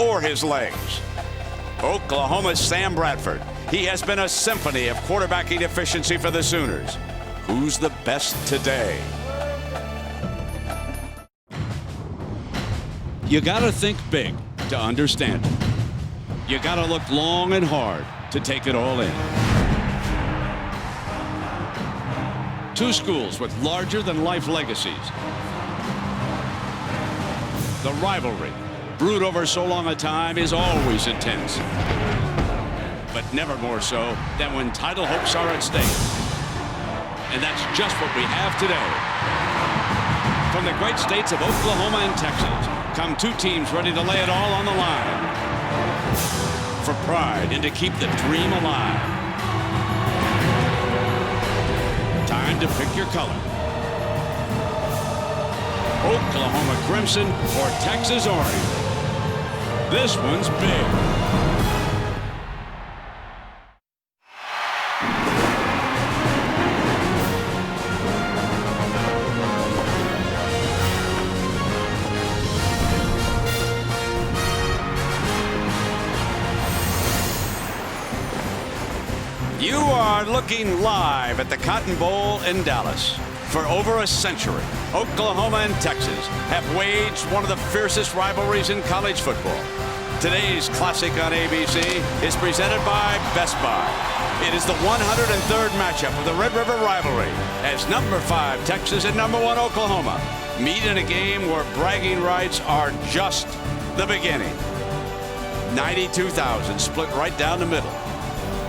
or his legs. Oklahoma's Sam Bradford. He has been a symphony of quarterbacking efficiency for the Sooners. Who's the best today? You gotta think big to understand it. You gotta look long and hard to take it all in. Two schools with larger-than-life legacies. The rivalry, brewed over so long a time, is always intense. But never more so than when title hopes are at stake. And that's just what we have today. From the great states of Oklahoma and Texas come two teams ready to lay it all on the line. For pride and to keep the dream alive. Time to pick your color. Oklahoma Crimson or Texas Orange. This one's big. You are looking live at the Cotton Bowl in Dallas. For over a century, Oklahoma and Texas have waged one of the fiercest rivalries in college football. Today's classic on ABC is presented by Best Buy. It is the 103rd matchup of the Red River rivalry as number 5 Texas and number 1 Oklahoma meet in a game where bragging rights are just the beginning. 92,000 split right down the middle.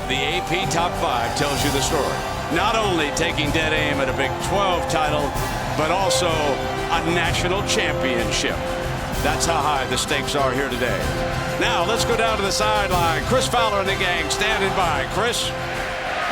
The AP Top 5 tells you the story. Not only taking dead aim at a Big 12 title, but also a national championship. That's how high the stakes are here today. Now, let's go down to the sideline. Chris Fowler and the gang standing by. Chris?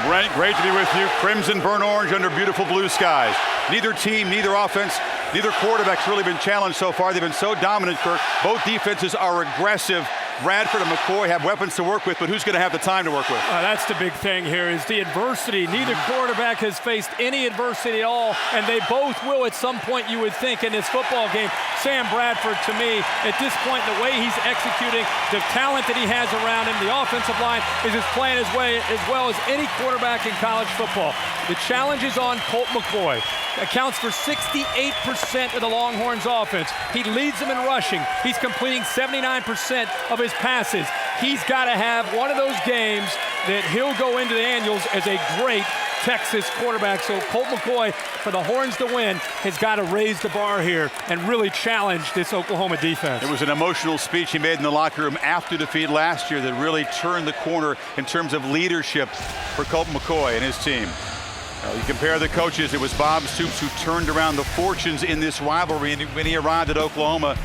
Brent, great to be with you. Crimson, burnt orange under beautiful blue skies. Neither team, neither offense, neither quarterback's really been challenged so far. They've been so dominant, Kirk. Both defenses are aggressive. Bradford and McCoy have weapons to work with, but who's going to have the time to work with? That's the big thing here is the adversity. Neither quarterback has faced any adversity at all, and they both will at some point, you would think, in this football game. Sam Bradford, to me, at this point, the way he's executing, the talent that he has around him, the offensive line is just playing his way as well as any quarterback in college football. The challenge is on Colt McCoy. Accounts for 68% of the Longhorns offense. He leads them in rushing. He's completing 79% of his passes. He's got to have one of those games that he'll go into the annuals as a great Texas quarterback. So Colt McCoy, for the Horns to win, has got to raise the bar here and really challenge this Oklahoma defense. It was an emotional speech he made in the locker room after defeat last year that really turned the corner in terms of leadership for Colt McCoy and his team. You compare the coaches, it was Bob Stoops who turned around the fortunes in this rivalry when he arrived at Oklahoma.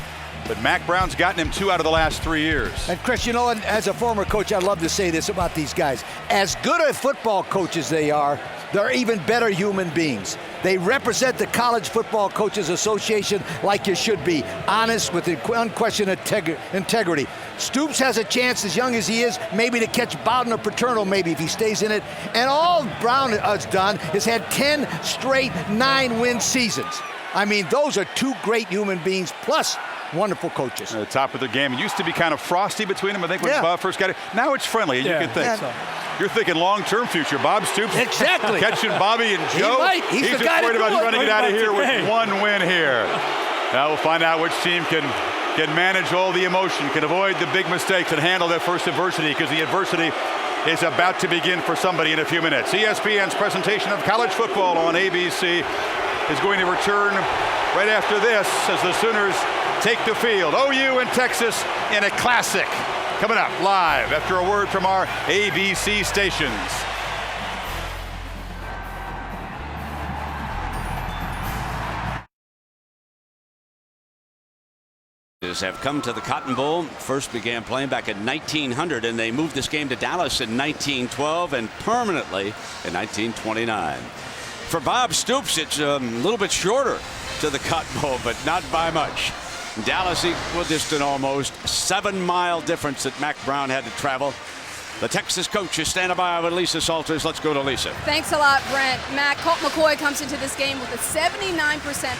But Mack Brown's gotten him 2 out of the last 3 years. And Chris, you know, as a former coach, I love to say this about these guys. As good a football coaches they are, they're even better human beings. They represent the College Football Coaches Association like you should be, honest with unquestioned integrity. Stoops has a chance, as young as he is, maybe to catch Bowden or Paterno, maybe if he stays in it. And all Brown has done is had 10 straight 9-win seasons. I mean, those are 2 great human beings, plus wonderful coaches. At the top of the game. It used to be kind of frosty between them, I think, when Bob first got it. Now it's friendly, you can think. You're thinking long-term future. Bob Stoops exactly catching Bobby and Joe. He's just worried about trying to get out of here with 1 win here. Now we'll find out which team can manage all the emotion, can avoid the big mistakes, and handle that first adversity, because the adversity is about to begin for somebody in a few minutes. ESPN's presentation of college football on ABC is going to return right after this as the Sooners take the field. OU and Texas in a classic. Coming up live after a word from our ABC stations. Have come to the Cotton Bowl. First began playing back in 1900, and they moved this game to Dallas in 1912 and permanently in 1929. For Bob Stoops, it's a little bit shorter to the Cotton Bowl, but not by much. Dallas equal just an almost 7-mile difference that Mack Brown had to travel. The Texas coach is standing by with Lisa Salters. Let's go to Lisa. Thanks a lot, Brent. Matt, Colt McCoy comes into this game with a 79%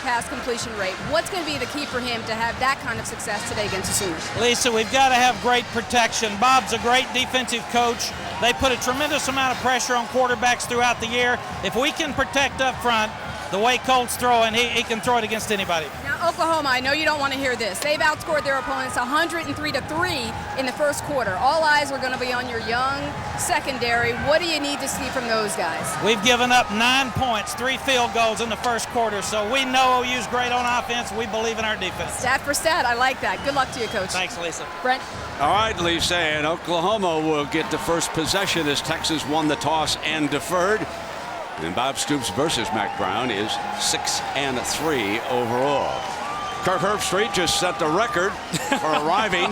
pass completion rate. What's going to be the key for him to have that kind of success today against the Sooners? Lisa, we've got to have great protection. Bob's a great defensive coach. They put a tremendous amount of pressure on quarterbacks throughout the year. If we can protect up front, the way Colt's throwing, he can throw it against anybody. Now, Oklahoma, I know you don't want to hear this. They've outscored their opponents 103-3 in the first quarter. All eyes are going to be on your young secondary. What do you need to see from those guys? We've given up 9 points, 3 field goals in the first quarter, so we know OU's great on offense. We believe in our defense. Stat for stat, I like that. Good luck to you, Coach. Thanks, Lisa. Brent? All right, Lisa, and Oklahoma will get the first possession as Texas won the toss and deferred. And Bob Stoops versus Mac Brown is 6-3 overall. Kirk Herbstreit just set the record for arriving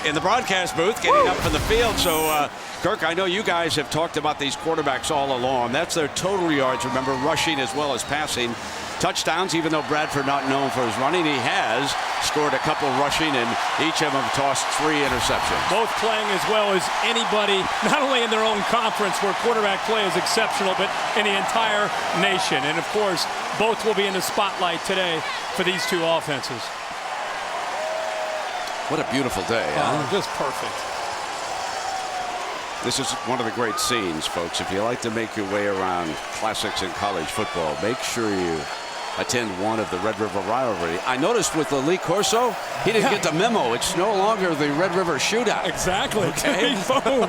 in the broadcast booth, getting up from the field. So, Kirk, I know you guys have talked about these quarterbacks all along. That's their total yards, remember, rushing as well as passing. Touchdowns, even though Bradford not known for his running, he has scored a couple rushing, and each of them tossed 3 interceptions. Both playing as well as anybody, not only in their own conference where quarterback play is exceptional, but in the entire nation. And of course, both will be in the spotlight today for these two offenses. What a beautiful day, huh? Just perfect. This is one of the great scenes, folks. If you like to make your way around classics in college football, make sure you attend one of the Red River rivalry. I noticed with the Lee Corso, he didn't get the memo. It's no longer the Red River shootout. Exactly. Okay. Boom.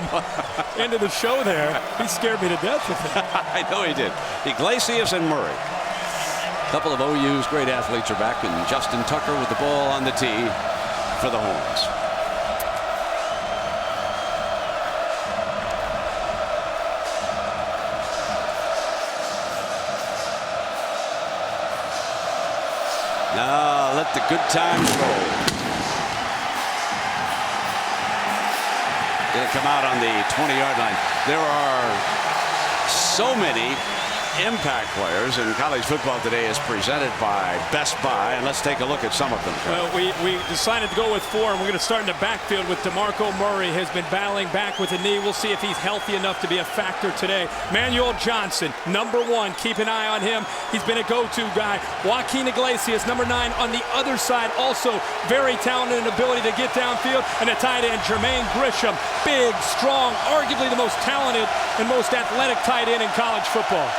End of the show there. He scared me to death with it. I know he did. Iglesias and Murray. A couple of OU's great athletes are back, and Justin Tucker with the ball on the tee for the Horns. Now let the good times roll. Gonna come out on the 20-yard line. There are so many impact players in college football today as presented by Best Buy, and let's take a look at some of them. Well, we decided to go with 4, and we're going to start in the backfield with DeMarco Murray. Has been battling back with a knee. We'll see if he's healthy enough to be a factor today. Manuel Johnson, number 1. Keep an eye on him. He's been a go-to guy. Joaquin Iglesias, number 9, on the other side, also very talented and ability to get downfield. And the tight end, Jermaine Grisham, big, strong, arguably the most talented and most athletic tight end in college football.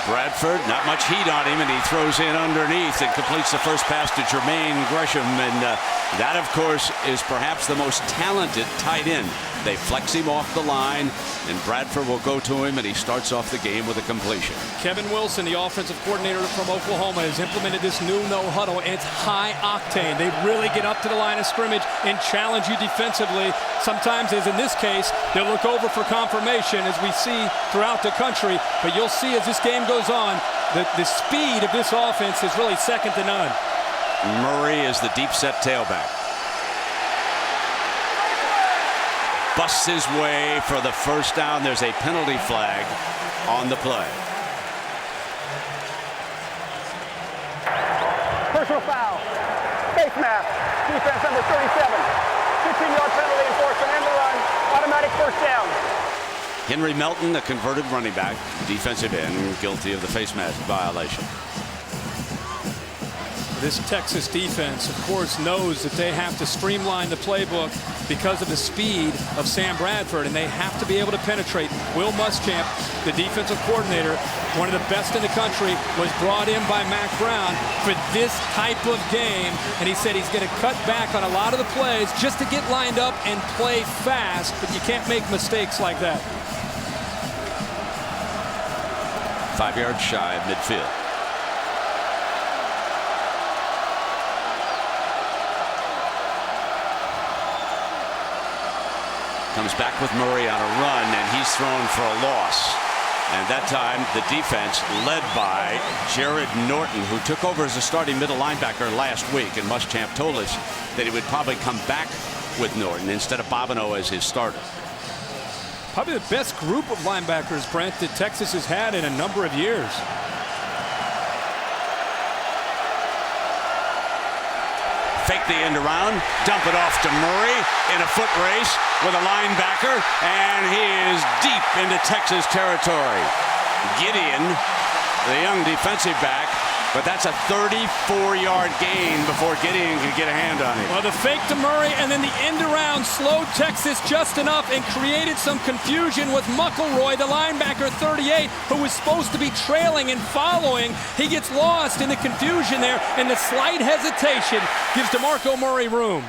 Bradford, not much heat on him, and he throws in underneath and completes the first pass to Jermaine Gresham. And that, of course, is perhaps the most talented tight end. They flex him off the line, and Bradford will go to him, and he starts off the game with a completion. Kevin Wilson, the offensive coordinator from Oklahoma, has implemented this new no huddle, and it's high octane. They really get up to the line of scrimmage and challenge you defensively. Sometimes, as in this case, they'll look over for confirmation, as we see throughout the country. But you'll see as this game goes on, the speed of this offense is really second to none. Murray is the deep set tailback. Busts his way for the first down. There's a penalty flag on the play. Personal foul. Face mask. Defense number 37. 15-yard penalty enforcement and the run. Automatic first down. Henry Melton, a converted running back, defensive end, guilty of the face mask violation. This Texas defense, of course, knows that they have to streamline the playbook because of the speed of Sam Bradford, and they have to be able to penetrate. Will Muschamp, the defensive coordinator, one of the best in the country, was brought in by Mac Brown for this type of game, and he said he's going to cut back on a lot of the plays just to get lined up and play fast, but you can't make mistakes like that. 5 yards shy of midfield. Comes back with Murray on a run, and he's thrown for a loss. And that time, the defense led by Jared Norton, who took over as a starting middle linebacker last week. And Muschamp told us that he would probably come back with Norton instead of Bobineau as his starter. Probably the best group of linebackers, Brent, that Texas has had in a number of years. fake the end around, dump it off to Murray in a foot race with a linebacker, and he is deep into Texas territory. Gideon, the young defensive back, but that's a 34-yard gain before Gideon could get a hand on him. Well, the fake to Murray and then the end around slowed Texas just enough and created some confusion with McElroy, the linebacker 38, who was supposed to be trailing and following. He gets lost in the confusion there, and the slight hesitation gives DeMarco Murray room.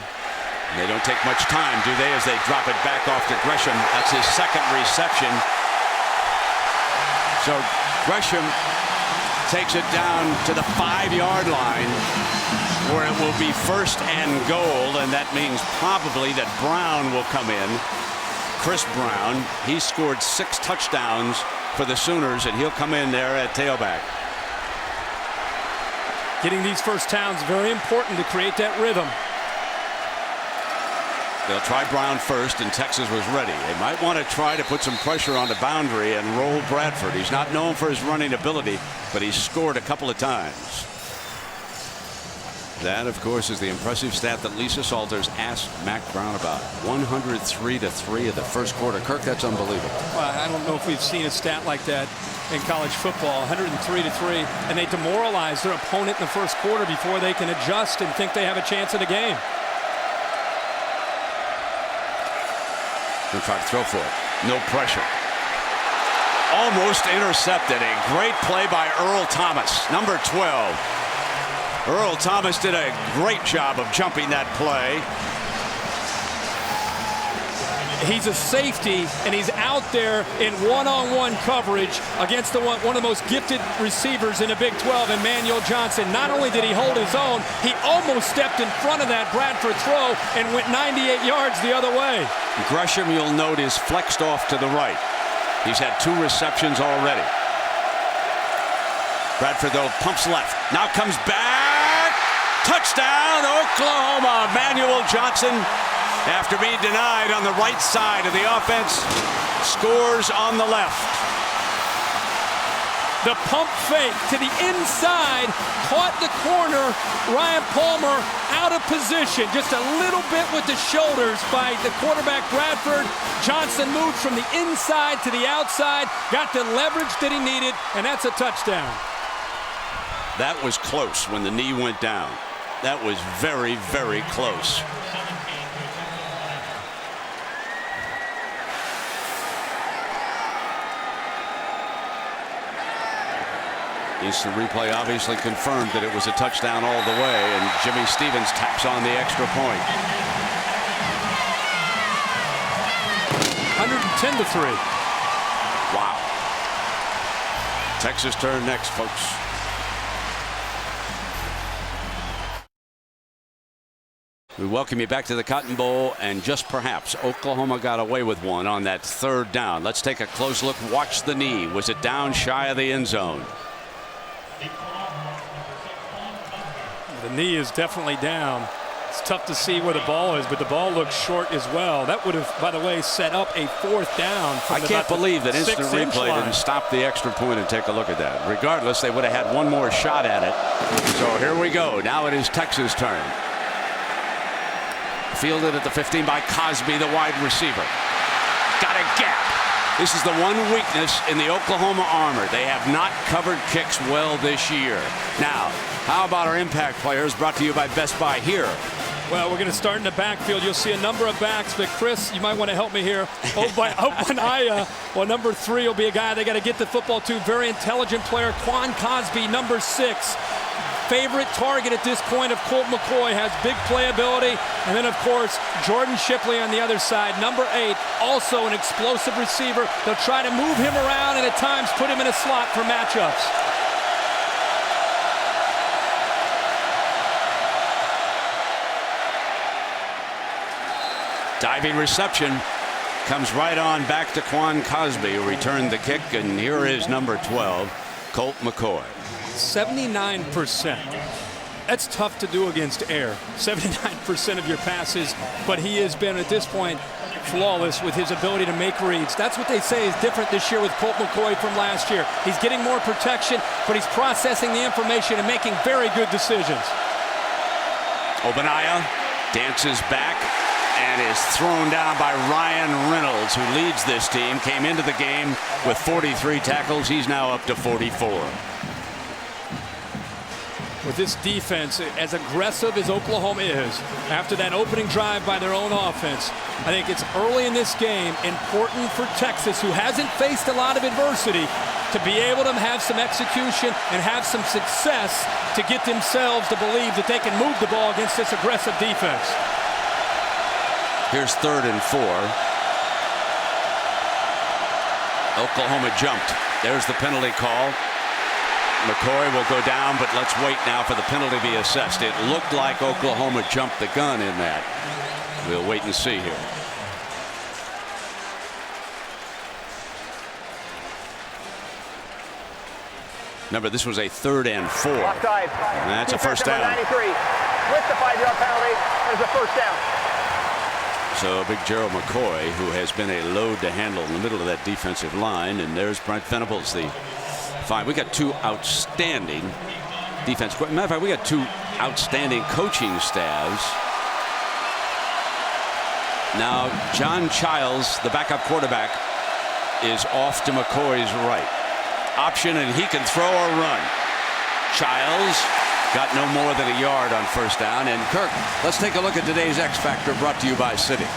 They don't take much time, do they, as they drop it back off to Gresham. That's his second reception. So Gresham takes it down to the 5-yard line, where it will be 1st and goal, and that means probably that Brown will come in. Chris Brown, he scored 6 touchdowns for the Sooners, and he'll come in there at tailback. Getting these first downs very important to create that rhythm. They'll try Brown first, and Texas was ready. They might want to try to put some pressure on the boundary and roll Bradford. He's not known for his running ability, but he's scored a couple of times. That, of course, is the impressive stat that Lisa Salters asked Mac Brown about. 103-3 of the first quarter. Kirk, that's unbelievable. Well, I don't know if we've seen a stat like that in college football. 103-3, and they demoralize their opponent in the first quarter before they can adjust and think they have a chance at a game. They'll try to throw for it. No pressure. Almost intercepted. A great play by Earl Thomas, number 12. Earl Thomas did a great job of jumping that play. He's a safety, and he's out there in one-on-one coverage against one of the most gifted receivers in the Big 12, Emmanuel Johnson. Not only did he hold his own, he almost stepped in front of that Bradford throw and went 98 yards the other way. Gresham, you'll note, is flexed off to the right. He's had 2 receptions already. Bradford, though, pumps left. Now comes back. Touchdown, Oklahoma. Emmanuel Johnson, after being denied on the right side of the offense, scores on the left. The pump fake to the inside caught the corner. Ryan Palmer out of position, just a little bit with the shoulders by the quarterback Bradford. Johnson moved from the inside to the outside, got the leverage that he needed, and that's a touchdown. That was close when the knee went down. That was very, very close. Instant replay obviously confirmed that it was a touchdown all the way, and Jimmy Stevens taps on the extra point. 110-3. Wow. Texas turn next, folks. We welcome you back to the Cotton Bowl, and just perhaps Oklahoma got away with one on that 3rd down. Let's take a close look. Watch the knee. Was it down shy of the end zone? The knee is definitely down. It's tough to see where the ball is, but the ball looks short as well. That would have, by the way, set up a 4th down. I can't believe that instant replay didn't stop the extra point and take a look at that. Regardless, they would have had one more shot at it. So here we go. Now it is Texas' turn. Fielded at the 15 by Cosby, the wide receiver. Got a gap. This is the one weakness in the Oklahoma armor. They have not covered kicks well this year. Now, how about our impact players, brought to you by Best Buy here? Well, we're going to start in the backfield. You'll see a number of backs, but Chris, you might want to help me here. Ogbonnia, well, number 3 will be a guy they got to get the football to. Very intelligent player. Quan Cosby, number 6. Favorite target at this point of Colt McCoy, has big playability. And then, of course, Jordan Shipley on the other side, number 8, also an explosive receiver. They'll try to move him around and at times put him in a slot for matchups. Diving reception comes right on back to Quan Cosby, who returned the kick, and here is number 12, Colt McCoy. 79%. That's tough to do against air. 79% of your passes, but he has been at this point flawless with his ability to make reads. That's what they say is different this year with Colt McCoy from last year. He's getting more protection, but he's processing the information and making very good decisions. Ogbonnaya dances back and is thrown down by Ryan Reynolds, who leads this team. Came into the game with 43 tackles. He's now up to 44. With this defense, as aggressive as Oklahoma is, after that opening drive by their own offense, I think it's early in this game important for Texas, who hasn't faced a lot of adversity, to be able to have some execution and have some success to get themselves to believe that they can move the ball against this aggressive defense. Here's 3rd and 4. Oklahoma jumped. There's the penalty call. McCoy will go down, but let's wait now for the penalty to be assessed. It looked like Oklahoma jumped the gun in that. We'll wait and see here. Remember, this was a 3rd and 4. Offside. And that's a first down. 93 with the 5-yard penalty. There's a first down. So big Gerald McCoy, who has been a load to handle in the middle of that defensive line, and there's Brent Venables, the 5. We got 2 outstanding defense. Matter of fact, we got 2 outstanding coaching staffs. Now John Childs, the backup quarterback, is off to McCoy's right. Option, and he can throw or run. Childs got no more than a yard on first down. And Kirk, let's take a look at today's X Factor, brought to you by Citi.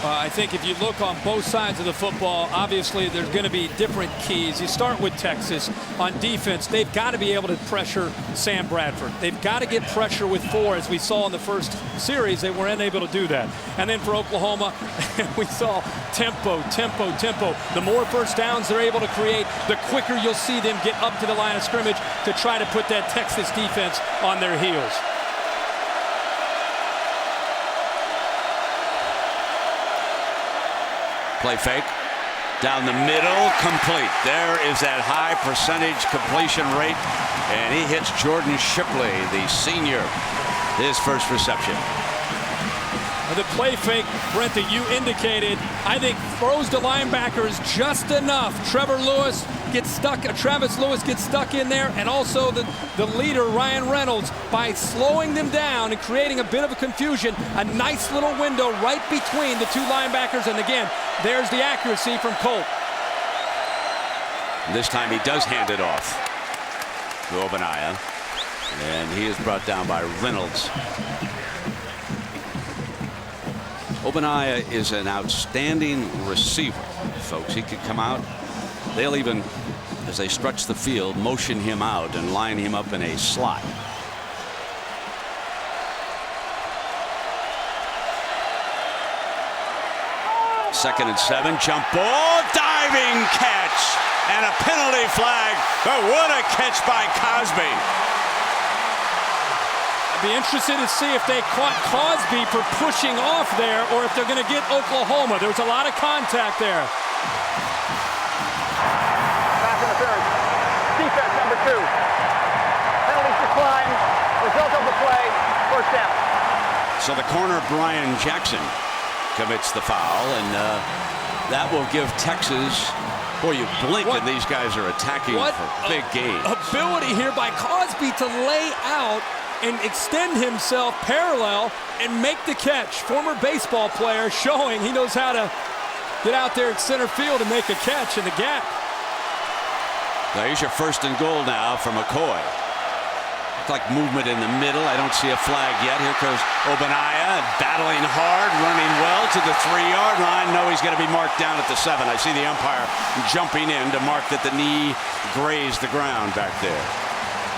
I think if you look on both sides of the football, obviously there's going to be different keys. You start with Texas. On defense, they've got to be able to pressure Sam Bradford. They've got to get pressure with 4, as we saw in the first series. They weren't able to do that. And then for Oklahoma, we saw tempo, tempo, tempo. The more first downs they're able to create, the quicker you'll see them get up to the line of scrimmage to try to put that Texas defense on their heels. Play fake. Down the middle, complete. There is that high percentage completion rate. And he hits Jordan Shipley, the senior, his first reception. The play fake, Brent, that you indicated, I think throws to linebackers just enough. Travis Lewis gets stuck in there, and also the leader, Ryan Reynolds, by slowing them down and creating a bit of a confusion, a nice little window right between the 2 linebackers. And again, there's the accuracy from Colt. This time he does hand it off to Ogbonnaya, and he is brought down by Reynolds. Ogbonnaya is an outstanding receiver, folks. He could come out. They'll even, as they stretch the field, motion him out and line him up in a slot. Second and 7, jump ball, diving catch, and a penalty flag. But what a catch by Cosby. I'd be interested to see if they caught Cosby for pushing off there, or if they're going to get Oklahoma. There was a lot of contact there. Pass interference. Defense number 2. Penalties decline. Result of the play, first down. So the corner, Brian Jackson, commits the foul, and that will give Texas, boy, you blink and these guys are attacking for big gains. Ability here by Cosby to lay out and extend himself parallel and make the catch. Former baseball player, showing he knows how to get out there at center field and make a catch in the gap. There's your 1st and goal now for McCoy. Looks like movement in the middle. I don't see a flag yet. Here goes Ogbonnaya, battling hard, running well to the 3-yard line. No, he's going to be marked down at the 7. I see the umpire jumping in to mark that the knee grazed the ground back there.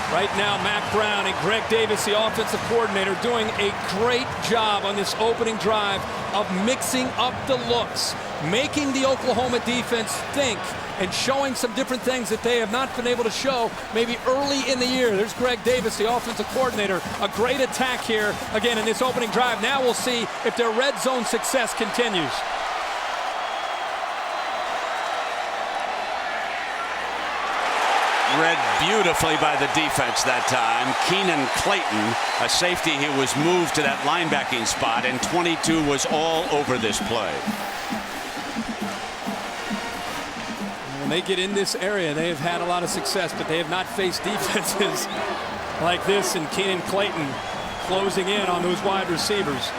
Right now, Matt Brown and Greg Davis, the offensive coordinator, doing a great job on this opening drive of mixing up the looks, making the Oklahoma defense think and showing some different things that they have not been able to show maybe early in the year. There's Greg Davis, the offensive coordinator. A great attack here, again, in this opening drive. Now we'll see if their red zone success continues. Read beautifully by the defense that time. Keenan Clayton, a safety who was moved to that linebacking spot, and 22 was all over this play. When they get in this area, they have had a lot of success, but they have not faced defenses like this. And Keenan Clayton closing in on those wide receivers.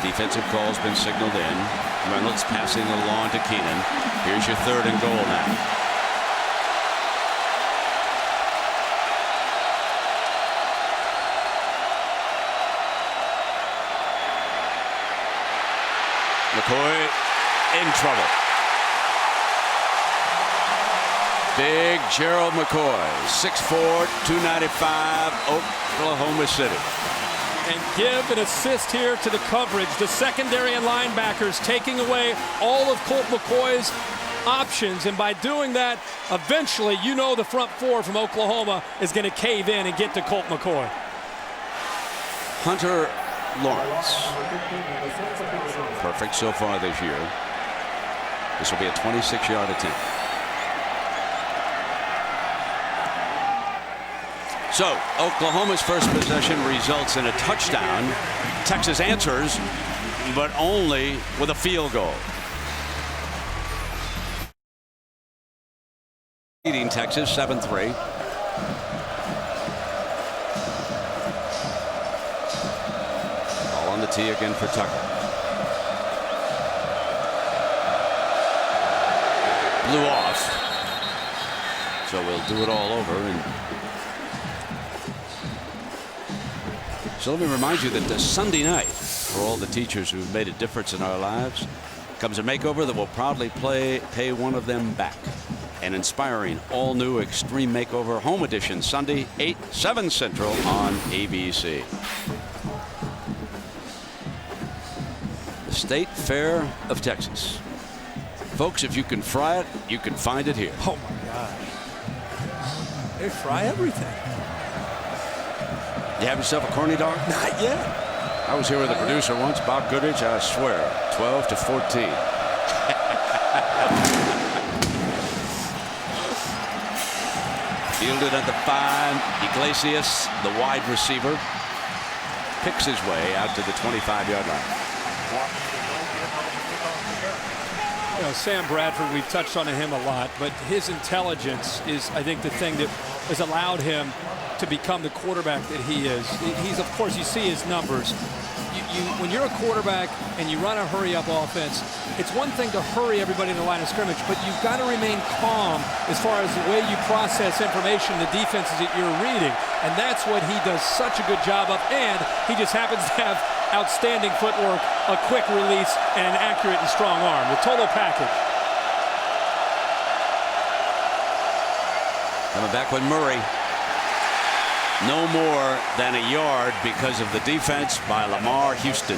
Defensive call's been signaled in. Reynolds passing along to Keenan. Here's your 3rd and goal now. McCoy in trouble. Big Gerald McCoy, 6'4", 295, Oklahoma City. And give an assist here to the coverage. The secondary and linebackers taking away all of Colt McCoy's options. And by doing that, eventually, you know the front 4 from Oklahoma is going to cave in and get to Colt McCoy. Hunter Lawrence. Perfect so far this year. This will be a 26-yard attempt. So Oklahoma's first possession results in a touchdown. Texas answers, but only with a field goal. Leading Texas 7-3. Ball on the tee again for Tucker. Blew off. So we'll do it all over. And so let me remind you that this Sunday night, for all the teachers who've made a difference in our lives, comes a makeover that will proudly pay one of them back. An inspiring all-new Extreme Makeover Home Edition, Sunday, 7 Central on ABC. The State Fair of Texas. Folks, if you can fry it, you can find it here. Oh my gosh. They fry everything. You have yourself a corny dog? Not yet. I was here with a producer once, Bob Goodrich. I swear, 12-14. Fielded at the 5. Iglesias, the wide receiver, picks his way out to the 25-yard line. You know, Sam Bradford, we've touched on him a lot, but his intelligence is, I think, the thing that has allowed him to become the quarterback that he is. He's, of course, you see his numbers. When you're a quarterback and you run a hurry-up offense, it's one thing to hurry everybody in the line of scrimmage, but you've got to remain calm as far as the way you process information, the defenses that you're reading. And that's what he does such a good job of. And he just happens to have outstanding footwork, a quick release, and an accurate and strong arm. The total package. Coming back with Murray. No more than a yard because of the defense by Lamar Houston.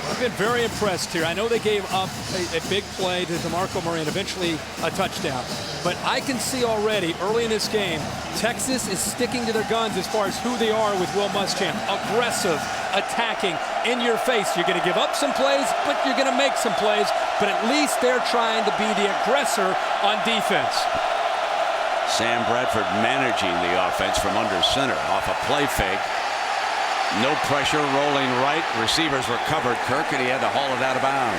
I've been very impressed here. I know they gave up a big play to DeMarco Murray and eventually a touchdown. But I can see already early in this game, Texas is sticking to their guns as far as who they are with Will Muschamp. Aggressive, attacking, in your face. You're going to give up some plays, but you're going to make some plays. But at least they're trying to be the aggressor on defense. Sam Bradford managing the offense from under center off a play fake. No pressure, rolling right. Receivers were covered, Kirk, and he had to haul it out of bounds.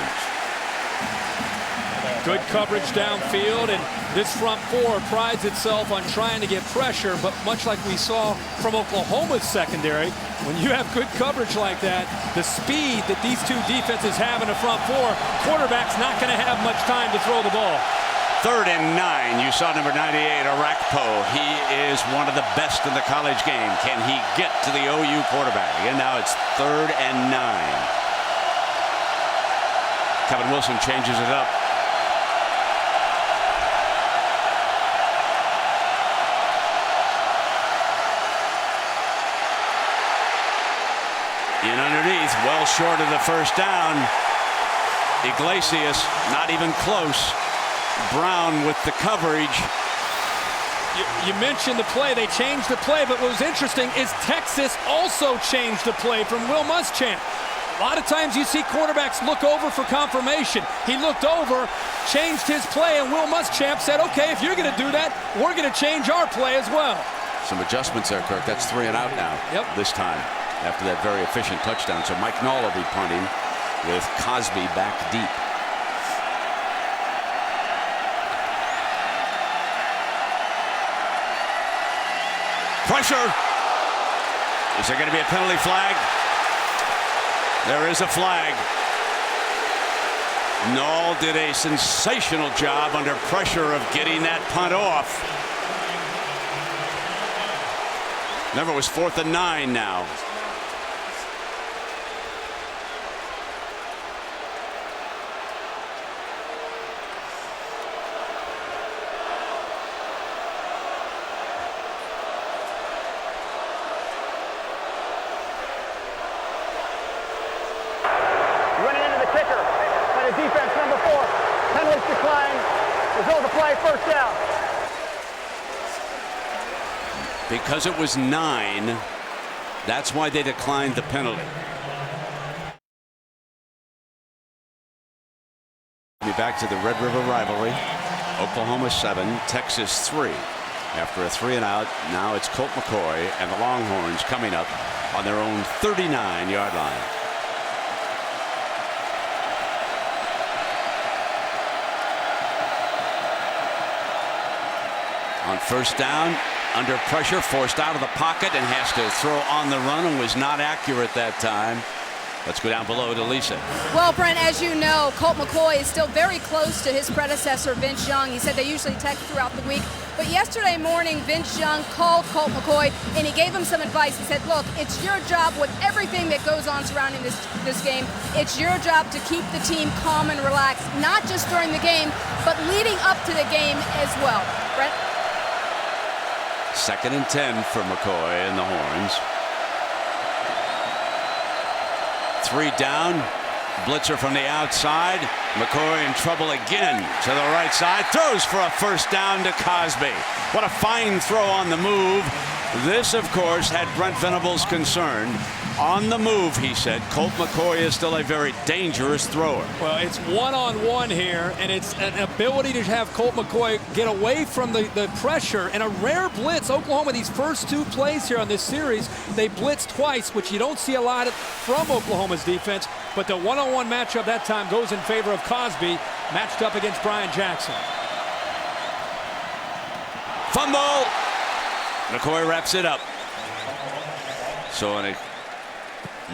Good coverage downfield, and this front 4 prides itself on trying to get pressure, but much like we saw from Oklahoma's secondary, when you have good coverage like that, the speed that these two defenses have in the front 4, quarterback's not going to have much time to throw the ball. 3rd and 9. You saw number 98, Arakpo. He is one of the best in the college game. Can he get to the OU quarterback? And now it's 3rd and 9. Kevin Wilson changes it up. In underneath, well short of the first down. Iglesias not even close. Brown with the coverage. You mentioned the play. They changed the play, but what was interesting is Texas also changed the play from Will Muschamp. A lot of times you see quarterbacks look over for confirmation. He looked over, changed his play, and Will Muschamp said, okay, if you're going to do that, we're going to change our play as well. Some adjustments there, Kirk. That's 3 and out now. Yep. This time after that very efficient touchdown. So Mike Knoll will be punting with Cosby back deep. Pressure. Is there going to be a penalty flag? There is a flag. Null did a sensational job under pressure of getting that punt off. Remember, it was 4th and 9 now. Running into the kicker. By the defense, number 4. Penalties decline. Result of play, first down. Because it was 9, that's why they declined the penalty. Back to the Red River rivalry. Oklahoma 7, Texas 3. After a 3 and out, now it's Colt McCoy and the Longhorns coming up on their own 39-yard line. On first down, under pressure, forced out of the pocket and has to throw on the run and was not accurate that time. Let's go down below to Lisa. Well, Brent, as you know, Colt McCoy is still very close to his predecessor, Vince Young. He said they usually text throughout the week. But yesterday morning, Vince Young called Colt McCoy and he gave him some advice. He said, look, it's your job with everything that goes on surrounding this game. It's your job to keep the team calm and relaxed, not just during the game, but leading up to the game as well. Brent? 2nd and 10 for McCoy and the Horns. 3 down. Blitzer from the outside. McCoy in trouble again to the right side. Throws for a first down to Cosby. What a fine throw on the move. This, of course, had Brent Venables concerned. On the move, he said, Colt McCoy is still a very dangerous thrower. Well, it's one-on-one here, and it's an ability to have Colt McCoy get away from the pressure. And a rare blitz. Oklahoma, these first 2 plays here on this series, they blitzed twice, which you don't see a lot from Oklahoma's defense. But the one-on-one matchup that time goes in favor of Cosby, matched up against Brian Jackson. Fumble. McCoy wraps it up. So on a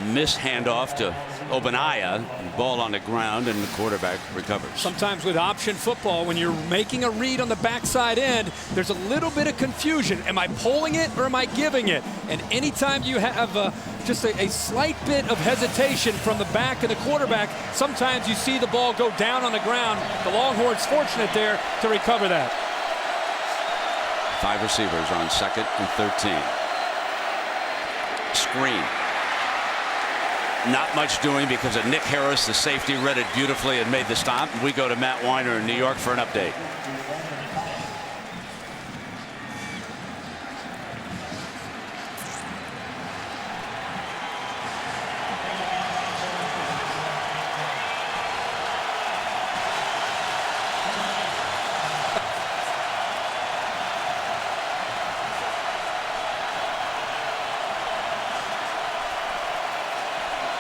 missed handoff to Obanaya, ball on the ground, and the quarterback recovers. Sometimes with option football, when you're making a read on the backside end, there's a little bit of confusion. Am I pulling it or am I giving it? And anytime you have just a slight bit of hesitation from the back of the quarterback, sometimes you see the ball go down on the ground. The Longhorns fortunate there to recover that. 5 receivers on 2nd and 13. Screen. Not much doing because of Nick Harris, the safety, read it beautifully and made the stop. We go to Matt Weiner in New York for an update.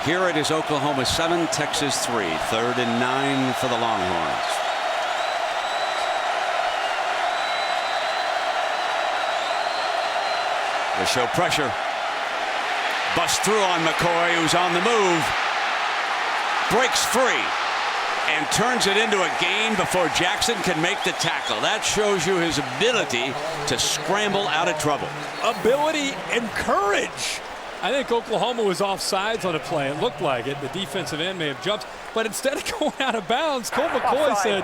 Here it is Oklahoma 7, Texas 3. 3rd and 9 for the Longhorns. They show pressure. Bust through on McCoy, who's on the move. Breaks free and turns it into a gain before Jackson can make the tackle. That shows you his ability to scramble out of trouble. Ability and courage. I think Oklahoma was off sides on a play. It looked like it. The defensive end may have jumped, but instead of going out of bounds, Colt McCoy said,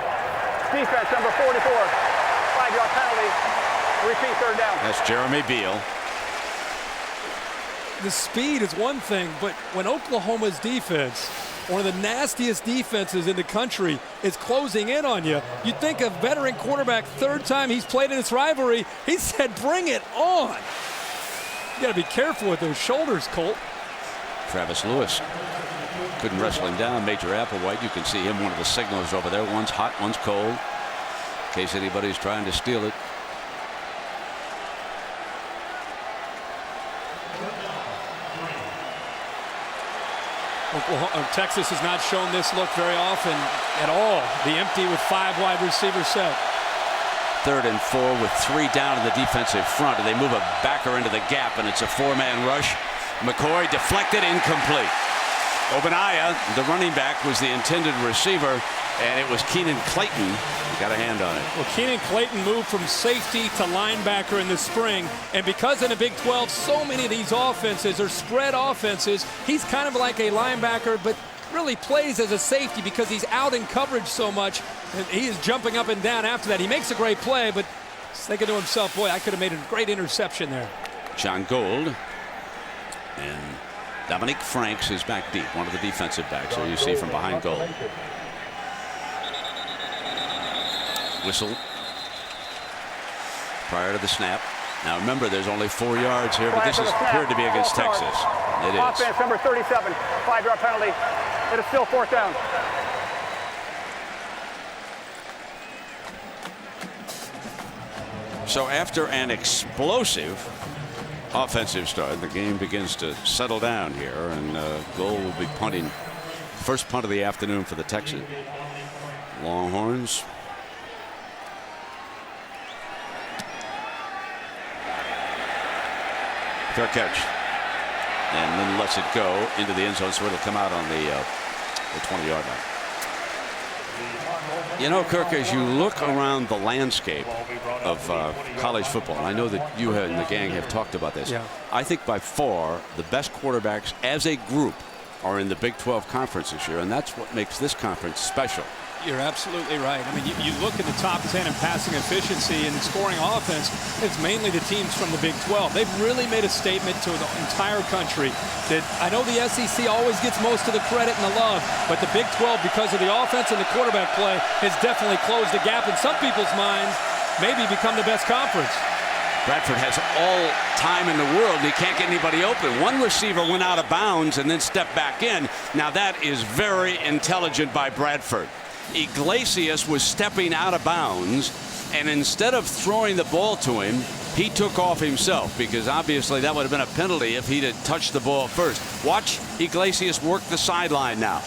defense number 44, 5-yard penalty, repeat 3rd down. That's Jeremy Beal. the speed is one thing, but when Oklahoma's defense, one of the nastiest defenses in the country, is closing in on you, you'd think a veteran quarterback, 3rd time he's played in this rivalry, he said, bring it on. You got to be careful with those shoulders, Colt. Travis Lewis couldn't wrestle him down. Major Applewhite, you can see him, one of the signals over there. One's hot, one's cold, in case anybody's trying to steal it. Texas has not shown this look very often at all. The empty with 5 wide receiver set. 3rd and 4 with 3 down in the defensive front, and they move a backer into the gap, and it's a 4-man rush. McCoy deflected, incomplete. Obadiah, the running back, was the intended receiver, and it was Keenan Clayton who got a hand on it. Well, Keenan Clayton moved from safety to linebacker in the spring, and because in the Big 12, so many of these offenses are spread offenses, he's kind of like a linebacker, but really plays as a safety because he's out in coverage so much, and he is jumping up and down after that. He makes a great play, but he's thinking to himself, boy, I could have made a great interception there. John Gold and Dominic Franks is back deep, one of the defensive backs. So you see from behind Gold. Whistle prior to the snap. Now remember, there's only 4 yards here, but this is appeared to be against Texas. It is. Offense number 37, 5-yard penalty. It is still 4th down. So after an explosive offensive start, the game begins to settle down here, and Gold will be punting. First punt of the afternoon for the Texas Longhorns. Fair catch, and then lets it go into the end zone, so it'll come out on the 20-yard line. You know, Kirk, as you look around the landscape of college football, and I know that you and the gang have talked about this, yeah. I think by far the best quarterbacks as a group are in the Big 12 conference this year, and that's what makes this conference special. You're absolutely right. I mean, you look at the top 10 in passing efficiency and scoring offense, it's mainly the teams from the Big 12. They've really made a statement to the entire country that I know the SEC always gets most of the credit and the love, but the Big 12, because of the offense and the quarterback play, has definitely closed the gap in some people's minds, maybe become the best conference. Bradford has all time in the world, and he can't get anybody open. One receiver went out of bounds and then stepped back in. Now that is very intelligent by Bradford. Iglesias was stepping out of bounds, and instead of throwing the ball to him, he took off himself, because obviously that would have been a penalty if he'd have touched the ball first. Watch Iglesias work the sideline now.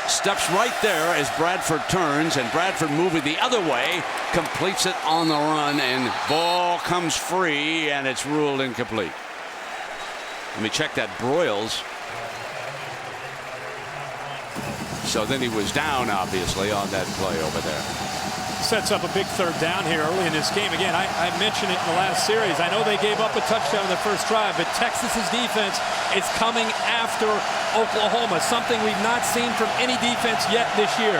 Steps right there as Bradford turns, and Bradford moving the other way, completes it on the run, and ball comes free, and it's ruled incomplete. Let me check that. Broyles. So then he was down, obviously, on that play over there. Sets up a big 3rd down here early in this game. Again, I mentioned it in the last series. I know they gave up a touchdown in the first drive, but Texas's defense is coming after Oklahoma, something we've not seen from any defense yet this year.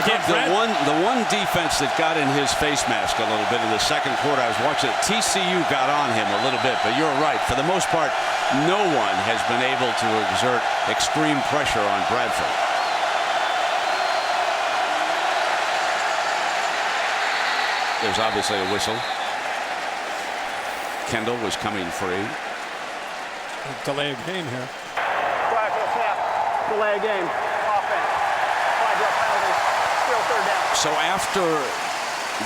Again, the one defense that got in his face mask a little bit in the second quarter, I was watching it, TCU got on him a little bit, but you're right. For the most part, no one has been able to exert extreme pressure on Bradford. There's obviously a whistle. Kendall was coming free. Delay a game here. Prior to the snap, delay a game. Offense, 5-yard penalty. Still 3rd down. So after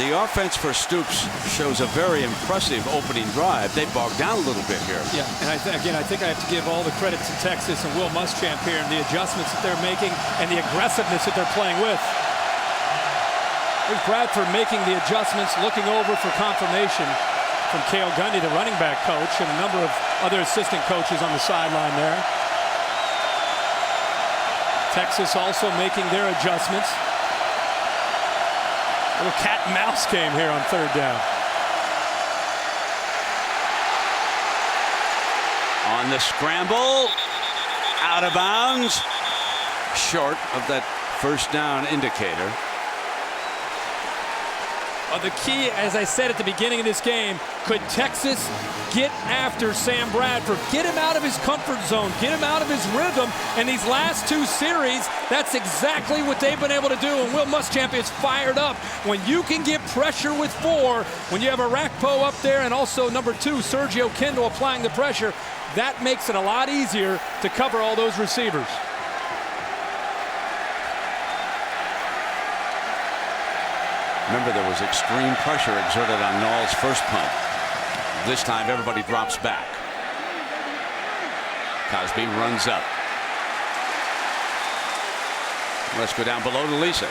the offense for Stoops shows a very impressive opening drive, they bogged down a little bit here. Yeah, and again, I think I have to give all the credit to Texas and Will Muschamp here and the adjustments that they're making and the aggressiveness that they're playing with. There's Bradford making the adjustments, looking over for confirmation from Cale Gundy, the running back coach, and a number of other assistant coaches on the sideline there. Texas also making their adjustments. A little cat and mouse game here on 3rd down. On the scramble, out of bounds, short of that 1st down indicator. The key, as I said at the beginning of this game, could Texas get after Sam Bradford, get him out of his comfort zone, get him out of his rhythm. In these last 2 series, that's exactly what they've been able to do, and Will Muschamp is fired up. When you can get pressure with 4, when you have Arakpo up there and also number 2, Sergio Kendall applying the pressure, that makes it a lot easier to cover all those receivers. Remember, there was extreme pressure exerted on Nall's first punt. This time, everybody drops back. Cosby runs up. Let's go down below to Lisa.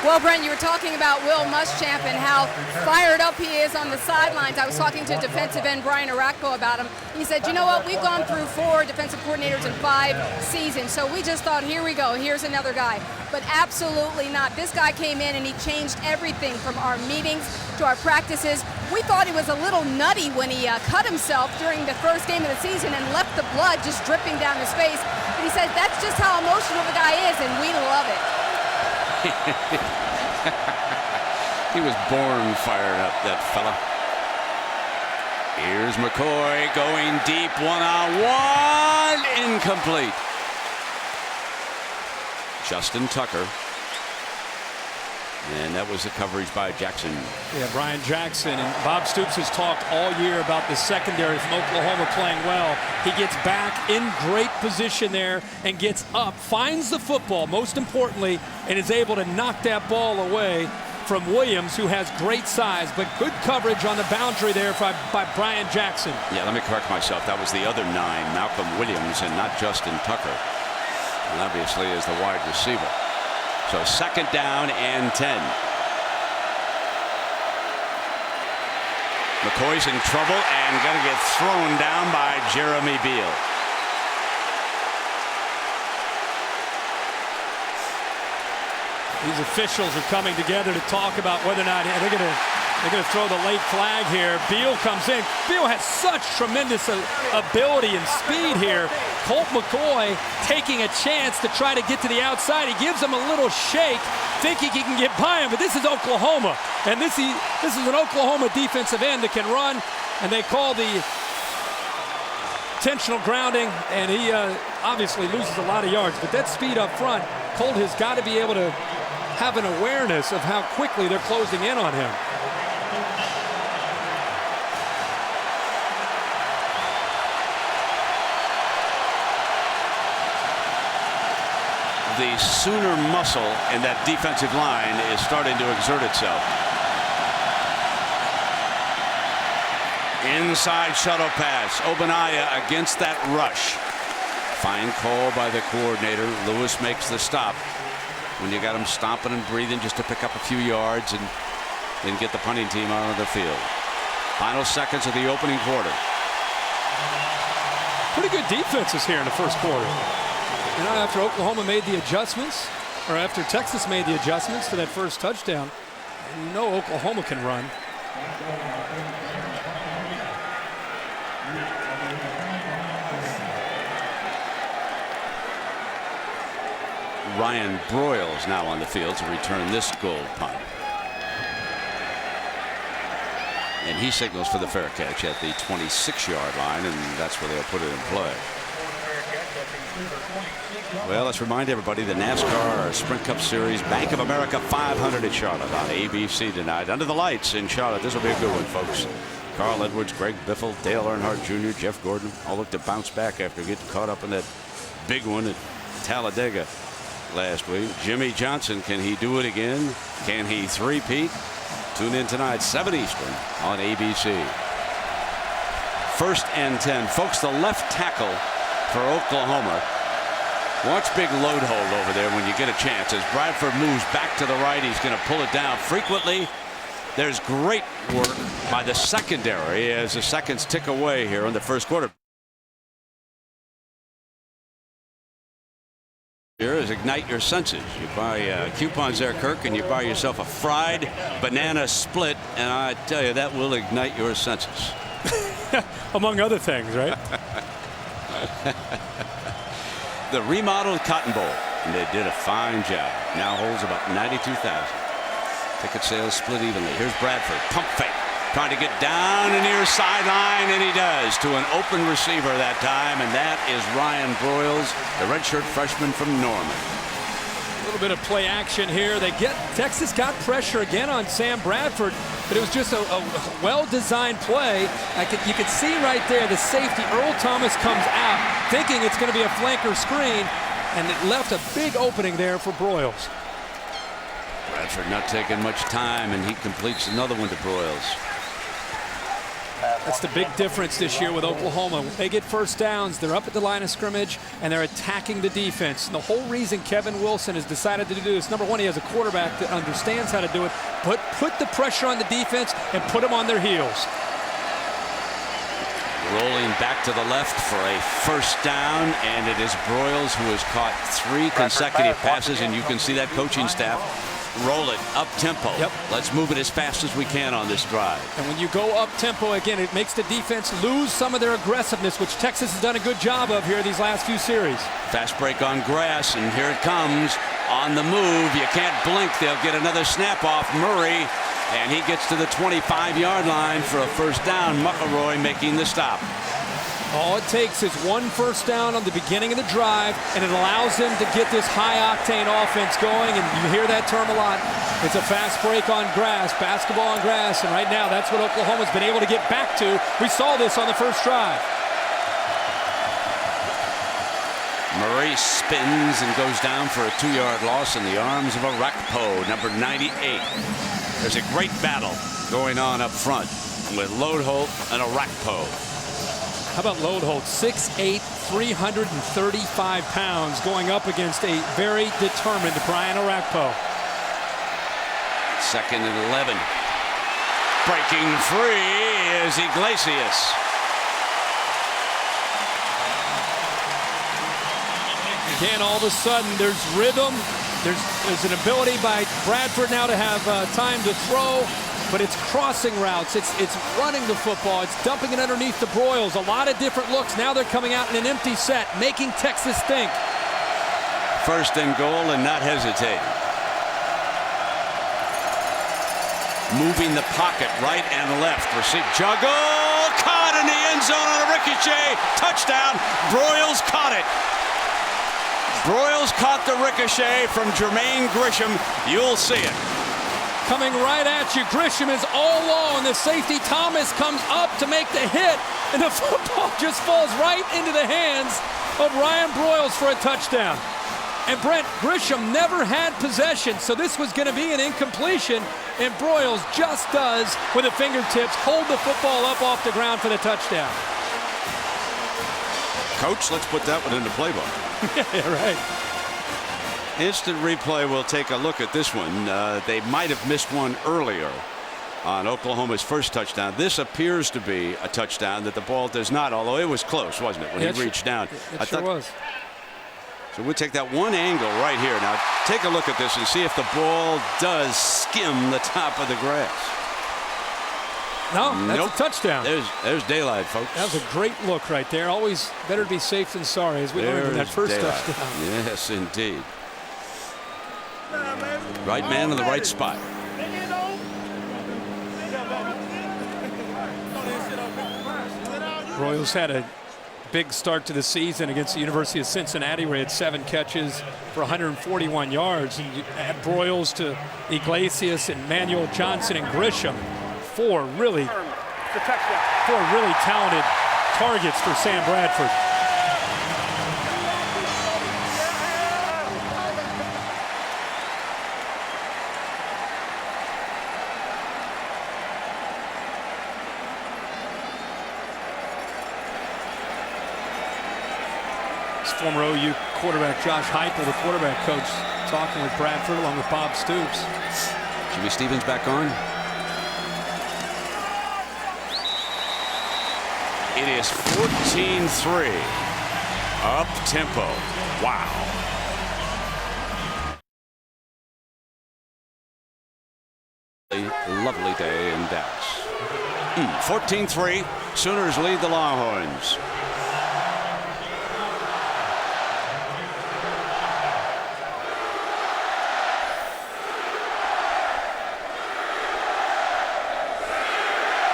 Well, Brent, you were talking about Will Muschamp and how fired up he is on the sidelines. I was talking to defensive end Brian Arakpo about him. He said, you know what, we've gone through 4 defensive coordinators in 5 seasons, so we just thought, here we go, here's another guy. But absolutely not. This guy came in and he changed everything from our meetings to our practices. We thought he was a little nutty when he cut himself during the first game of the season and left the blood just dripping down his face. But he said that's just how emotional the guy is, and we love it. He was born fired up, that fella. Here's McCoy going deep, one-on-one, incomplete. Justin Tucker. And that was the coverage by Jackson. Yeah, Brian Jackson. And Bob Stoops has talked all year about the secondary from Oklahoma playing well. He gets back in great position there and gets up, finds the football, most importantly, and is able to knock that ball away from Williams, who has great size, but good coverage on the boundary there by Brian Jackson. Yeah, let me correct myself. That was the other 9, Malcolm Williams, and not Justin Tucker. And obviously is the wide receiver. So 2nd down and 10. McCoy's in trouble and going to get thrown down by Jeremy Beal. These officials are coming together to talk about whether or not they're going to throw the late flag here. Beal comes in. Beal has such tremendous ability and speed here. Colt McCoy taking a chance to try to get to the outside. He gives him a little shake, thinking he can get by him, but this is Oklahoma. And this is an Oklahoma defensive end that can run, and they call the intentional grounding, and he obviously loses a lot of yards. But that speed up front, Colt has got to be able to have an awareness of how quickly they're closing in on him. The Sooner muscle in that defensive line is starting to exert itself. Inside shuttle pass. Obanaya against that rush. Fine call by the coordinator. Lewis makes the stop. When you got him stomping and breathing just to pick up a few yards and then get the punting team out of the field. Final seconds of the opening quarter. Pretty good defenses here in the first quarter. You know, after Oklahoma made the adjustments, or after Texas made the adjustments to that first touchdown, you know Oklahoma can run. Ryan Broyles now on the field to return this goal punt. And he signals for the fair catch at the 26-yard line, and that's where they'll put it in play. Well, let's remind everybody the NASCAR Sprint Cup Series Bank of America 500 at Charlotte on ABC tonight. Under the lights in Charlotte. This will be a good one, folks. Carl Edwards, Greg Biffle, Dale Earnhardt Jr., Jeff Gordon all look to bounce back after getting caught up in that big one at Talladega last week. Jimmy Johnson, can he do it again? Can he three-peat? Tune in tonight, 7 Eastern on ABC. 1st and 10. Folks, the left tackle for Oklahoma. Watch big load hold over there when you get a chance. As Bradford moves back to the right, he's going to pull it down frequently. There's great work by the secondary as the seconds tick away here in the first quarter. Here is ignite your senses. You buy coupons there, Kirk, and you buy yourself a fried banana split, and I tell you, that will ignite your senses. Among other things, right? The remodeled Cotton Bowl, and they did a fine job. Now holds about 92,000. Ticket sales split evenly. Here's Bradford, pump fake, trying to get down the near sideline, and he does, to an open receiver that time, and that is Ryan Broyles, the redshirt freshman from Norman. A little bit of play action here. Texas got pressure again on Sam Bradford, but it was just a well-designed play. You could see right there the safety, Earl Thomas, comes out thinking it's going to be a flanker screen, and it left a big opening there for Broyles. Bradford not taking much time, and he completes another one to Broyles. That's the big difference this year with Oklahoma. When they get first downs, they're up at the line of scrimmage, and they're attacking the defense. And the whole reason Kevin Wilson has decided to do this, number one, he has a quarterback that understands how to do it, but put the pressure on the defense and put them on their heels. Rolling back to the left for a first down, and it is Broyles who has caught 3 consecutive passes, and you can see that coaching staff roll it up tempo. Yep. Let's move it as fast as we can on this drive. And when you go up tempo again, it makes the defense lose some of their aggressiveness, which Texas has done a good job of here these last few series. Fast break on grass, and here it comes on the move. You can't blink. They'll get another snap off Murray, and he gets to the 25-yard line for a first down. McElroy making the stop. All it takes is one first down on the beginning of the drive, and it allows them to get this high-octane offense going, and you hear that term a lot. It's a fast break on grass, basketball on grass, and right now that's what Oklahoma's been able to get back to. We saw this on the first drive. Murray spins and goes down for a 2-yard loss in the arms of Arakpo, number 98. There's a great battle going on up front with Lodeholt and Arakpo. How about Lodeholt, 6'8", 335 pounds, going up against a very determined Brian Arakpo. 2nd and 11. Breaking free is Iglesias. Again, all of a sudden, there's rhythm. There's an ability by Bradford now to have time to throw. But it's crossing routes, it's running the football, it's dumping it underneath the Broyles. A lot of different looks. Now they're coming out in an empty set, making Texas think. 1st and goal and not hesitating. Moving the pocket right and left. Receive juggle, caught in the end zone on a ricochet. Touchdown. Broyles caught it. Broyles caught the ricochet from Jermaine Grisham. You'll see it. Coming right at you. Grisham is all alone. The safety Thomas comes up to make the hit, and the football just falls right into the hands of Ryan Broyles for a touchdown. And Brent, Grisham never had possession, so this was going to be an incompletion, and Broyles just does, with the fingertips, hold the football up off the ground for the touchdown. Coach, let's put that one in the playbook. Yeah, right. Instant replay will take a look at this one. They might have missed one earlier on Oklahoma's first touchdown. This appears to be a touchdown that the ball does not, although it was close, wasn't it, when he reached down? It sure was. So we'll take that one angle right here. Now take a look at this and see if the ball does skim the top of the grass. No, that's a touchdown. There's daylight, folks. That was a great look right there. Always better to be safe than sorry, as we learned in that first touchdown. Yes, indeed. Right man in the right spot. Broyles had a big start to the season against the University of Cincinnati, where he had 7 catches for 141 yards. And you add Broyles to Iglesias and Manuel Johnson and Grisham. 4 really talented targets for Sam Bradford. Former OU quarterback Josh Heupel, the quarterback coach, talking with Bradford along with Bob Stoops. Jimmy Stevens back on. It is 14-3. Up tempo. Wow. Lovely day in Dallas. 14-3. Sooners lead the Longhorns.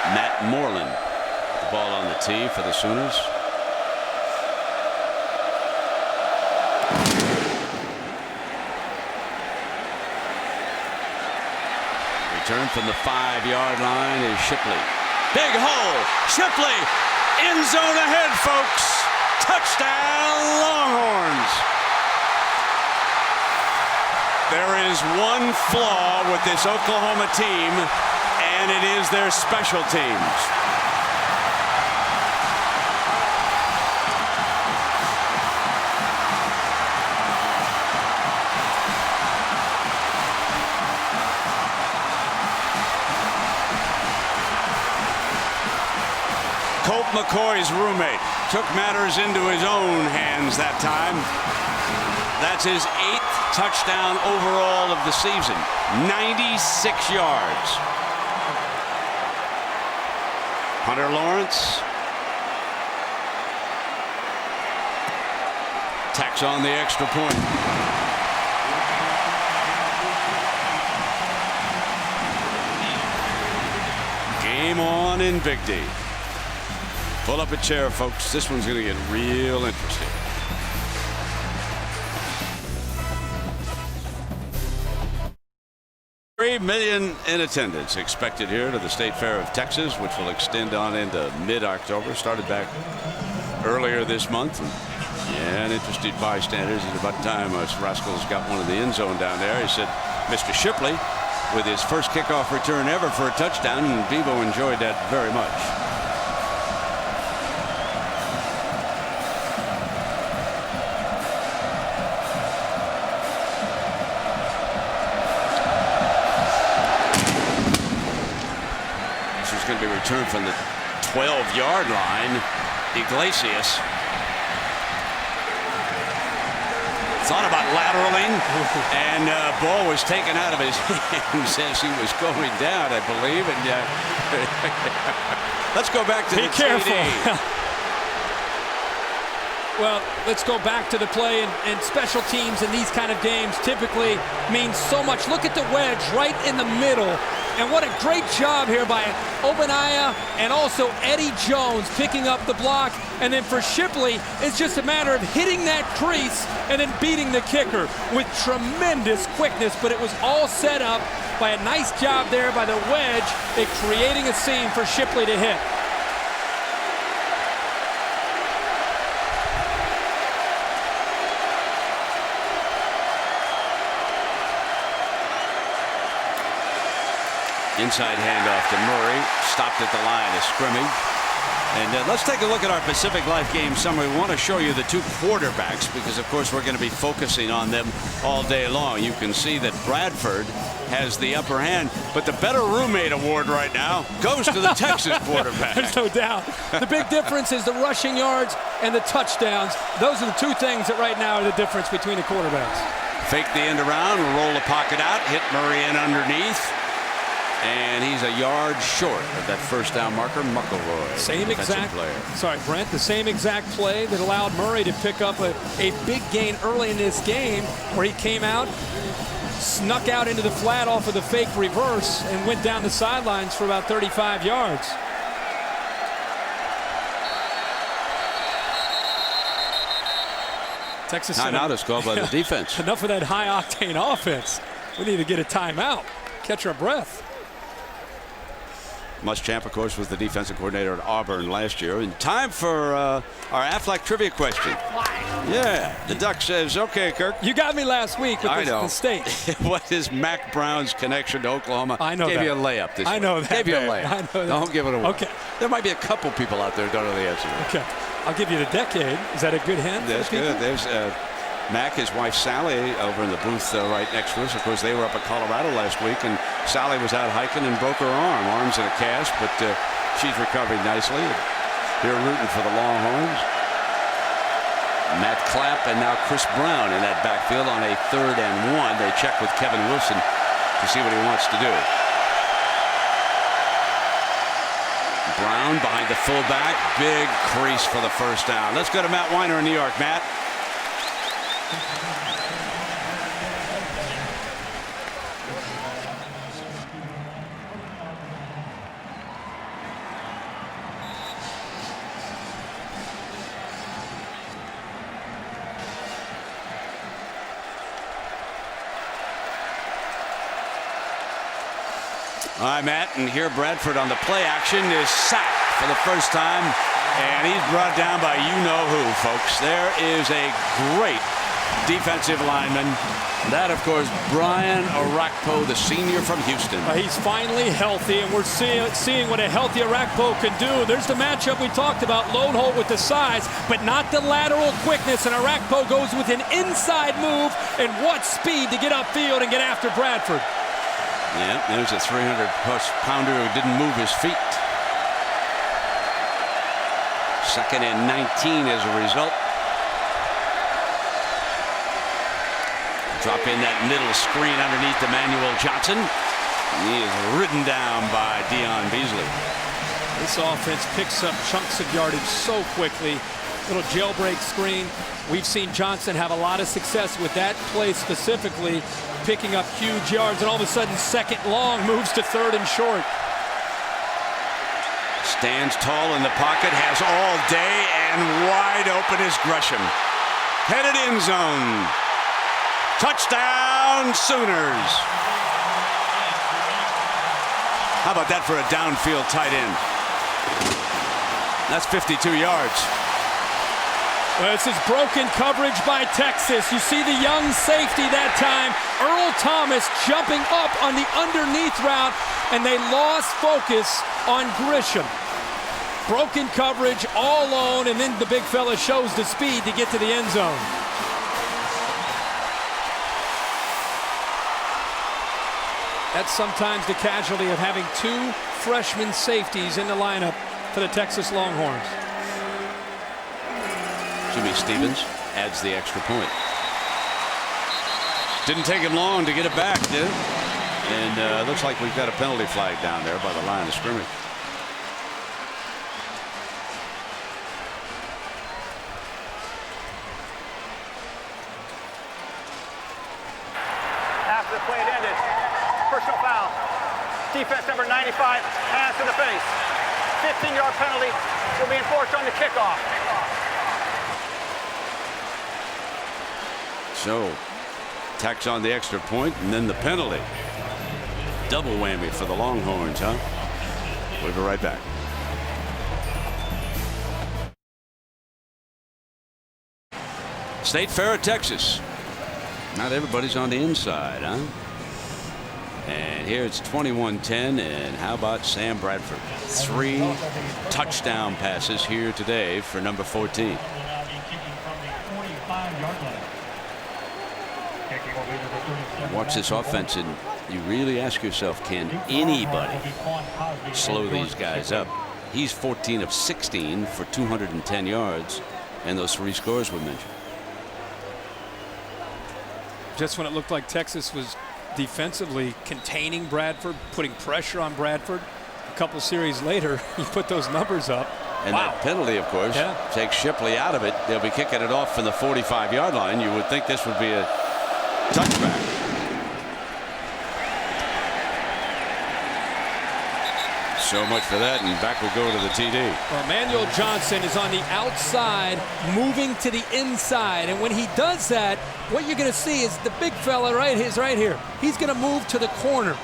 Matt Moreland, the ball on the tee for the Sooners. Return from the 5-yard line is Shipley. Big hole. Shipley. End zone ahead, folks. Touchdown, Longhorns. There is one flaw with this Oklahoma team, and it is their special teams. McCoy's roommate took matters into his own hands that time. That's his 8th touchdown overall of the season. 96 yards. Hunter Lawrence tacks on the extra point. Game on in Vigdy. Pull up a chair, folks. This one's going to get real interesting. $3 million in attendance expected here to the State Fair of Texas, which will extend on into mid-October. Started back earlier this month. And interested bystanders. It's about time Rascals got one in the end zone down there. He said, Mr. Shipley, with his first kickoff return ever for a touchdown, and Bebo enjoyed that very much. This is going to be returned from the 12-yard line. Iglesias thought about lateraling, and ball was taken out of his hands as he was going down, I believe. And let's go back to the careful. TD. Well, let's go back to the play, and special teams in these kind of games typically means so much. Look at the wedge right in the middle. And what a great job here by Obanaya and also Eddie Jones picking up the block. And then for Shipley, it's just a matter of hitting that crease and then beating the kicker with tremendous quickness. But it was all set up by a nice job there by the wedge at creating a scene for Shipley to hit. Inside handoff to Murray, stopped at the line of scrimmage. And let's take a look at our Pacific Life game summary. We want to show you the 2 quarterbacks because, of course, we're going to be focusing on them all day long. You can see that Bradford has the upper hand, but the better roommate award right now goes to the Texas quarterback. There's no doubt. The big difference is the rushing yards and the touchdowns. Those are the 2 things that right now are the difference between the quarterbacks. Fake the end around, roll the pocket out, hit Murray in underneath. And he's a yard short of that first down marker. McElroy, same exact player. Sorry, Brent, the same exact play that allowed Murray to pick up a big gain early in this game, where he came out, snuck out into the flat off of the fake reverse, and went down the sidelines for about 35 yards. Texas timeout is called by the defense. Enough of that high-octane offense. We need to get a timeout. Catch our breath. Muschamp, of course, was the defensive coordinator at Auburn last year. And time for our Aflac trivia question. Yeah, the Duck says, okay, Kirk. You got me last week with the state. What is Mac Brown's connection to Oklahoma? I know Gave that. you a layup this I know that. Gave you a layup. I know that. Don't give it away. Okay. There might be a couple people out there who don't know the answer. Okay. I'll give you the decade. Is that a good hint? That's good. There's Mac, his wife Sally, over in the booth right next to us. Of course, they were up at Colorado last week, and Sally was out hiking and broke her arm. Arm's in a cast, but she's recovering nicely. Here rooting for the Longhorns. Matt Clapp and now Chris Brown in that backfield on a 3rd and 1. They check with Kevin Wilson to see what he wants to do. Brown behind the fullback. Big crease for the first down. Let's go to Matt Weiner in New York. Matt. All right, Matt, and here Bradford on the play action is sacked for the first time, and he's brought down by you-know-who, folks. There is a great defensive lineman. That, of course, Brian Arakpo, the senior from Houston. He's finally healthy, and we're seeing what a healthy Arakpo can do. There's the matchup we talked about, Lone Hole with the size, but not the lateral quickness, and Arakpo goes with an inside move, and what speed to get upfield and get after Bradford. Yeah, there's a 300-plus pounder who didn't move his feet. 2nd and 19 as a result. Drop in that middle screen underneath Emmanuel Johnson. He is ridden down by Dion Beasley. This offense picks up chunks of yardage so quickly. Little jailbreak screen. We've seen Johnson have a lot of success with that play specifically, picking up huge yards, and all of a sudden 2nd long moves to 3rd and short. Stands tall in the pocket, has all day, and wide open is Gresham. Headed end zone. Touchdown, Sooners. How about that for a downfield tight end? That's 52 yards. Well, this is broken coverage by Texas. You see the young safety that time, Earl Thomas, jumping up on the underneath route, and they lost focus on Gresham. Broken coverage all alone, and then the big fella shows the speed to get to the end zone. That's sometimes the casualty of having 2 freshman safeties in the lineup for the Texas Longhorns. Jimmy Stevens adds the extra point. Didn't take him long to get it back, did it? And looks like we've got a penalty flag down there by the line of scrimmage. After the play had ended, personal foul. Defense number 95, hands to the face. 15-yard penalty will be enforced on the kickoff. So, tacks on the extra point and then the penalty. Double whammy for the Longhorns, huh? We'll be right back. State Fair at Texas. Not everybody's on the inside, huh? And here it's 21-10, and how about Sam Bradford? 3 touchdown passes here today for number 14. Watch this offense, and you really ask yourself, can anybody slow these guys up? He's 14 of 16 for 210 yards, and those 3 scores we mentioned. Just when it looked like Texas was defensively containing Bradford, putting pressure on Bradford, a couple series later, you put those numbers up. And that penalty, of course, takes Shipley out of it. They'll be kicking it off from the 45-yard line. You would think this would be a touchback. So much for that, and back we go to the TD. Well, Emmanuel Johnson is on the outside, moving to the inside, and when he does that, what you're going to see is the big fella right here. He's going to move to the corner.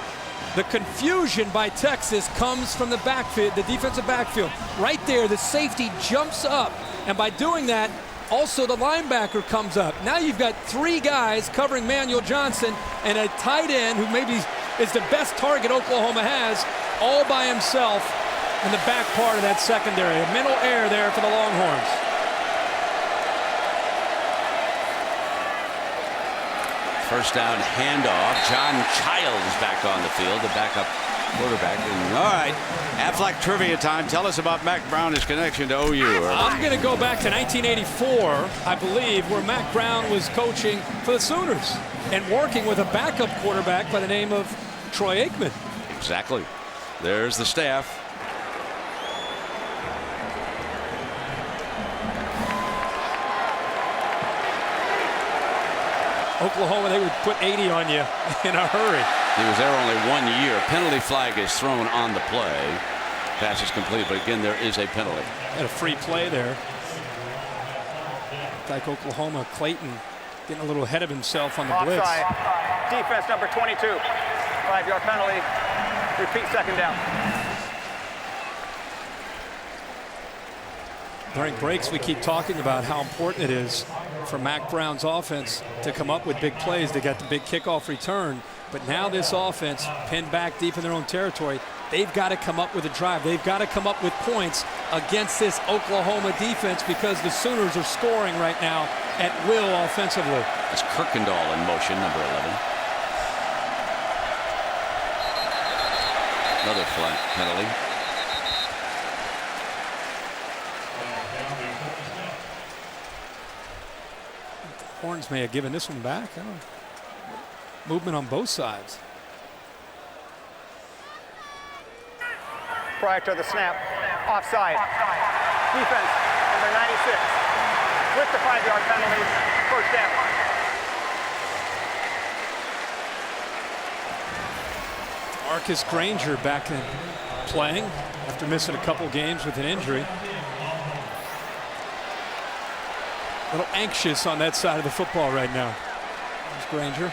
The confusion by Texas comes from the backfield, the defensive backfield. Right there, the safety jumps up, and by doing that, also the linebacker comes up. Now you've got 3 guys covering Emmanuel Johnson and a tight end who maybe is the best target Oklahoma has, all by himself in the back part of that secondary. A mental error there for the Longhorns. First down handoff. John Childs back on the field, the backup quarterback. And, all right, Aflac trivia time. Tell us about Mack Brown's connection to OU. I'm going to go back to 1984, I believe, where Mack Brown was coaching for the Sooners and working with a backup quarterback by the name of Troy Aikman. Exactly. There's the staff. Oklahoma, they would put 80 on you in a hurry. He was there only 1 year. Penalty flag is thrown on the play. Pass is complete, but again, there is a penalty. Had a free play there. Like Oklahoma, Clayton getting a little ahead of himself on the blitz. Offside. Defense number 22. 5-yard penalty. Repeat, second down. During breaks, we keep talking about how important it is for Mack Brown's offense to come up with big plays. They got the big kickoff return, but now this offense, pinned back deep in their own territory, they've got to come up with a drive. They've got to come up with points against this Oklahoma defense because the Sooners are scoring right now at will offensively. It's Kirkendall in motion, number 11. Another flag penalty. Horns may have given this one back. I don't know. Movement on both sides. Prior to the snap, offside. Defense, number 96. With the 5-yard penalty, first down. Marcus Granger back in playing after missing a couple games with an injury. A little anxious on that side of the football right now. There's Granger.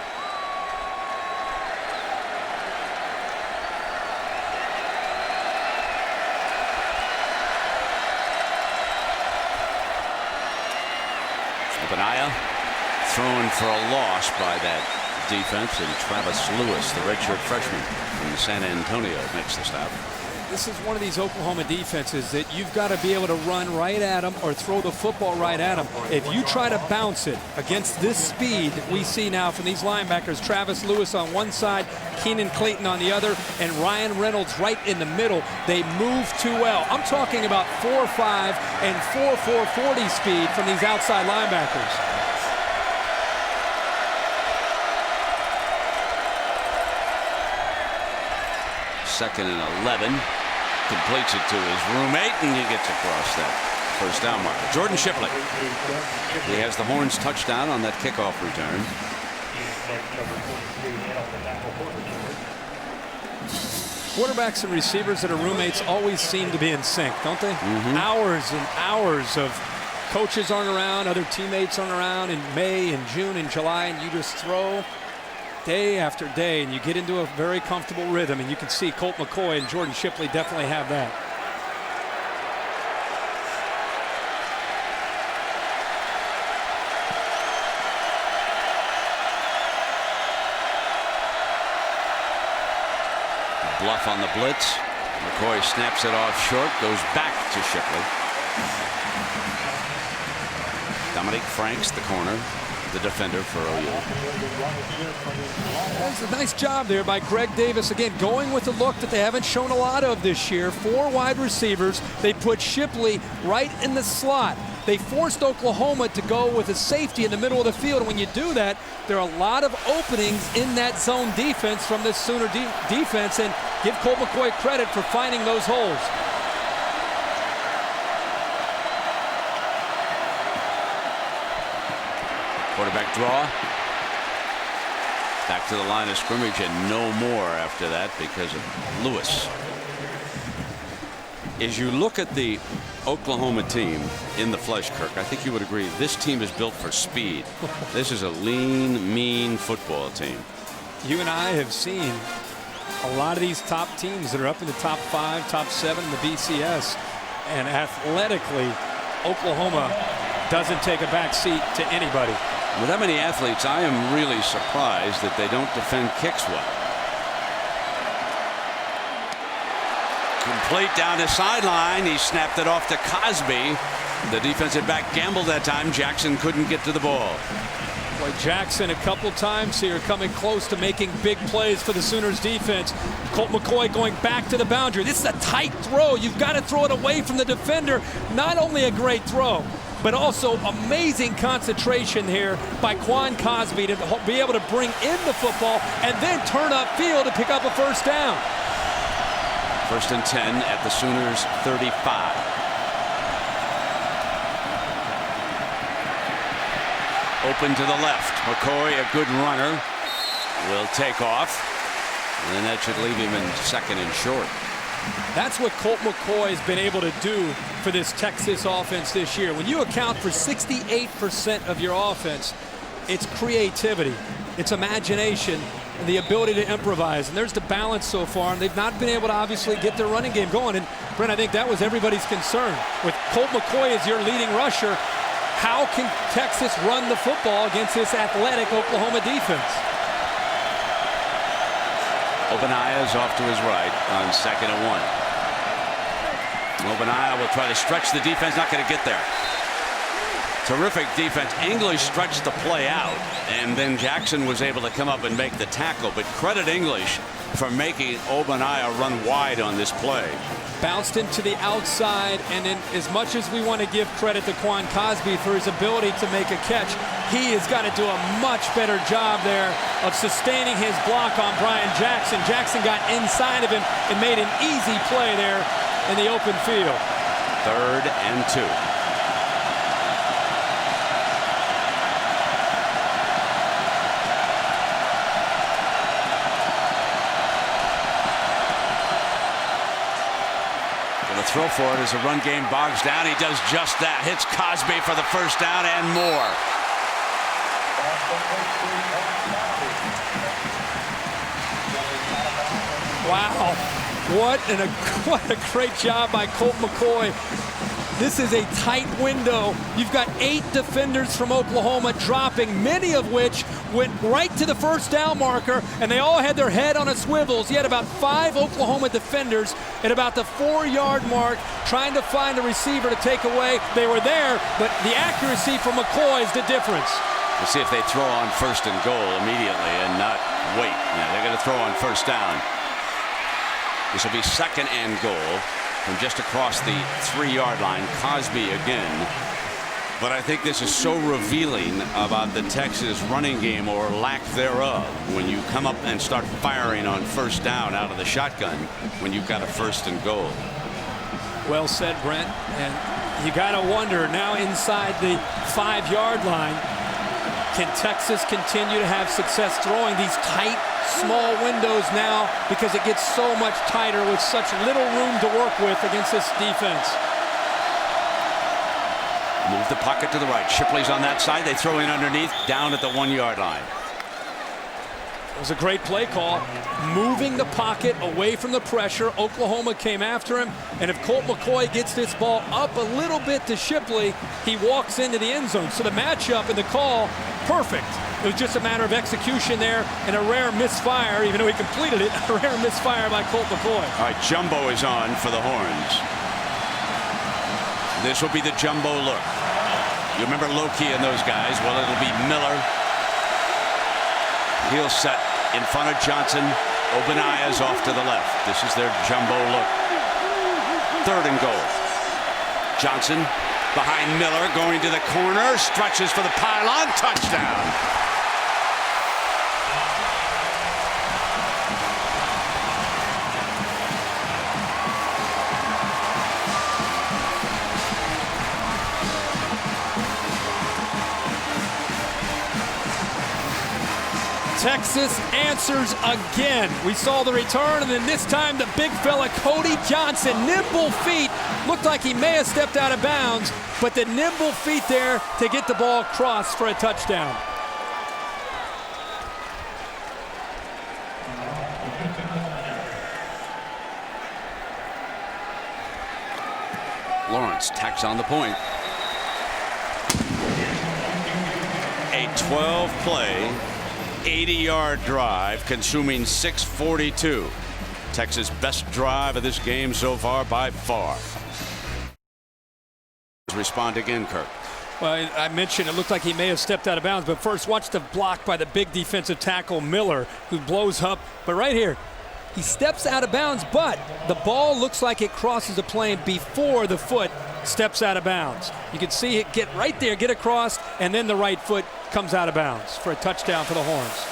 Benaya thrown for a loss by that defense, and Travis Lewis, the redshirt freshman from San Antonio, makes the stop. This is one of these Oklahoma defenses that you've got to be able to run right at them or throw the football right at them. If you try to bounce it against this speed that we see now from these linebackers, Travis Lewis on one side, Keenan Clayton on the other, and Ryan Reynolds right in the middle, they move too well. I'm talking about 4.5 and 4.40 speed from these outside linebackers. Second and 11. Completes it to his roommate, and he gets across that first down marker. Jordan Shipley. He has the Horns touchdown on that kickoff return. Quarterbacks and receivers that are roommates always seem to be in sync, don't they? Hours and hours of coaches aren't around, other teammates aren't around in May and June and July, and you just throw day after day, and you get into a very comfortable rhythm, and you can see Colt McCoy and Jordan Shipley definitely have that. Bluff on the blitz. McCoy snaps it off short, goes back to Shipley. Dominique Franks, the corner, the defender for OU. That's a nice job there by Greg Davis. Again, going with a look that they haven't shown a lot of this year. 4 wide receivers. They put Shipley right in the slot. They forced Oklahoma to go with a safety in the middle of the field. And when you do that, there are a lot of openings in that zone defense from this Sooner defense. And give Colt McCoy credit for finding those holes. Quarterback draw. Back to the line of scrimmage, and no more after that because of Lewis. As you look at the Oklahoma team in the flesh, Kirk, I think you would agree this team is built for speed. This is a lean, mean football team. You and I have seen a lot of these top teams that are up in the top 5, top 7 in the BCS, and athletically, Oklahoma doesn't take a back seat to anybody. With that many athletes, I am really surprised that they don't defend kicks well. Complete down the sideline. He snapped it off to Cosby. The defensive back gambled that time. Jackson couldn't get to the ball. Boy, Jackson a couple times here coming close to making big plays for the Sooners defense. Colt McCoy going back to the boundary. This is a tight throw. You've got to throw it away from the defender. Not only a great throw, but also amazing concentration here by Quan Cosby to be able to bring in the football and then turn upfield to pick up a first down. First and 10 at the Sooners 35. Open to the left. McCoy, a good runner, will take off. And that should leave him in second and short. That's what Colt McCoy has been able to do for this Texas offense this year. When you account for 68% of your offense, it's creativity, it's imagination, and the ability to improvise. And there's the balance so far. And they've not been able to obviously get their running game going. And Brent, I think that was everybody's concern. With Colt McCoy as your leading rusher, how can Texas run the football against this athletic Oklahoma defense? Obenaya is off to his right on second and 1. Obenaya will try to stretch the defense, not going to get there. Terrific defense. English stretched the play out, and then Jackson was able to come up and make the tackle. But credit English for making Obaniah run wide on this play. Bounced into the outside, and then as much as we want to give credit to Quan Cosby for his ability to make a catch, he has got to do a much better job there of sustaining his block on Brian Jackson. Jackson got inside of him and made an easy play there in the open field. 3rd and 2. The throw for it as the run game bogs down. He does just that. Hits Cosby for the first down and more. Wow. What a great job by Colt McCoy. This is a tight window. You've got 8 defenders from Oklahoma dropping, many of which went right to the first down marker, and they all had their head on a swivels. You had about 5 Oklahoma defenders at about the 4-yard mark trying to find a receiver to take away. They were there, but the accuracy from McCoy is the difference. We'll see if they throw on 1st and goal immediately and not wait. Yeah, they're going to throw on 1st down. This will be 2nd and goal from just across the 3-yard line. Cosby again. But I think this is so revealing about the Texas running game, or lack thereof, when you come up and start firing on 1st down out of the shotgun when you've got a 1st and goal. Well said, Brent. And you got to wonder now, inside the 5-yard line, can Texas continue to have success throwing these tight, small windows now, because it gets so much tighter with such little room to work with against this defense. Move the pocket to the right. Shipley's on that side. They throw in underneath, down at the 1-yard line. It was a great play call, moving the pocket away from the pressure. Oklahoma came after him, and if Colt McCoy gets this ball up a little bit to Shipley, he walks into the end zone. So the matchup and the call, perfect. It was just a matter of execution there, and a rare misfire, even though he completed it, a rare misfire by Colt McCoy. All right, Jumbo is on for the Horns. This will be the Jumbo look. You remember Loki and those guys? Well, it'll be Miller. He'll set in front of Johnson. Obaniah's off to the left. This is their Jumbo look. 3rd and goal. Johnson behind Miller, going to the corner, stretches for the pylon, touchdown. Texas answers again. We saw the return, and then this time the big fella, Cody Johnson, nimble feet. Looked like he may have stepped out of bounds, but the nimble feet there to get the ball across for a touchdown. Lawrence tacks on the point. A 12-play, 80-yard drive, consuming 6:42. Texas' best drive of this game so far by far. Respond again, Kirk. Well, I mentioned it looked like he may have stepped out of bounds, but first watch the block by the big defensive tackle Miller, who blows up. But right here, he steps out of bounds, but the ball looks like it crosses the plane before the foot steps out of bounds. You can see it get right there, get across, and then the right foot comes out of bounds for a touchdown for the Horns.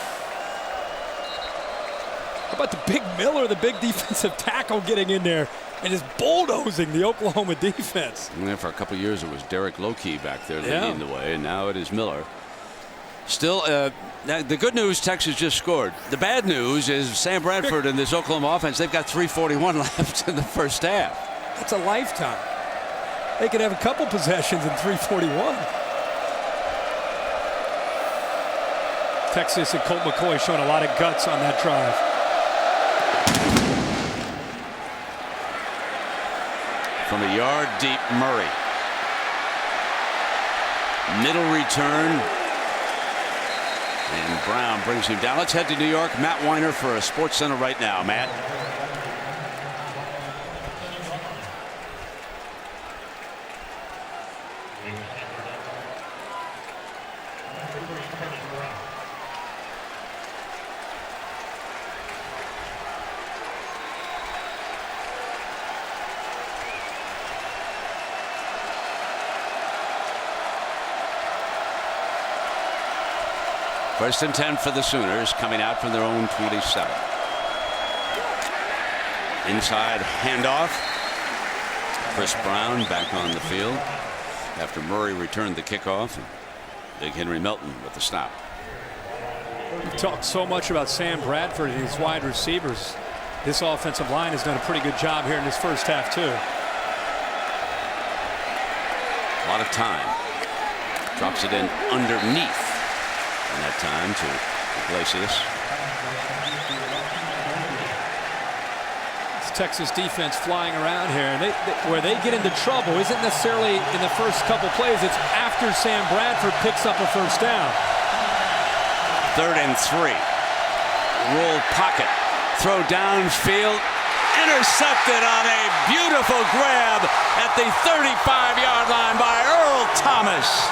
How about the big Miller, the big defensive tackle, getting in there and just bulldozing the Oklahoma defense? Yeah, for a couple of years it was Derek Lokey back there leading the way, and now it is Miller. Still, the good news, Texas just scored. The bad news is Sam Bradford and this Oklahoma offense, they've got 3:41 left in the first half. That's a lifetime. They could have a couple possessions in 3:41. Texas and Colt McCoy showing a lot of guts on that drive. From a yard deep, Murray. Middle return. And Brown brings him down. Let's head to New York. Matt Weiner for a Sports Center right now. Matt. First and 10 for the Sooners, coming out from their own 27. Inside handoff. Chris Brown back on the field after Murray returned the kickoff. Big Henry Melton with the stop. We've talked so much about Sam Bradford and his wide receivers. This offensive line has done a pretty good job here in this first half too. A lot of time. Drops it in underneath in that time to replace this. It's Texas defense flying around here, and where they get into trouble isn't necessarily in the first couple plays. It's after Sam Bradford picks up a first down. 3rd and 3. Roll pocket. Throw downfield. Intercepted on a beautiful grab at the 35-yard line by Earl Thomas.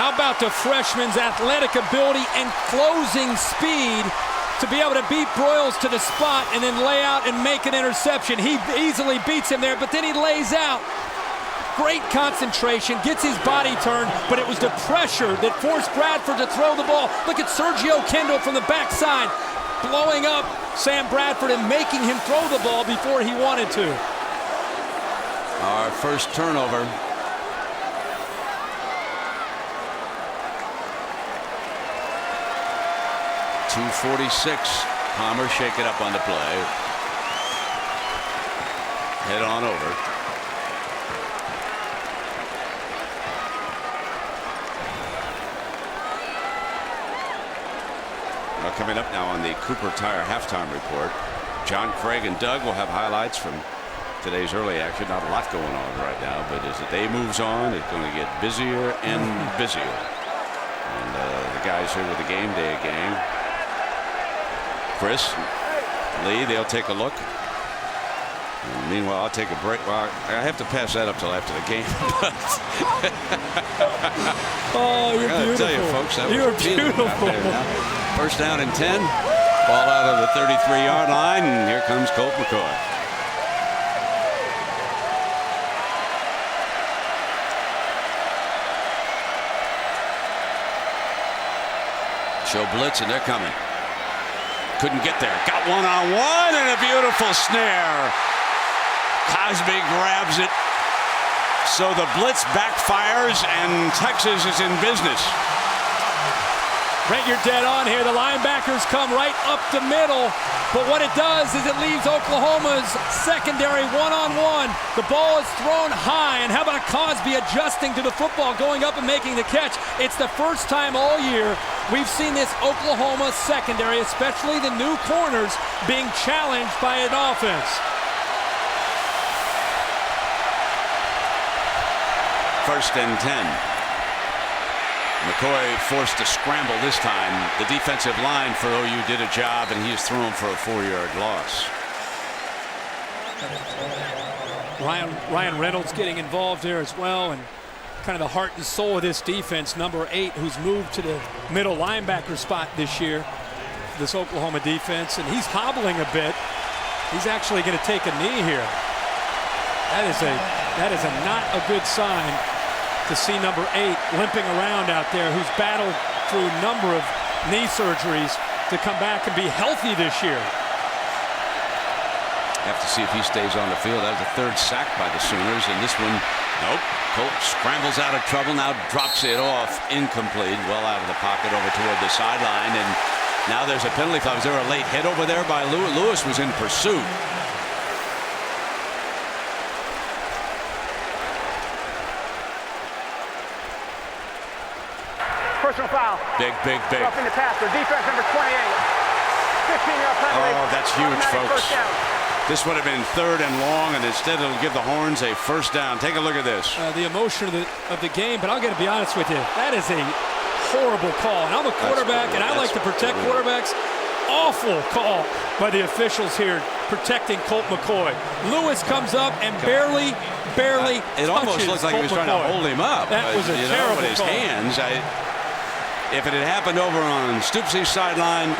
How about the freshman's athletic ability and closing speed to be able to beat Broyles to the spot and then lay out and make an interception? He easily beats him there, but then he lays out. Great concentration, gets his body turned, but it was the pressure that forced Bradford to throw the ball. Look at Sergio Kendall from the backside, blowing up Sam Bradford and making him throw the ball before he wanted to. Our first turnover. .246. Palmer shake it up on the play. Head on over. Well, coming up now on the Cooper Tire halftime report, John Craig and Doug will have highlights from today's early action. Not a lot going on right now, but as the day moves on, it's going to get busier and busier. And the guys here with the game day gang, Chris, Lee, they'll take a look. And meanwhile, I'll take a break. Well, I have to pass that up till after the game. Oh, you're I gotta beautiful. tell you, folks, that You're was beautiful. beautiful. First down and 10. Ball out of the 33-yard line, and here comes Colt McCoy. Show blitz, and they're coming. Couldn't get there. Got one-on-one and a beautiful snare. Cosby grabs it. So the blitz backfires and Texas is in business. Brent, you're dead on here. The linebackers come right up the middle, but what it does is it leaves Oklahoma's secondary one-on-one. The ball is thrown high, and how about Cosby adjusting to the football, going up and making the catch? It's the first time all year we've seen this Oklahoma secondary, especially the new corners, being challenged by an offense. First and 10. McCoy forced to scramble this time. The defensive line for OU did a job, and he is thrown for a 4-yard loss. Ryan Reynolds getting involved there as well, and kind of the heart and soul of this defense, number 8, who's moved to the middle linebacker spot this year, this Oklahoma defense, and he's hobbling a bit. He's actually going to take a knee here. That is not a good sign to see number 8 limping around out there, who's battled through a number of knee surgeries to come back and be healthy this year. Have to see if he stays on the field. That was the 3rd sack by the Sooners, and this one, nope. Colt scrambles out of trouble, now drops it off, incomplete, well out of the pocket over toward the sideline, and now there's a penalty flag. Was there a late hit over there by Lewis? Lewis was in pursuit. Personal foul. Big. Roughing the passer. Defense number 28. 15-yard penalty. Oh, that's huge, Automatic folks. first down. This would have been 3rd and long, and instead it'll give the Horns a first down. Take a look at this. The emotion of the game, but I'm going to be honest with you. That is a horrible call. And I'm a quarterback, and I like to protect quarterbacks. Awful call by the officials here protecting Colt McCoy. Lewis comes up and barely It almost looked like he was trying to hold him up. That was a terrible with his call. hands. If it had happened over on Stoopsy's sideline,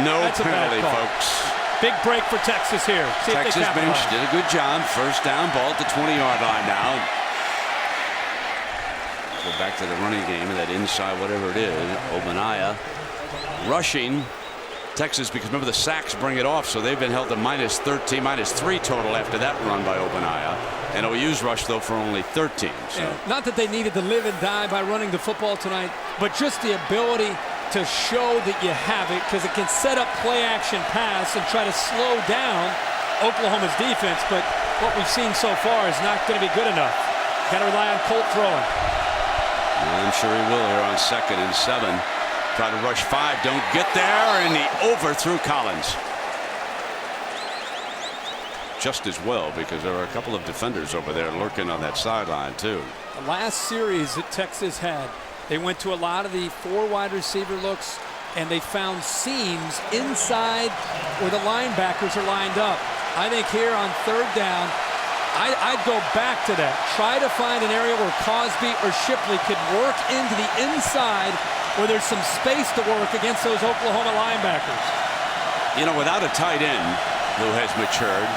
no that's a bad penalty, call. folks. Big break for Texas here. See Texas if they bench capitalize. did a good job. First down, ball at the 20-yard line now. Go back to the running game and that inside, whatever it is. Obaniah rushing Texas, because remember the sacks bring it off, so they've been held to -13, -3 total after that run by Obaniah. And OU's rush, though, for only 13. So. Yeah, not that they needed to live and die by running the football tonight, but just the ability to show that you have it, because it can set up play-action pass and try to slow down Oklahoma's defense. But what we've seen so far is not going to be good enough. Got to rely on Colt throwing. Well, I'm sure he will here on 2nd and 7. Try to rush 5, don't get there, and he overthrew Collins. Just as well, because there are a couple of defenders over there lurking on that sideline too. The last series that Texas had, they went to a lot of the 4 wide receiver looks, and they found seams inside where the linebackers are lined up. I think here on 3rd down, I'd go back to that. Try to find an area where Cosby or Shipley could work into the inside where there's some space to work against those Oklahoma linebackers. You know, without a tight end who has matured,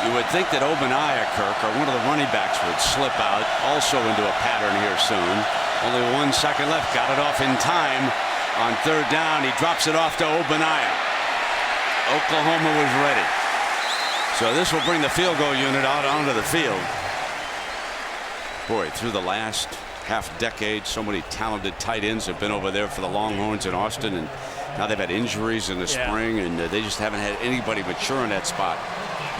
you would think that Obaniah, Kirk, or one of the running backs would slip out also into a pattern here soon. Only 1 second left. Got it off in time on 3rd down. He drops it off to Obaniah. Oklahoma was ready. So this will bring the field goal unit out onto the field. Boy, through the last half-decade, so many talented tight ends have been over there for the Longhorns in Austin, and now they've had injuries in the spring, and they just haven't had anybody mature in that spot.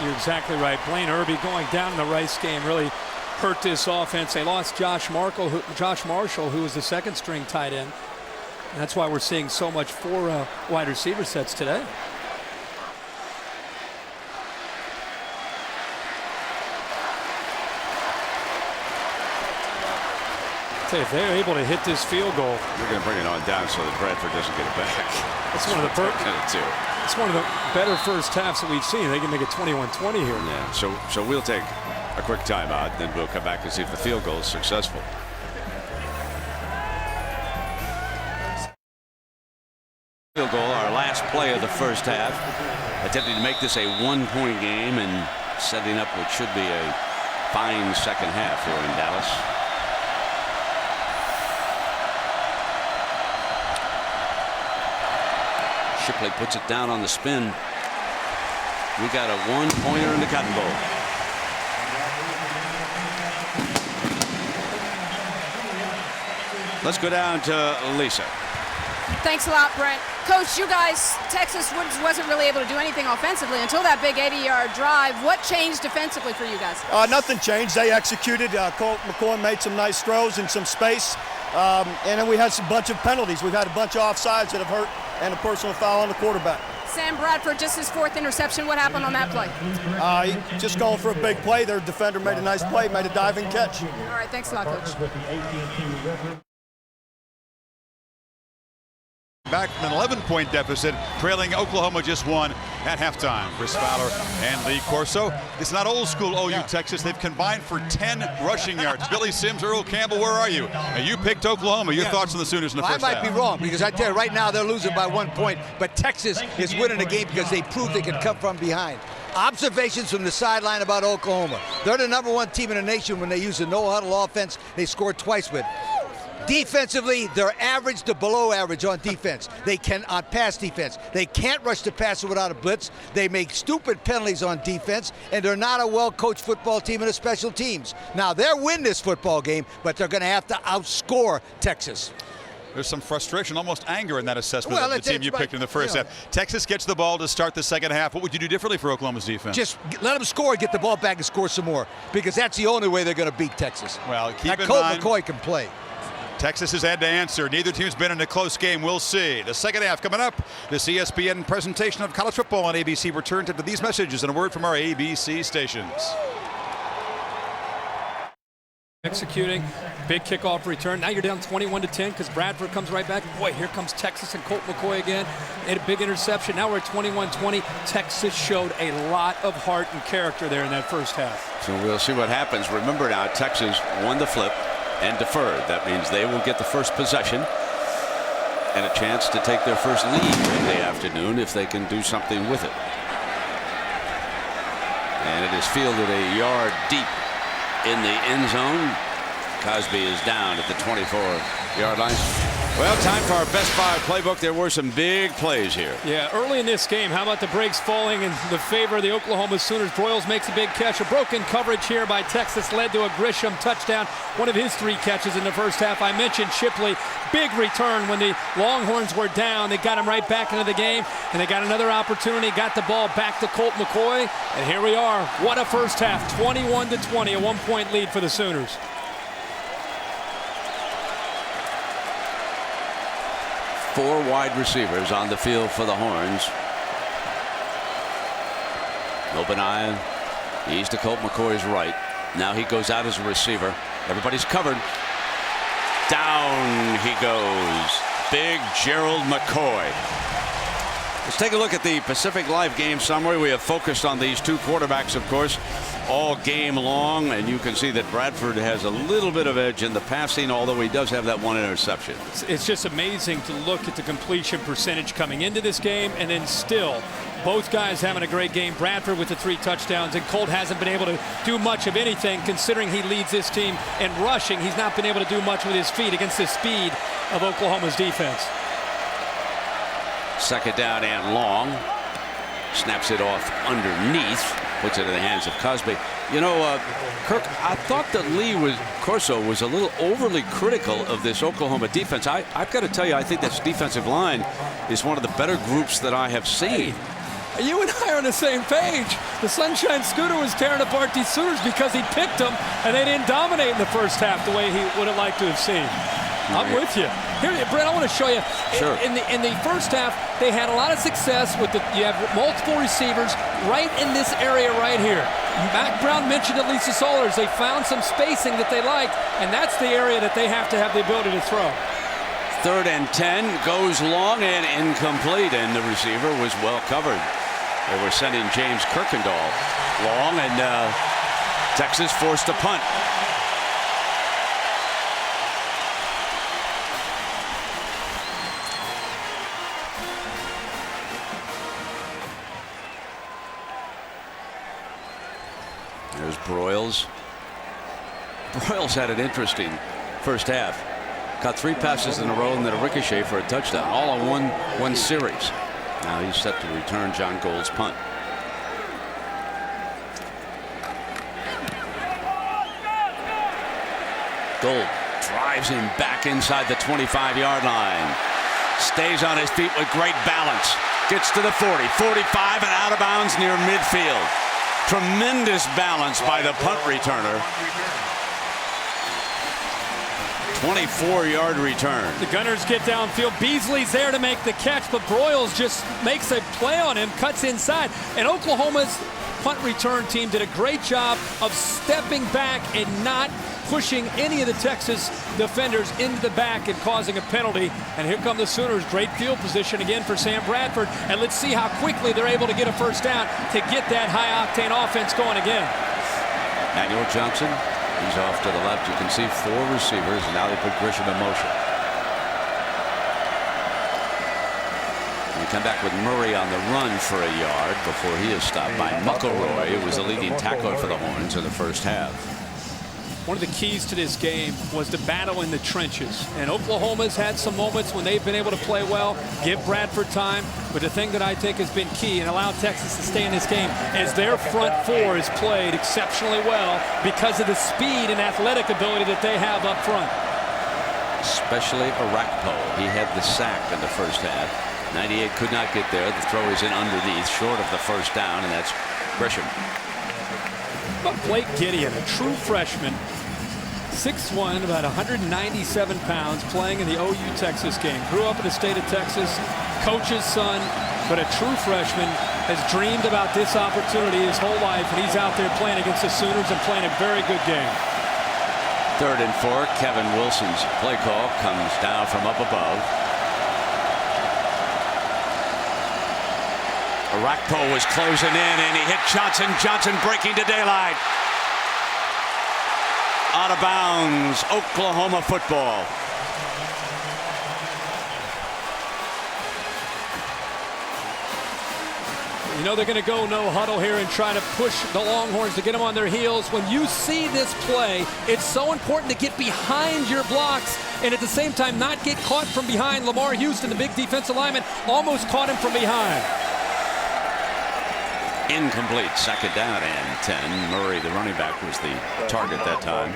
You're exactly right. Blaine Irby going down in the Rice game really hurt this offense. They lost Josh Marshall, who was the 2nd-string tight end. And that's why we're seeing so much 4 wide receiver sets today. If they're able to hit this field goal, We're going to bring it on down so that Bradford doesn't get it back. It's one of the better first halves that we've seen. They can make it 21-20 here. Yeah, so we'll take a quick timeout, then we'll come back and see if the field goal is successful. Field goal, our last play of the first half, attempting to make this a 1-point game and setting up what should be a fine second half here in Dallas. Shipley puts it down on the spin. We got a 1-pointer in the Cotton Bowl. Let's go down to Lisa. Thanks a lot, Brent. Coach, you guys, Texas wasn't really able to do anything offensively until that big 80-yard drive. What changed defensively for you guys? Nothing changed. They executed. Colt McCoy made some nice throws in some space. And then we had a bunch of penalties. We've had a bunch of offsides that have hurt, and a personal foul on the quarterback. Sam Bradford, just his 4th interception. What happened on that play? He just going for a big play. Their defender made a nice play, made a diving catch. All right, thanks a lot, Coach. Back from an 11-point deficit, trailing Oklahoma just 1 at halftime. Chris Fowler and Lee Corso. It's not old school OU Texas. They've combined for 10 rushing yards. Billy Sims, Earl Campbell, where are you? You picked Oklahoma. Your thoughts on the Sooners in the first half? I might be wrong, because I tell you right now they're losing by 1 point, but Texas is winning the game because they proved they can come from behind. Observations from the sideline about Oklahoma. They're the #1 team in the nation when they use the no-huddle offense. They scored twice with. Defensively, they're average to below average on defense. They can on pass defense. They can't rush the passer without a blitz. They make stupid penalties on defense, and they're not a well-coached football team in the special teams. Now, they'll win this football game, but they're going to have to outscore Texas. There's some frustration, almost anger in that assessment of the team you picked in the first half. Texas gets the ball to start the second half. What would you do differently for Oklahoma's defense? Just let them score, get the ball back and score some more, because that's the only way they're going to beat Texas. Well, keep in Colt mind, McCoy can play. Texas has had to answer. Neither team's been in a close game. We'll see. The second half coming up. This ESPN presentation of college football on ABC returns after these messages and a word from our ABC stations. Executing, big kickoff return. Now you're down 21-10 because Bradford comes right back. Boy, here comes Texas and Colt McCoy again. Made a big interception. Now we're at 21-20. Texas showed a lot of heart and character there in that first half. So we'll see what happens. Remember now, Texas won the flip and deferred. That means they will get the first possession and a chance to take their first lead in the afternoon if they can do something with it. And it is fielded a yard deep in the end zone. Cosby is down at the 24-yard line. Well, time for our Best Buy playbook. There were some big plays here. Yeah, early in this game, how about the brakes falling in the favor of the Oklahoma Sooners? Broyles makes a big catch. A broken coverage here by Texas led to a Grisham touchdown, one of his 3 catches in the first half. I mentioned Shipley, big return when the Longhorns were down. They got him right back into the game, and they got another opportunity, got the ball back to Colt McCoy, and here we are. What a first half, 21-20, a 1-point lead for the Sooners. Four wide receivers on the field for the Horns. Obadiah, he's to Colt McCoy's right. Now he goes out as a receiver. Everybody's covered. Down he goes. Big Gerald McCoy. Let's take a look at the Pacific Life game summary. We have focused on these 2 quarterbacks, of course, all game long, and you can see that Bradford has a little bit of edge in the passing, although he does have that 1 interception. It's just amazing to look at the completion percentage coming into this game, and then still both guys having a great game. Bradford with the 3 touchdowns, and Colt hasn't been able to do much of anything considering he leads this team in rushing. He's not been able to do much with his feet against the speed of Oklahoma's defense. Second down and long. Snaps it off underneath. Puts it in the hands of Cosby. You know, Kirk, I thought that Corso was a little overly critical of this Oklahoma defense. I've got to tell you, I think this defensive line is one of the better groups that I have seen. You and I are on the same page. The Sunshine Scooter was tearing apart these Sooners because he picked them, and they didn't dominate in the first half the way he would have liked to have seen. I'm with you. Here, Brett, I want to show you. Sure. In the first half, they had a lot of success with you have multiple receivers right in this area right here. Mac Brown mentioned at Lisa Saulers. They found some spacing that they liked, and that's the area that they have to have the ability to throw. 3rd and 10 goes long and incomplete, and the receiver was well covered. They were sending James Kirkendall long, and Texas forced a punt. There's Broyles. Broyles had an interesting first half. Caught 3 passes in a row and then a ricochet for a touchdown, all on one series. Now he's set to return John Gold's punt. Gold drives him back inside the 25-yard line. Stays on his feet with great balance. Gets to the 40, 45, and out of bounds near midfield. Tremendous balance by the punt returner. 24-yard return. The Gunners get downfield. Beasley's there to make the catch, but Broyles just makes a play on him, cuts inside. And Oklahoma's punt return team did a great job of stepping back and not pushing any of the Texas defenders into the back and causing a penalty. And here come the Sooners. Great field position again for Sam Bradford. And let's see how quickly they're able to get a first down to get that high-octane offense going again. Manuel Johnson, he's off to the left. You can see 4 receivers, and now they put Grisham in motion. We come back with Murray on the run for a yard before he is stopped by McElroy, who was the leading tackler for the Horns in the first half. One of the keys to this game was to battle in the trenches. And Oklahoma's had some moments when they've been able to play well, give Bradford time. But the thing that I think has been key and allowed Texas to stay in this game is their front 4 has played exceptionally well because of the speed and athletic ability that they have up front. Especially Arakpo. He had the sack in the first half. 98 could not get there. The throw is in underneath, short of the first down, and that's Grisham. But Blake Gideon, a true freshman, 6'1", about 197 pounds, playing in the OU Texas game. Grew up in the state of Texas, coach's son, but a true freshman, has dreamed about this opportunity his whole life, and he's out there playing against the Sooners and playing a very good game. 3rd and 4, Kevin Wilson's play call comes down from up above. Arakpo was closing in, and he hit Johnson. Johnson breaking to daylight. Out of bounds, Oklahoma football. You know they're going to go no huddle here and try to push the Longhorns to get them on their heels. When you see this play, it's so important to get behind your blocks and at the same time not get caught from behind. Lamar Houston, the big defensive lineman, almost caught him from behind. Incomplete. Second down and 10. Murray, the running back, was the target that time.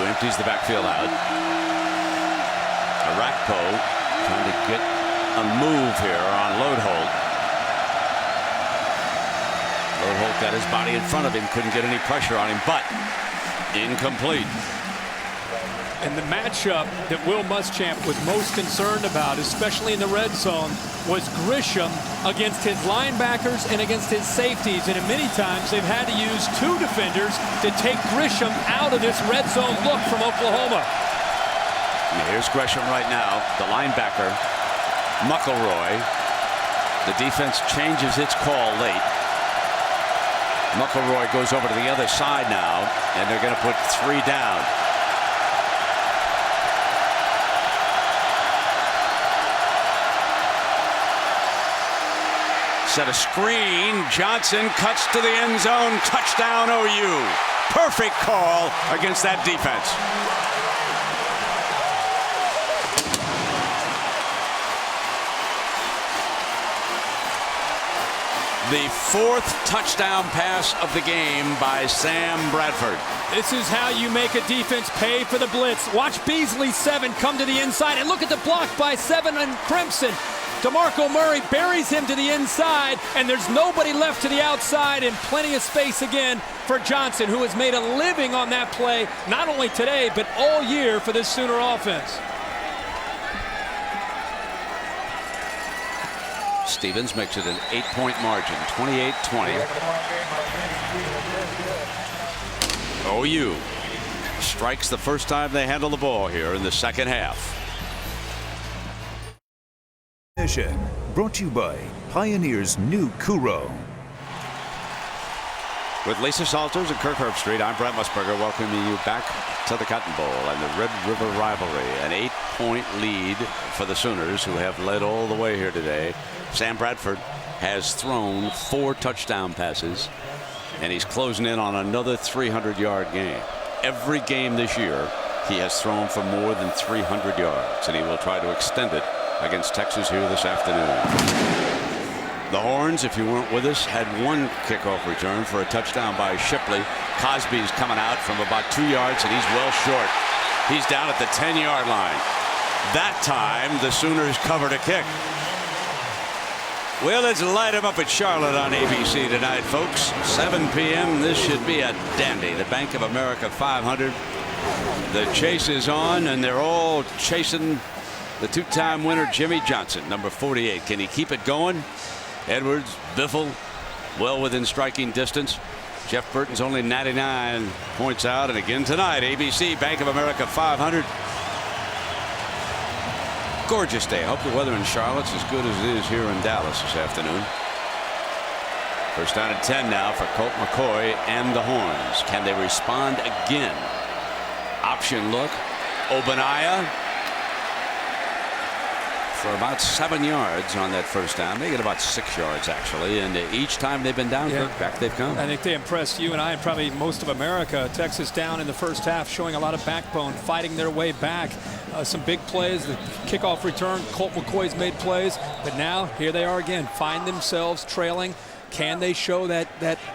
Empties the backfield out. Arakpo trying to get a move here on Lodeholt. Lodeholt got his body in front of him, couldn't get any pressure on him, but incomplete. And the matchup that Will Muschamp was most concerned about, especially in the red zone, was Grisham against his linebackers and against his safeties. And many times they've had to use two defenders to take Grisham out of this red zone look from Oklahoma. And here's Grisham right now, the linebacker, McElroy. The defense changes its call late. McElroy goes over to the other side now, and they're going to put 3 down. Set a screen. Johnson cuts to the end zone. Touchdown OU. Perfect call against that defense. The 4th touchdown pass of the game by Sam Bradford. This is how you make a defense pay for the blitz. Watch Beasley 7 come to the inside, and look at the block by 7 and Crimson. DeMarco Murray buries him to the inside, and there's nobody left to the outside, and plenty of space again for Johnson, who has made a living on that play, not only today, but all year for this Sooner offense. Stevens makes it an 8-point margin, 28-20. OU strikes the first time they handle the ball here in the second half. Brought to you by Pioneer's new Kuro. With Lisa Salters and Kirk Herbstreit, I'm Brent Musburger, welcoming you back to the Cotton Bowl and the Red River rivalry. An 8-point lead for the Sooners, who have led all the way here today. Sam Bradford has thrown 4 touchdown passes, and he's closing in on another 300-yard game. Every game this year, he has thrown for more than 300 yards, and he will try to extend it against Texas here this afternoon. The Horns, if you weren't with us, had 1 kickoff return for a touchdown by Shipley. Cosby's coming out from about 2 yards, and he's well short. He's down at the 10-yard line. That time, the Sooners covered a kick. Well, let's light them up at Charlotte on ABC tonight, folks. 7 p.m. This should be a dandy. The Bank of America 500. The chase is on, and they're all chasing the 2-time winner, Jimmy Johnson, number 48. Can he keep it going? Edwards, Biffle, well within striking distance. Jeff Burton's only 99 points out. And again tonight, ABC Bank of America 500. Gorgeous day. I hope the weather in Charlotte's as good as it is here in Dallas this afternoon. First down and 10 now for Colt McCoy and the Horns. Can they respond again? Option look. Obanaya for about 7 yards on that first down. They get about 6 yards, actually. And each time they've been down, back they've come. I think they impressed you and I and probably most of America. Texas down in the first half, showing a lot of backbone, fighting their way back. Some big plays, the kickoff return. Colt McCoy's made plays. But now, here they are again, find themselves trailing. Can they show that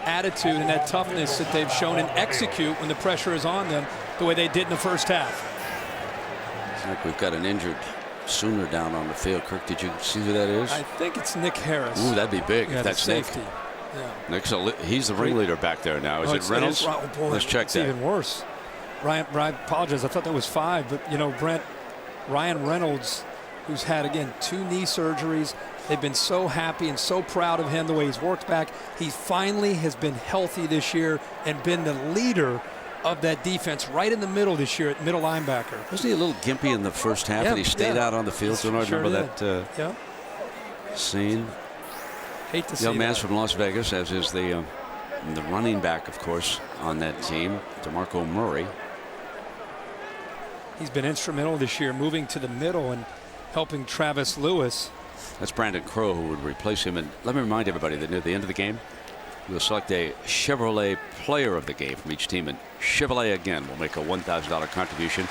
attitude and that toughness that they've shown and execute when the pressure is on them the way they did in the first half? It's like we've got an injured Sooner down on the field. Kirk, did you see who that is? I think it's Nick Harris. Ooh, that'd be big. Yeah, that's safety. Nick. Yeah. Nick's he's the ringleader back there now. Is it Reynolds? Let's check it's that. Even worse. Ryan, I apologize. I thought that was 5, but you know, Brent, Ryan Reynolds, who's had again 2 knee surgeries. They've been so happy and so proud of him the way he's worked back. He finally has been healthy this year and been the leader of that defense right in the middle this year at middle linebacker. Wasn't he a little gimpy in the first half and he stayed out on the field? Don't I remember that scene? Hate to see Young man's that. from Las Vegas, as is the running back, of course, on that team, DeMarco Murray. He's been instrumental this year, moving to the middle and helping Travis Lewis. That's Brandon Crow who would replace him. And let me remind everybody that near the end of the game, we'll select a Chevrolet player of the game from each team. And Chevrolet, again, will make a $1,000 contribution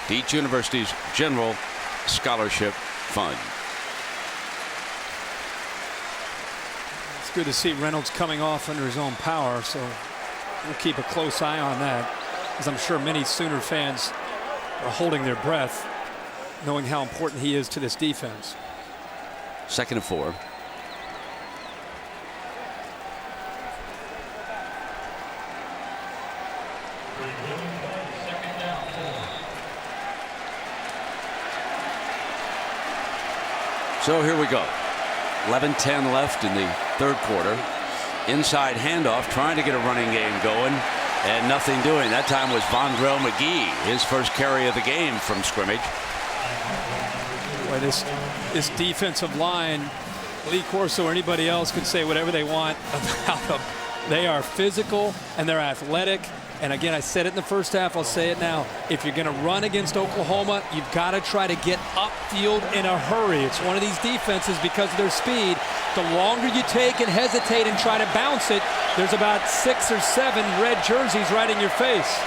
to each university's general scholarship fund. It's good to see Reynolds coming off under his own power, so we'll keep a close eye on that, as I'm sure many Sooner fans are holding their breath, knowing how important he is to this defense. 2nd and 4. So here we go. 11:10 left in the 3rd quarter. Inside handoff, trying to get a running game going, and nothing doing. That time was Vondrell McGee, his first carry of the game from scrimmage. Boy, this defensive line, Lee Corso or anybody else can say whatever they want about them. They are physical and they're athletic. And again, I said it in the first half, I'll say it now. If you're going to run against Oklahoma, you've got to try to get upfield in a hurry. It's one of these defenses, because of their speed, the longer you take and hesitate and try to bounce it, there's about 6 or 7 red jerseys right in your face.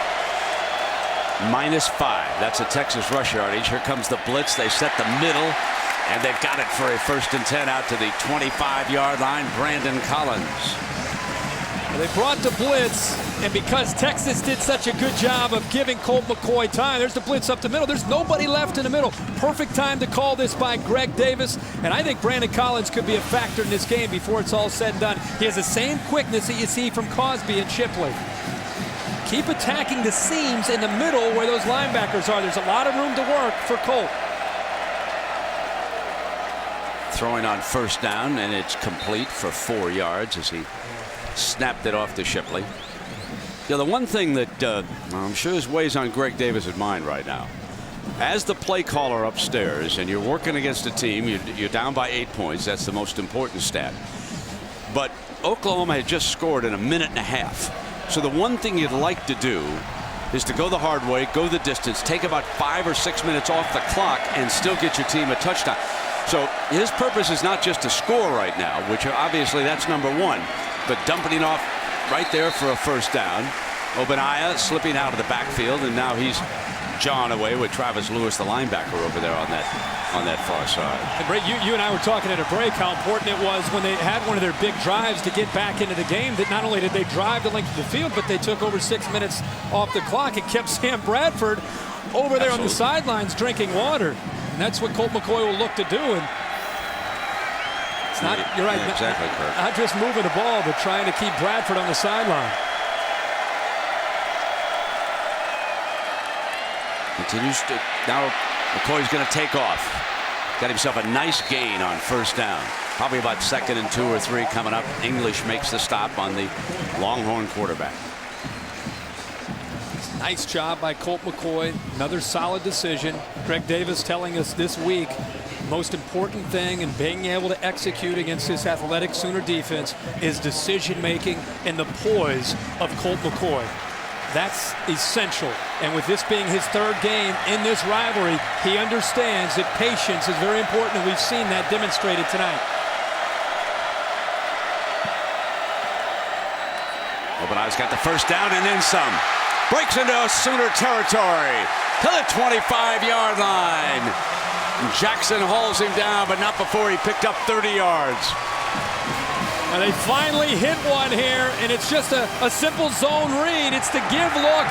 -5. That's a Texas rush yardage. Here comes the blitz. They set the middle, and they've got it for a 1st and 10 out to the 25-yard line. Brandon Collins. They brought the blitz, and because Texas did such a good job of giving Colt McCoy time, there's the blitz up the middle. There's nobody left in the middle. Perfect time to call this by Greg Davis, and I think Brandon Collins could be a factor in this game before it's all said and done. He has the same quickness that you see from Cosby and Shipley. Keep attacking the seams in the middle where those linebackers are. There's a lot of room to work for Colt. Throwing on 1st down, and it's complete for 4 yards as he snapped it off to Shipley. The one thing that I'm sure weighs on Greg Davis' mind right now, as the play caller upstairs, and you're working against a team, you're down by 8 points. That's the most important stat. But Oklahoma had just scored in a minute and a half. So the one thing you'd like to do is to go the hard way, go the distance, take about 5 or 6 minutes off the clock, and still get your team a touchdown. So his purpose is not just to score right now, which obviously that's number one, but dumping it off right there for a 1st down. Obadiah slipping out of the backfield, and now he's jawing away with Travis Lewis, the linebacker, over there on that far side. And Brett, you and I were talking at a break how important it was when they had one of their big drives to get back into the game, that not only did they drive the length of the field, but they took over 6 minutes off the clock. It kept Sam Bradford over there on the sidelines drinking water. And that's what Colt McCoy will look to do. And it's not, you're right, yeah, exactly, Kirk. Not just moving the ball, but trying to keep Bradford on the sideline. Continues to, now McCoy's going to take off. Got himself a nice gain on 1st down. Probably about 2nd and 2 or 3 coming up. English makes the stop on the Longhorn quarterback. Nice job by Colt McCoy. Another solid decision. Greg Davis telling us this week, most important thing in being able to execute against this athletic Sooner defense is decision making and the poise of Colt McCoy. That's essential. And with this being his 3rd game in this rivalry, he understands that patience is very important, and we've seen that demonstrated tonight. Obadiah's got the 1st down and then some. Breaks into Sooner territory to the 25-yard line. Jackson hauls him down, but not before he picked up 30 yards. And they finally hit one here, and it's just a simple zone read. It's the give look.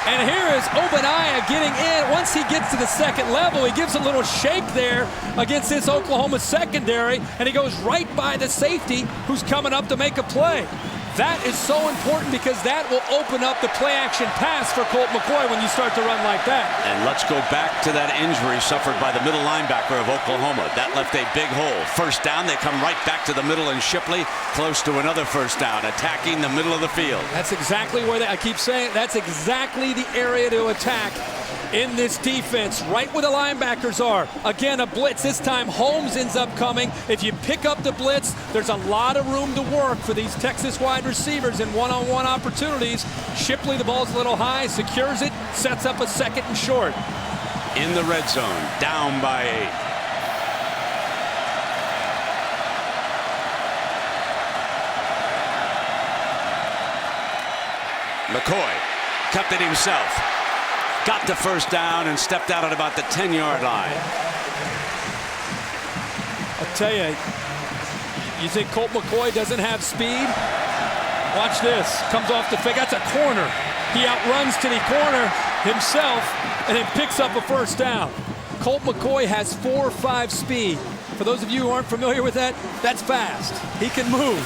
And here is Obadiah getting in. Once he gets to the 2nd level, he gives a little shake there against this Oklahoma secondary, and he goes right by the safety who's coming up to make a play. That is so important because that will open up the play-action pass for Colt McCoy when you start to run like that. And let's go back to that injury suffered by the middle linebacker of Oklahoma. That left a big hole. 1st down, they come right back to the middle, and Shipley close to another 1st down, attacking the middle of the field. That's exactly where I keep saying, that's exactly the area to attack. in this defense, right where the linebackers are. Again, a blitz. This time, Holmes ends up coming. If you pick up the blitz, there's a lot of room to work for these Texas wide receivers in one-on-one opportunities. Shipley, the ball's a little high, secures it, sets up a 2nd and short. In the red zone, down by 8. McCoy kept it himself. Got the first down and stepped out at about the 10-yard line. I'll tell you, you think Colt McCoy doesn't have speed? Watch this. Comes off the fake. That's a corner. He outruns to the corner himself and then picks up a first down. Colt McCoy has 4.5 speed. For those of you who aren't familiar with that, that's fast. He can move.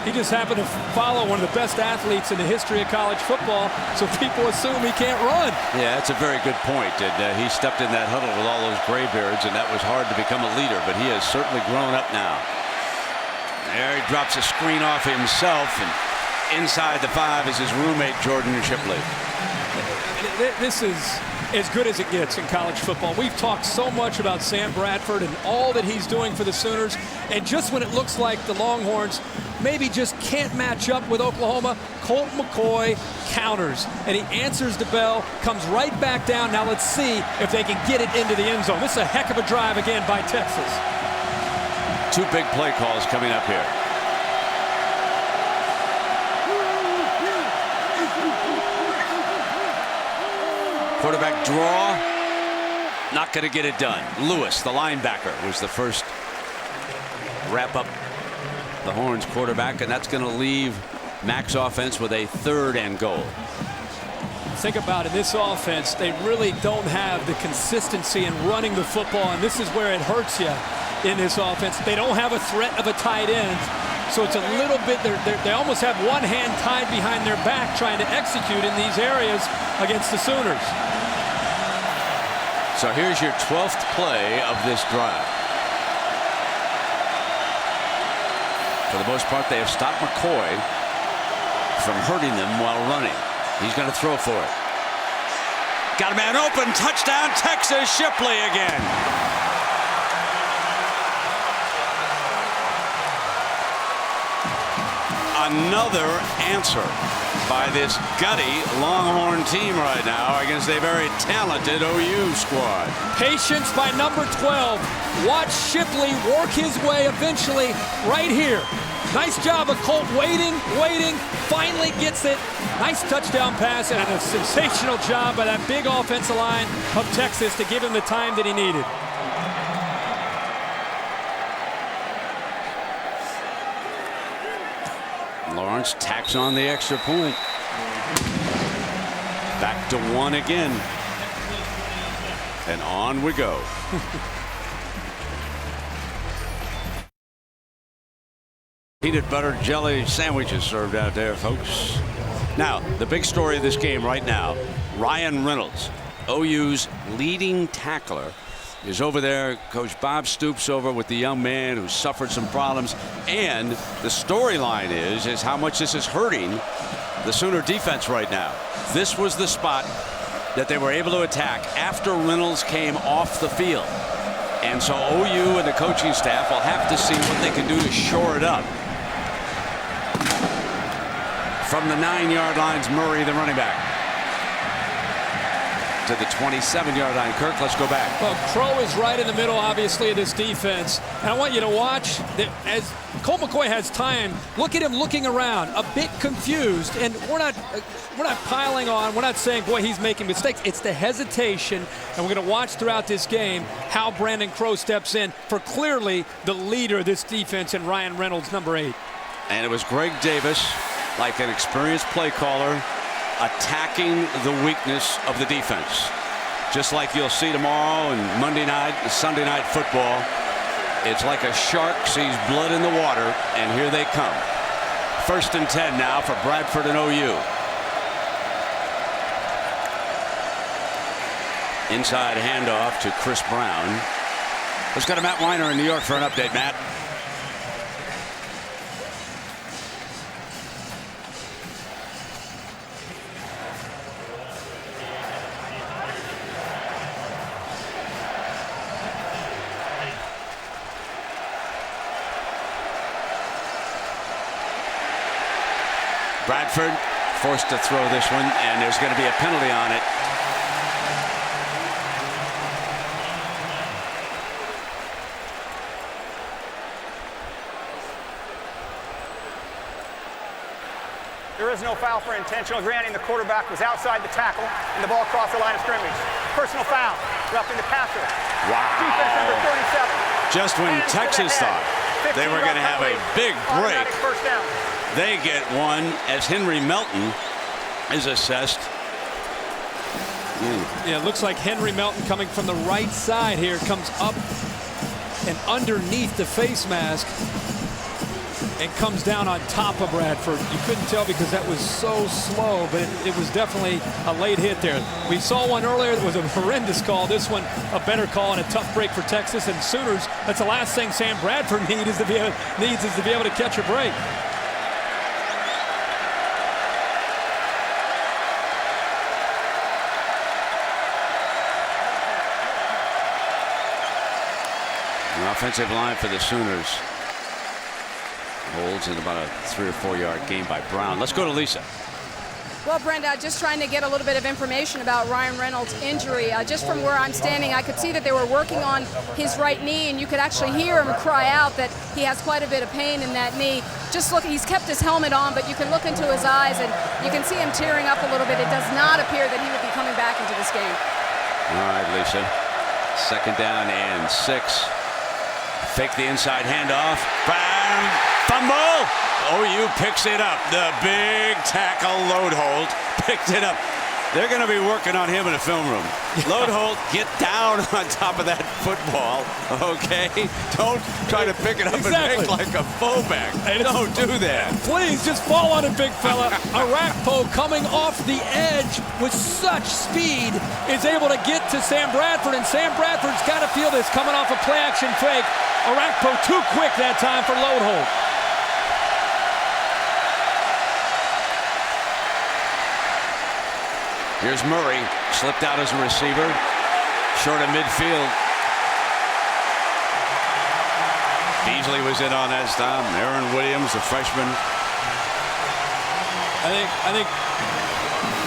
He just happened to follow one of the best athletes in the history of college football, so people assume he can't run. Yeah, that's a very good point. And he stepped in that huddle with all those graybeards, and that was hard to become a leader, but he has certainly grown up now. There he drops a screen off himself, and inside the 5 is his roommate, Jordan Shipley. This is as good as it gets in college football. We've talked so much about Sam Bradford and all that he's doing for the Sooners, and just when it looks like the Longhorns maybe just can't match up with Oklahoma, Colt McCoy counters, and he answers the bell, comes right back down. Now let's see if they can get it into the end zone. This is a heck of a drive again by Texas. 2 big play calls coming up here. Quarterback draw, not going to get it done. Lewis, the linebacker, was the first wrap up the Horns quarterback, and that's going to leave Mac's offense with a 3rd and goal. Think about it, this offense, they really don't have the consistency in running the football, and this is where it hurts you in this offense. They don't have a threat of a tight end, so it's a little bit, they almost have one hand tied behind their back trying to execute in these areas against the Sooners. So here's your 12th play of this drive. For the most part, they have stopped McCoy from hurting them while running. He's going to throw for it. Got a man open. Touchdown, Texas. Shipley again. Another answer by this gutty Longhorn team right now against a very talented OU squad. Patience by number 12. Watch Shipley work his way eventually right here. Nice job of Colt waiting, finally gets it. Nice touchdown pass and a sensational job by that big offensive line of Texas to give him the time that he needed. Lawrence tacks on the extra point. Back to 1 again. And on we go. Peanut butter jelly sandwiches served out there, folks. Now, the big story of this game right now, Ryan Reynolds, OU's leading tackler, is over there. Coach Bob Stoops over with the young man who suffered some problems. And the storyline is how much this is hurting the Sooner defense right now. This was the spot that they were able to attack after Reynolds came off the field. And so OU and the coaching staff will have to see what they can do to shore it up. From the 9-yard lines, Murray, the running back. To the 27-yard line. Kirk, let's go back. Well, Crow is right in the middle, obviously, of this defense. And I want you to watch that as Colt McCoy has time. Look at him looking around, a bit confused. And we're not piling on. We're not saying, boy, he's making mistakes. It's the hesitation. And we're going to watch throughout this game how Brandon Crow steps in for clearly the leader of this defense in Ryan Reynolds, number 8. And it was Greg Davis, like an experienced play caller, attacking the weakness of the defense. Just like you'll see tomorrow and Monday night and Sunday night football. It's like a shark sees blood in the water, and here they come. 1st and 10 now for Bradford and OU. Inside handoff to Chris Brown. Let's go to Matt Weiner in New York for an update, Matt. Bradford forced to throw this one, and there's going to be a penalty on it. There is no foul for intentional, granting the quarterback was outside the tackle and the ball crossed the line of scrimmage. Personal foul, roughing the passer. Wow. Defense number 37. Just when Hands to the Texas head. thought they were going to have a big break, Automatic first down. they get one as Henry Melton is assessed. Yeah, it looks like Henry Melton coming from the right side here, comes up and underneath the face mask and comes down on top of Bradford. You couldn't tell because that was so slow, but it was definitely a late hit there. We saw one earlier that was a horrendous call. This one, a better call and a tough break for Texas and Sooners. That's the last thing Sam Bradford needs is to be able to catch a break. The offensive line for the Sooners holds in about a 3 or 4 yard gain by Brown. Let's go to Lisa. Well, Brenda, just trying to get a little bit of information about Ryan Reynolds' injury. Just from where I'm standing, I could see that they were working on his right knee, and you could actually hear him cry out that he has quite a bit of pain in that knee. Just look, he's kept his helmet on, but you can look into his eyes, and you can see him tearing up a little bit. It does not appear that he would be coming back into this game. All right, Lisa. 2nd down and 6. Fake the inside handoff. Bam! Fumble! OU picks it up. The big tackle, Loadholt, picked it up. They're going to be working on him in the film room. Loadholt, get down on top of that football, okay? Don't try to pick it up and make like a fullback. Don't do that. Please just fall on it, big fella. Arakpo coming off the edge with such speed is able to get to Sam Bradford, and Sam Bradford's got to feel this coming off a play-action fake. Arakpo too quick that time for Loadholt. Here's Murray, slipped out as a receiver, short of midfield. Beasley was in on that stop. Aaron Williams, the freshman. I think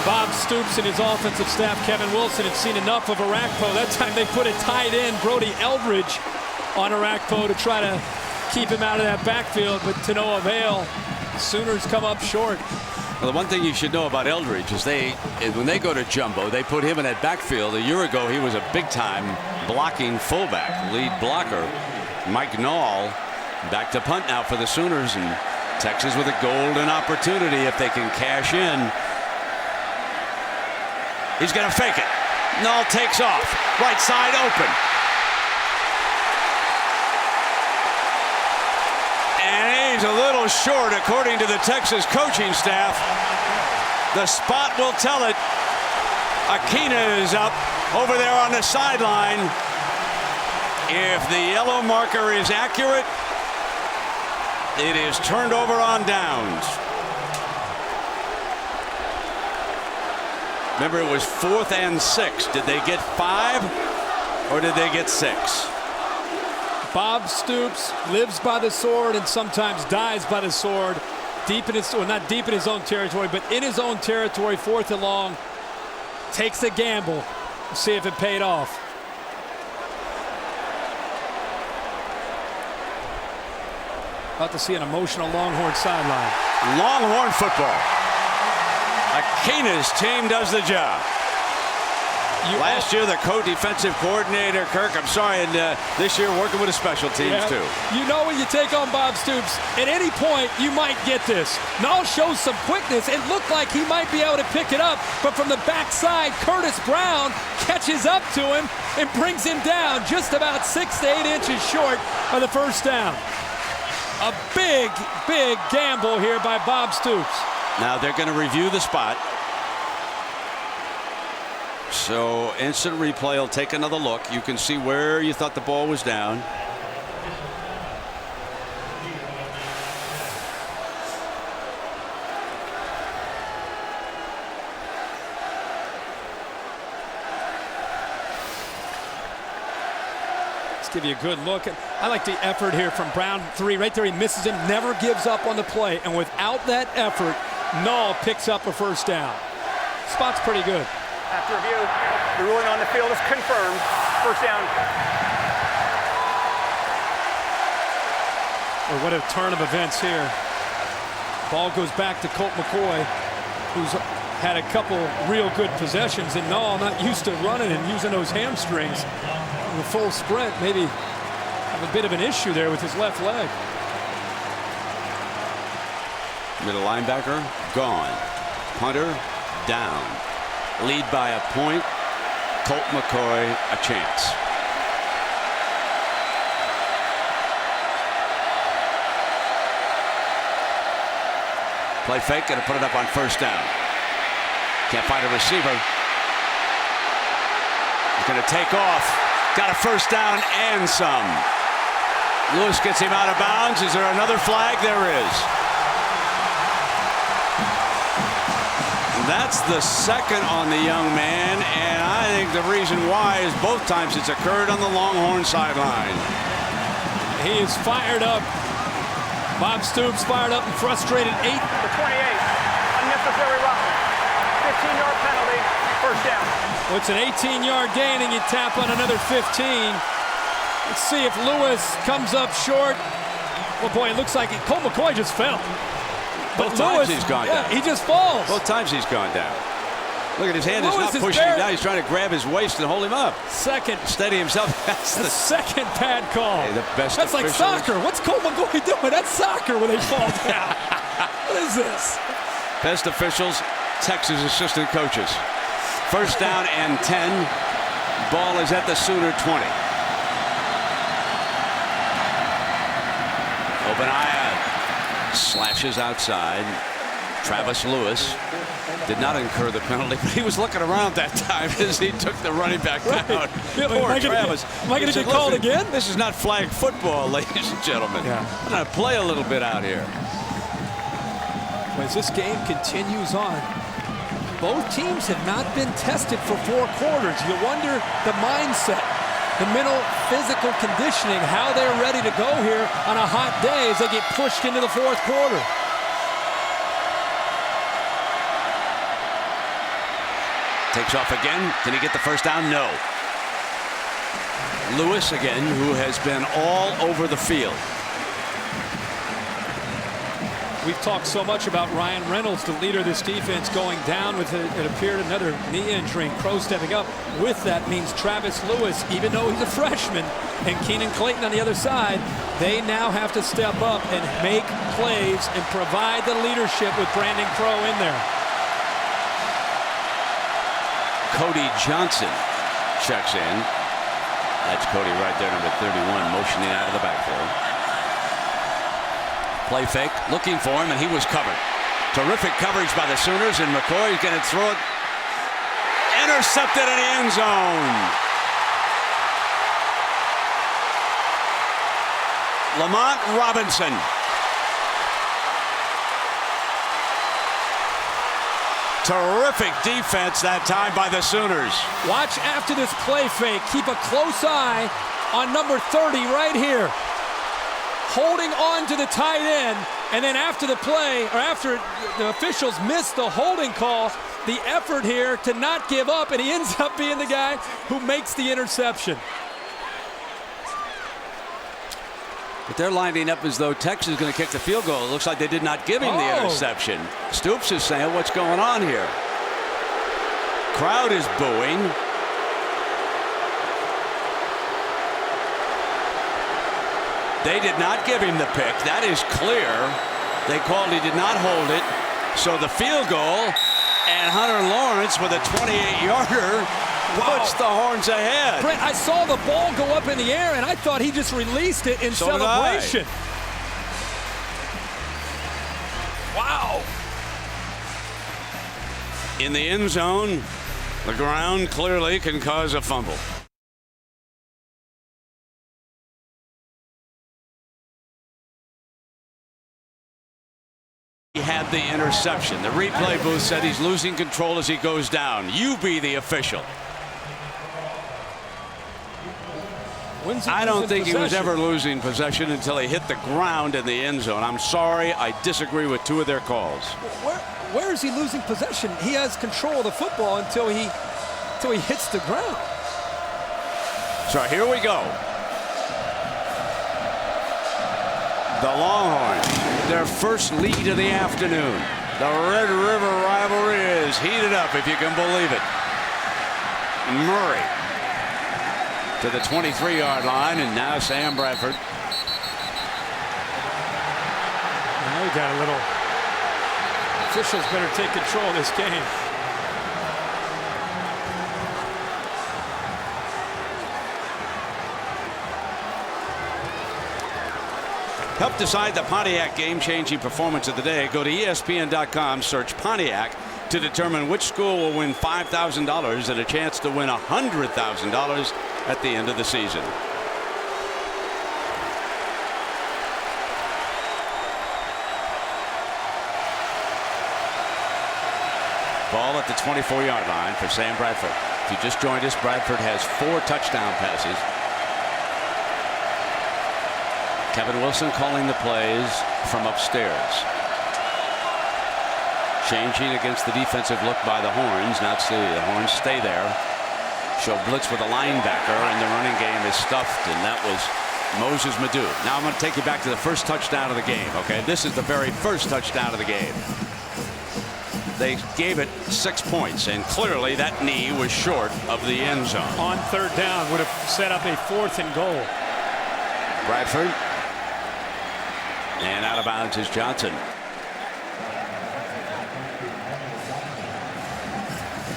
Bob Stoops and his offensive staff, Kevin Wilson, had seen enough of Arakpo. That time they put a tight end, Brody Eldridge, on Arakpo to try to keep him out of that backfield, but to no avail. Sooners come up short. Well, the one thing you should know about Eldridge is when they go to jumbo, they put him in that backfield. A year ago, he was a big-time blocking fullback, lead blocker. Mike Nall back to punt now for the Sooners, and Texas with a golden opportunity if they can cash in. He's going to fake it. Nall takes off. Right side open. And he's a little short, according to the Texas coaching staff. The spot will tell it. Akina is up over there on the sideline. If the yellow marker is accurate, it is turned over on downs. Remember, it was 4th and 6. Did they get 5 or did they get 6? Bob Stoops lives by the sword and sometimes dies by the sword. Deep in his, well, not deep in his own territory, but in his own territory, 4th and long. Takes a gamble. See if it paid off. About to see an emotional Longhorn sideline. Longhorn football. Akina's team does the job. Last year, the co-defensive coordinator, Kirk, I'm sorry, and this year working with the special teams, too. You know when you take on Bob Stoops, at any point, you might get this. Nall shows some quickness. It looked like he might be able to pick it up, but from the backside, Curtis Brown catches up to him and brings him down just about 6 to 8 inches short of the first down. A big, big gamble here by Bob Stoops. Now they're going to review the spot. So instant replay will take another look. You can see where you thought the ball was down. Let's give you a good look. I like the effort here from Brown. 3 right there. He misses him, never gives up on the play. And without that effort, Null picks up a first down. Spot's pretty good. After review, the ruling on the field is confirmed. First down. Or what a turn of events here. Ball goes back to Colt McCoy, who's had a couple real good possessions, and Null not used to running and using those hamstrings. The full sprint, maybe have a bit of an issue there with his left leg. Middle linebacker gone. Punter down. Lead by a point. Colt McCoy a chance. Play fake, gonna put it up on first down. Can't find a receiver. He's gonna take off. Got a first down and some. Lewis gets him out of bounds. Is there another flag? There is. That's the second on the young man, and I think the reason why is both times it's occurred on the Longhorn sideline. He is fired up. Bob Stoops fired up and frustrated. The 28, unnecessary roughing. 15-yard penalty, first down. Well, it's an 18-yard gain, and you tap on another 15. Let's see if Lewis comes up short. Well, boy, it looks like Colt McCoy just fell. But Both Lewis, times he's gone down. He just falls. Both times he's gone down. Look at his hand. Lewis is not pushing him down. He's trying to grab his waist and hold him up. Second. Steady himself. That's the second bad call. Hey, the best. That's like soccer. What's Colt McCoy doing? That's soccer when they fall down. What is this? Best officials, Texas assistant coaches. First down and 10. Ball is at the Sooner 20. Obadiah slashes outside. Travis Lewis did not incur the penalty, but he was looking around that time as he took the running back down. Poor Travis. Am I going to get called again? This is not flag football, ladies and gentlemen. Yeah. I'm going to play a little bit out here. As this game continues on, both teams have not been tested for 4 quarters. You wonder the mindset, the mental, physical conditioning, how they're ready to go here on a hot day as they get pushed into the 4th quarter. Takes off again. Can he get the first down? No. Lewis again, who has been all over the field. We've talked so much about Ryan Reynolds, the leader of this defense, going down with, it appeared, another knee injury. Crow stepping up. With that means Travis Lewis, even though he's a freshman, and Keenan Clayton on the other side, they now have to step up and make plays and provide the leadership with Brandon Crow in there. Cody Johnson checks in. That's Cody right there, number 31, motioning out of the backfield. Play fake, looking for him, and he was covered. Terrific coverage by the Sooners, and McCoy is going to throw it. Intercepted in the end zone. Lamont Robinson. Terrific defense that time by the Sooners. Watch after this play fake. Keep a close eye on number 30 right here. Holding on to the tight end, and then after the play, or after the officials miss the holding call, the effort here to not give up, and he ends up being the guy who makes the interception. But they're lining up as though Texas is going to kick the field goal. It looks like they did not give him the interception. Stoops is saying, what's going on here? Crowd is booing. They did not give him the pick. That is clear. They called he did not hold it. So the field goal, and Hunter Lawrence with a 28-yarder puts the Horns ahead. Brent, I saw the ball go up in the air, and I thought he just released it in celebration. Wow. In the end zone, the ground clearly can cause a fumble. He had the interception. The replay booth said he's losing control as he goes down. You be the official. I don't think he was ever losing possession until he hit the ground in the end zone. I'm sorry, I disagree with two of their calls. Where is he losing possession? He has control of the football until he hits the ground. So here we go. The Longhorns, their first lead of the afternoon. The Red River rivalry is heated up, if you can believe it. Murray to the 23-yard line, and now Sam Bradford. Now we got a little. Officials better take control of this game. Help decide the Pontiac game-changing performance of the day. Go to ESPN.com, search Pontiac to determine which school will win $5,000 and a chance to win $100,000 at the end of the season. Ball at the 24-yard line for Sam Bradford. If you just joined us, Bradford has 4 touchdown passes. Kevin Wilson calling the plays from upstairs. Changing against the defensive look by the Horns. Now see the Horns stay there. Show blitz with a linebacker, and the running game is stuffed, and that was Moses Madu. Now I'm going to take you back to the first touchdown of the game. Okay, this is the very first touchdown of the game. They gave it 6 points, and clearly that knee was short of the end zone. On third down would have set up a 4th and goal. Bradford. And out of bounds is Johnson.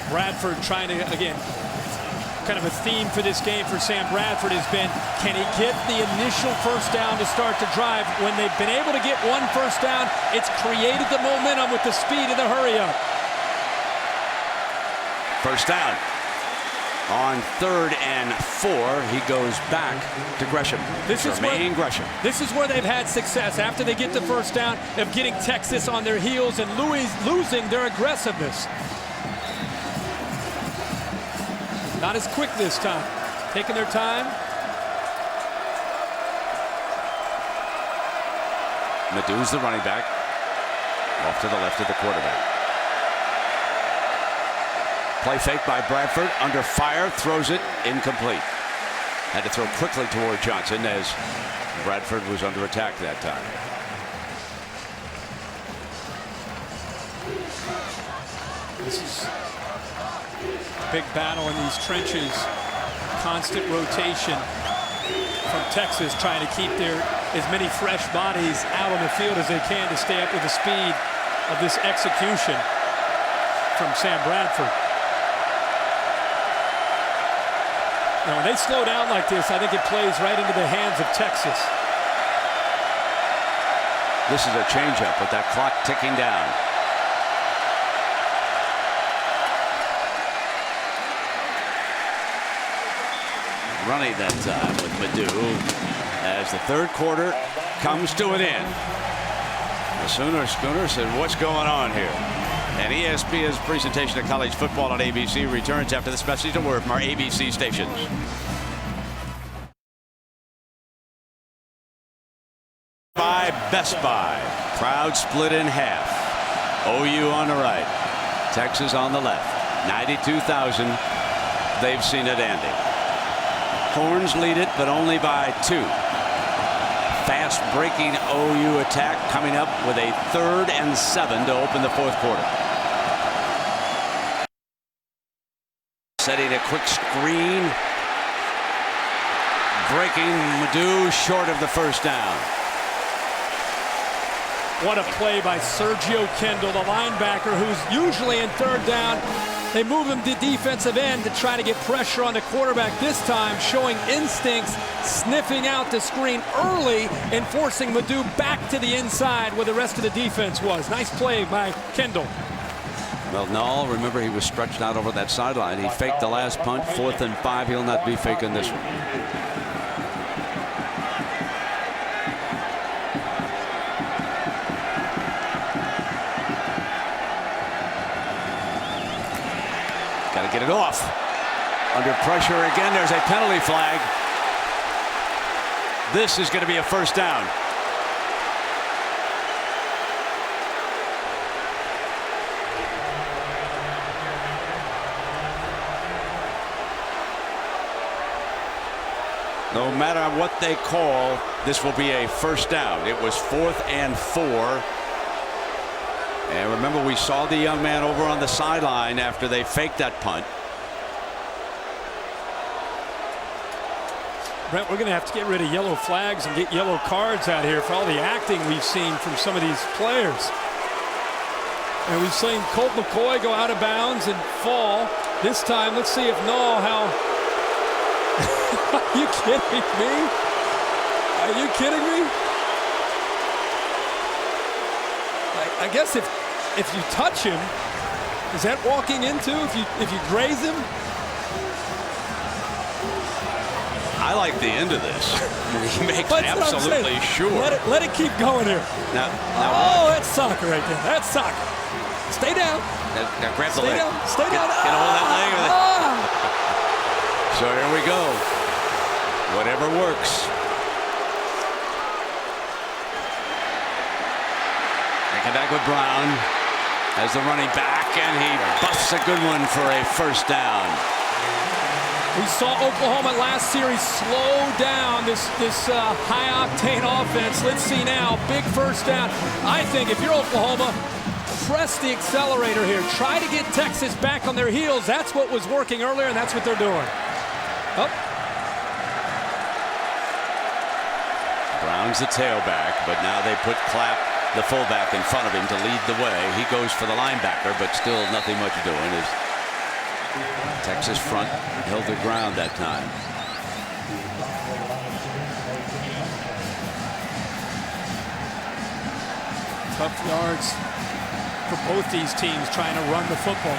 Bradford trying to, again, kind of a theme for this game for Sam Bradford has been, can he get the initial first down to start the drive? When they've been able to get one first down, it's created the momentum with the speed and the hurry up. First down. On 3rd and 4, he goes back to Gresham. This is where they've had success after they get the first down of getting Texas on their heels and losing their aggressiveness. Not as quick this time. Taking their time. Madu's the running back. Off to the left of the quarterback. Play fake by Bradford. Under fire. Throws it. Incomplete. Had to throw quickly toward Johnson as Bradford was under attack that time. This is a big battle in these trenches. Constant rotation from Texas, trying to keep as many fresh bodies out on the field as they can to stay up with the speed of this execution from Sam Bradford. Now, when they slow down like this, I think it plays right into the hands of Texas. This is a changeup with that clock ticking down. Running that time with Madu as the 3rd quarter comes to an end. The Sooner Schooner said, what's going on here? And ESPN's presentation of college football on ABC returns after this message and word from our ABC stations. By Best Buy. Crowd split in half. OU on the right. Texas on the left. 92,000. They've seen it ending. Horns lead it, but only by 2. Fast breaking OU attack coming up with a 3rd and 7 to open the 4th quarter. Setting a quick screen. Breaking Madu short of the first down. What a play by Sergio Kendall, the linebacker, who's usually in 3rd down. They move him to defensive end to try to get pressure on the quarterback this time, showing instincts, sniffing out the screen early and forcing Madu back to the inside where the rest of the defense was. Nice play by Kendall. Well, Null, remember, he was stretched out over that sideline. He faked the last punt. 4th and 5. He'll not be faking this one. Got to get it off. Under pressure again. There's a penalty flag. This is going to be a first down. No matter what they call, this will be a first down. It was 4th and 4. And remember, we saw the young man over on the sideline after they faked that punt. Brent, we're going to have to get rid of yellow flags and get yellow cards out here for all the acting we've seen from some of these players. And we've seen Colt McCoy go out of bounds and fall. This time, let's see if how... Are you kidding me? Are you kidding me? I guess if you touch him, is that walking into? If you graze him? I like the end of this. He makes absolutely sure. Let it keep going here. Now that's soccer right there. That's soccer. Stay down. Now grab the leg. Stay down. Get a hold of that leg. So here we go. Whatever works. Taking back with Brown as the running back, and he busts a good one for a first down. We saw Oklahoma last series slow down this high-octane offense. Let's see now, big first down. I think if you're Oklahoma, press the accelerator here. Try to get Texas back on their heels. That's what was working earlier, and that's what they're doing. Up. Brown's the tailback, but now they put Clapp, the fullback, in front of him to lead the way. He goes for the linebacker, but still nothing much doing. As Texas front held their ground that time. Tough yards for both these teams trying to run the football.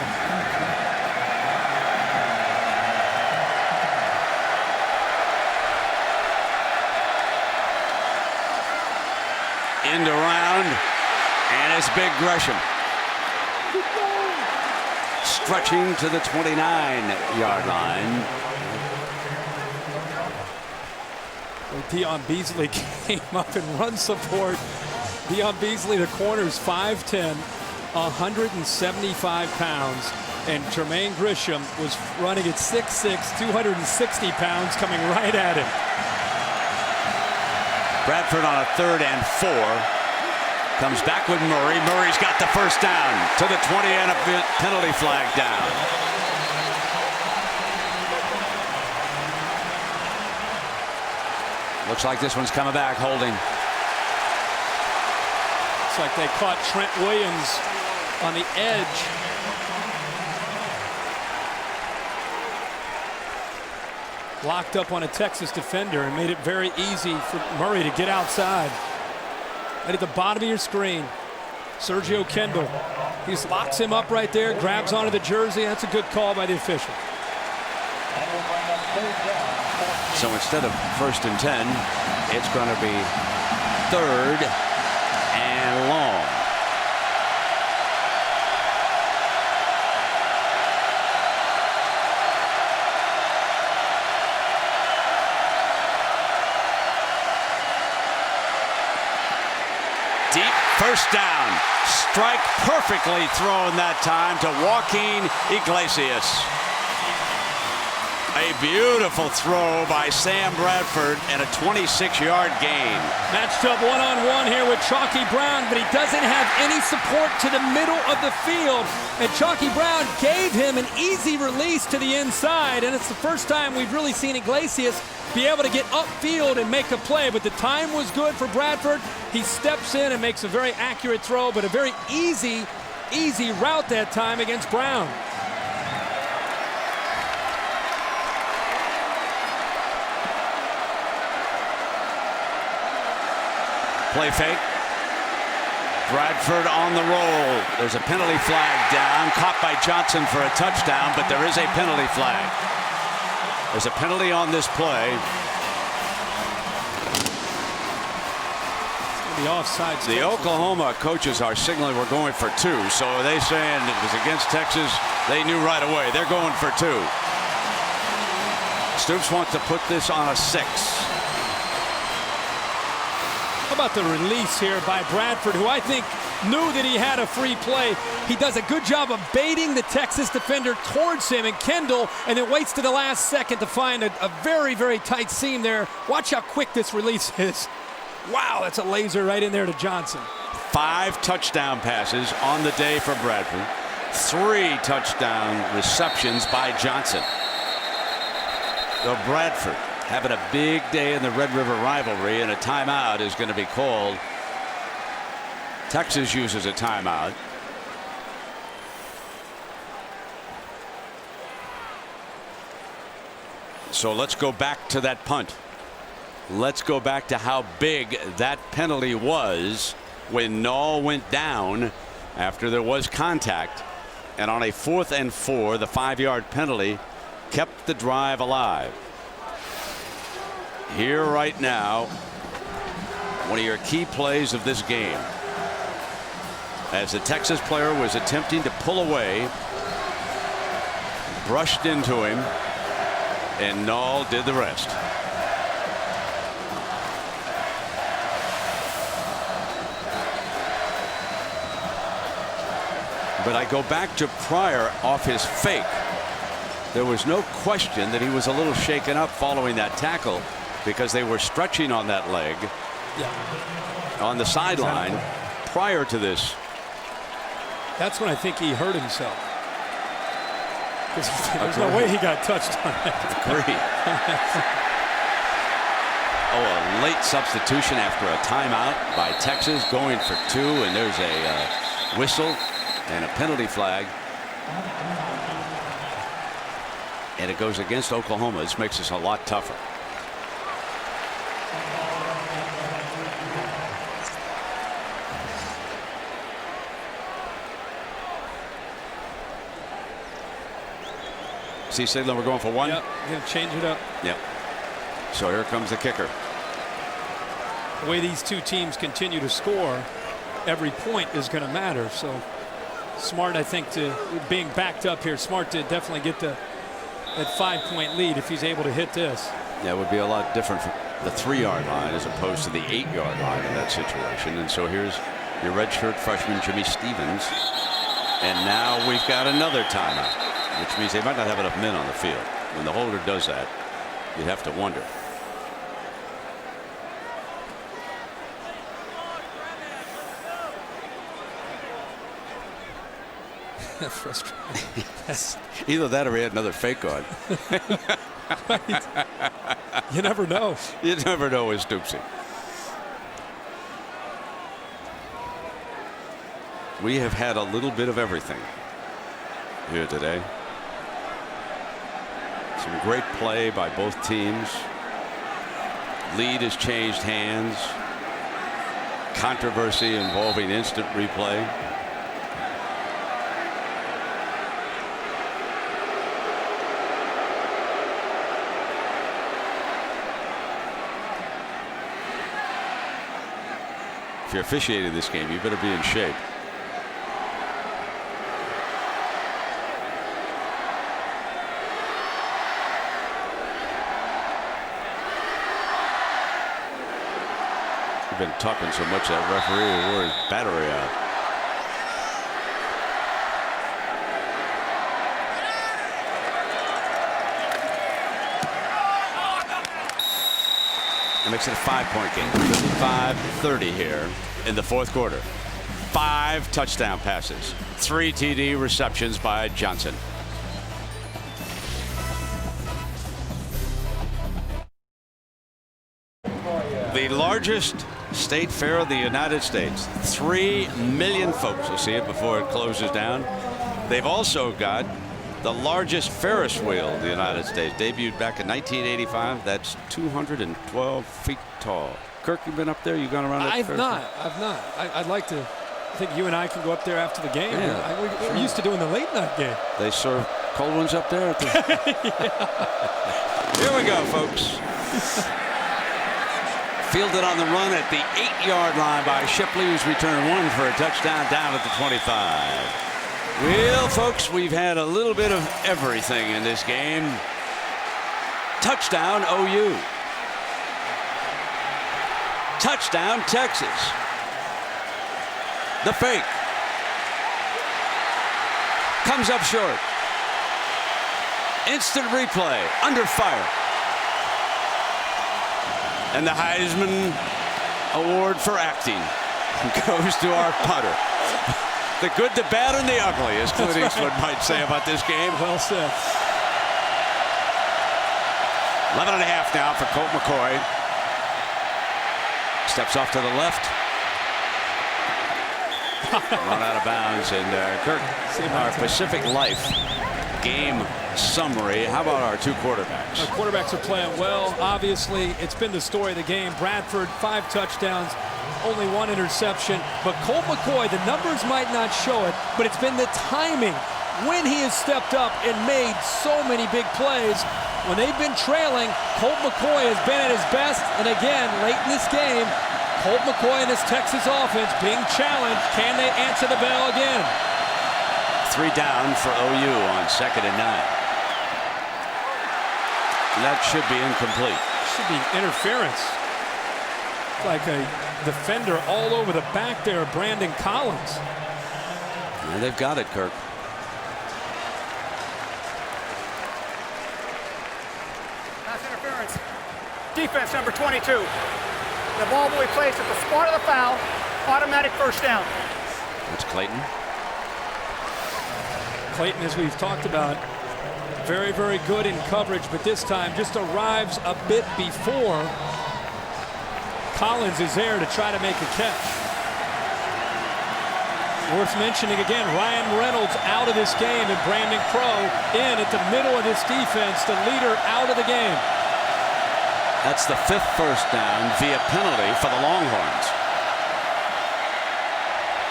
End around, and it's Big Gresham. Stretching to the 29-yard line. Deion Beasley came up in run support. Deion Beasley, the corner's 5'10", 175 pounds. And Jermaine Gresham was running at 6'6", 260 pounds, coming right at him. Bradford on a 3rd and 4. Comes back with Murray. Murray's got the first down to the 20 and a penalty flag down. Looks like this one's coming back, holding. Looks like they caught Trent Williams on the edge. Locked up on a Texas defender and made it very easy for Murray to get outside. Right at the bottom of your screen, Sergio Kendall. He just locks him up right there, grabs onto the jersey. That's a good call by the official. So instead of 1st and 10, it's going to be 3rd and long. Deep first down. Strike perfectly thrown that time to Joaquin Iglesias. A beautiful throw by Sam Bradford and a 26-yard gain. Matched up one-on-one here with Chalky Brown, but he doesn't have any support to the middle of the field. And Chalky Brown gave him an easy release to the inside, and it's the first time we've really seen Iglesias be able to get upfield and make a play. But the time was good for Bradford. He steps in and makes a very accurate throw, but a very easy route that time against Brown. Play fake. Bradford on the roll. There's a penalty flag down. Caught by Johnson for a touchdown, but there is a penalty flag. There's a penalty on this play. The offside. The Oklahoma coaches are signaling we're going for 2. So are they saying it was against Texas? They knew right away. They're going for 2. Stoops wants to put this on a 6. How about the release here by Bradford, who I think knew that he had a free play. He does a good job of baiting the Texas defender towards him and Kendall, and then waits to the last second to find a very, very tight seam there. Watch how quick this release is. Wow, that's a laser right in there to Johnson. 5 touchdown passes on the day for Bradford. 3 touchdown receptions by Johnson. So Bradford having a big day in the Red River rivalry, and a timeout is going to be called. Texas uses a timeout. So let's go back to that punt. Let's go back to how big that penalty was when Nall went down after there was contact. And on a 4th and 4, the 5-yard penalty kept the drive alive. Here right now, one of your key plays of this game, as the Texas player was attempting to pull away, brushed into him, and Nall did the rest. But I go back to Pryor off his fake. There was no question that he was a little shaken up following that tackle, because they were stretching on that leg on the sideline prior to this. That's when I think he hurt himself. There's no way he got touched on that. Agreed. Oh, a late substitution after a timeout by Texas, going for 2, and there's a whistle and a penalty flag. And it goes against Oklahoma. This makes this a lot tougher. See, signaling we're going for 1. Yep, going to change it up. Yep. So here comes the kicker. The way these two teams continue to score, every point is going to matter. So Smart, I think, to being backed up here. Smart to definitely get that 5-point lead if he's able to hit this. Yeah, it would be a lot different from the 3-yard line as opposed to the 8-yard line in that situation. And so here's your redshirt freshman Jimmy Stevens. And now we've got another timeout, which means they might not have enough men on the field. When the holder does that, you'd have to wonder. Frustrating. Either that or he had another fake on. Right. You never know. You never know with Stoopsy. We have had a little bit of everything here today. Some great play by both teams. Lead has changed hands. Controversy involving instant replay. If you're officiating this game, you better be in shape. You've been talking so much that referee wore his battery out. That makes it a 5-point game. 55-30 here in the 4th quarter. 5 touchdown passes, 3 TD receptions by Johnson. The largest state fair of the United States. 3 million folks will see it before it closes down. They've also got the largest Ferris wheel in the United States, debuted back in 1985. That's 212 feet tall. Kirk, you been up there? You gone around that I've Ferris not. wheel? I've not. I'd like to. I think you and I can go up there after the game. Yeah. We're used to doing the late night game. They serve cold ones up there? Here we go, folks. Fielded on the run at the 8-yard line by Shipley, who's returned 1 for a touchdown down at the 25. Well, folks, we've had a little bit of everything in this game. Touchdown, OU. Touchdown, Texas. The fake. Comes up short. Instant replay. Under fire. And the Heisman Award for acting goes to our punter. The good, the bad, and the ugly, as Clint Eastwood might say about this game. Well said. 11 and a half now for Colt McCoy. Steps off to the left. Run out of bounds. And Kirk, our Pacific Life game summary. How about our two quarterbacks? Our quarterbacks are playing well. Obviously, it's been the story of the game. Bradford, 5 touchdowns, only 1 interception. But Colt McCoy, the numbers might not show it, but it's been the timing when he has stepped up and made so many big plays. When they've been trailing, Colt McCoy has been at his best. And again, late in this game, Colt McCoy and his Texas offense being challenged. Can they answer the bell again? 3 down for OU on 2nd and 9. That should be incomplete. Should be interference. Like a defender all over the back there, Brandon Collins. Yeah, they've got it, Kirk. Pass interference. Defense number 22. The ball will be placed at the spot of the foul. Automatic first down. That's Clayton. Clayton, as we've talked about, very, very good in coverage, but this time just arrives a bit before Collins is there to try to make a catch. Worth mentioning again, Ryan Reynolds out of this game and Brandon Crow in at the middle of this defense, the leader out of the game. That's the 5th first down via penalty for the Longhorns.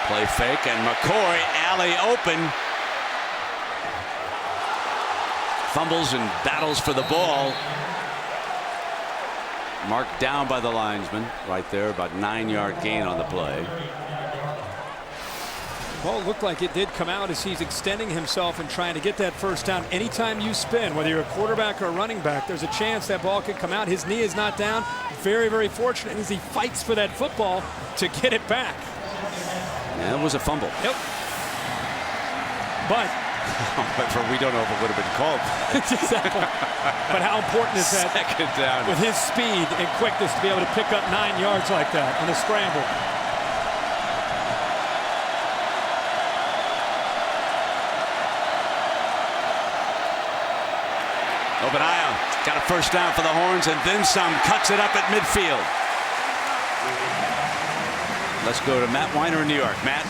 Play fake, and McCoy alley open. Fumbles and battles for the ball. Marked down by the linesman right there, about 9-yard gain on the play. Well, it looked like it did come out as he's extending himself and trying to get that first down. Anytime you spin, whether you're a quarterback or a running back, there's a chance that ball could come out. His knee is not down. Very, very fortunate as he fights for that football to get it back. Yeah, it was a fumble. Yep. But however, we don't know if it would have been called. exactly. But how important is that? 2nd down. With his speed and quickness to be able to pick up 9 yards like that on a scramble. Obadiah got a first down for the Horns and then some. Cuts it up at midfield. Let's go to Matt Weiner in New York. Matt.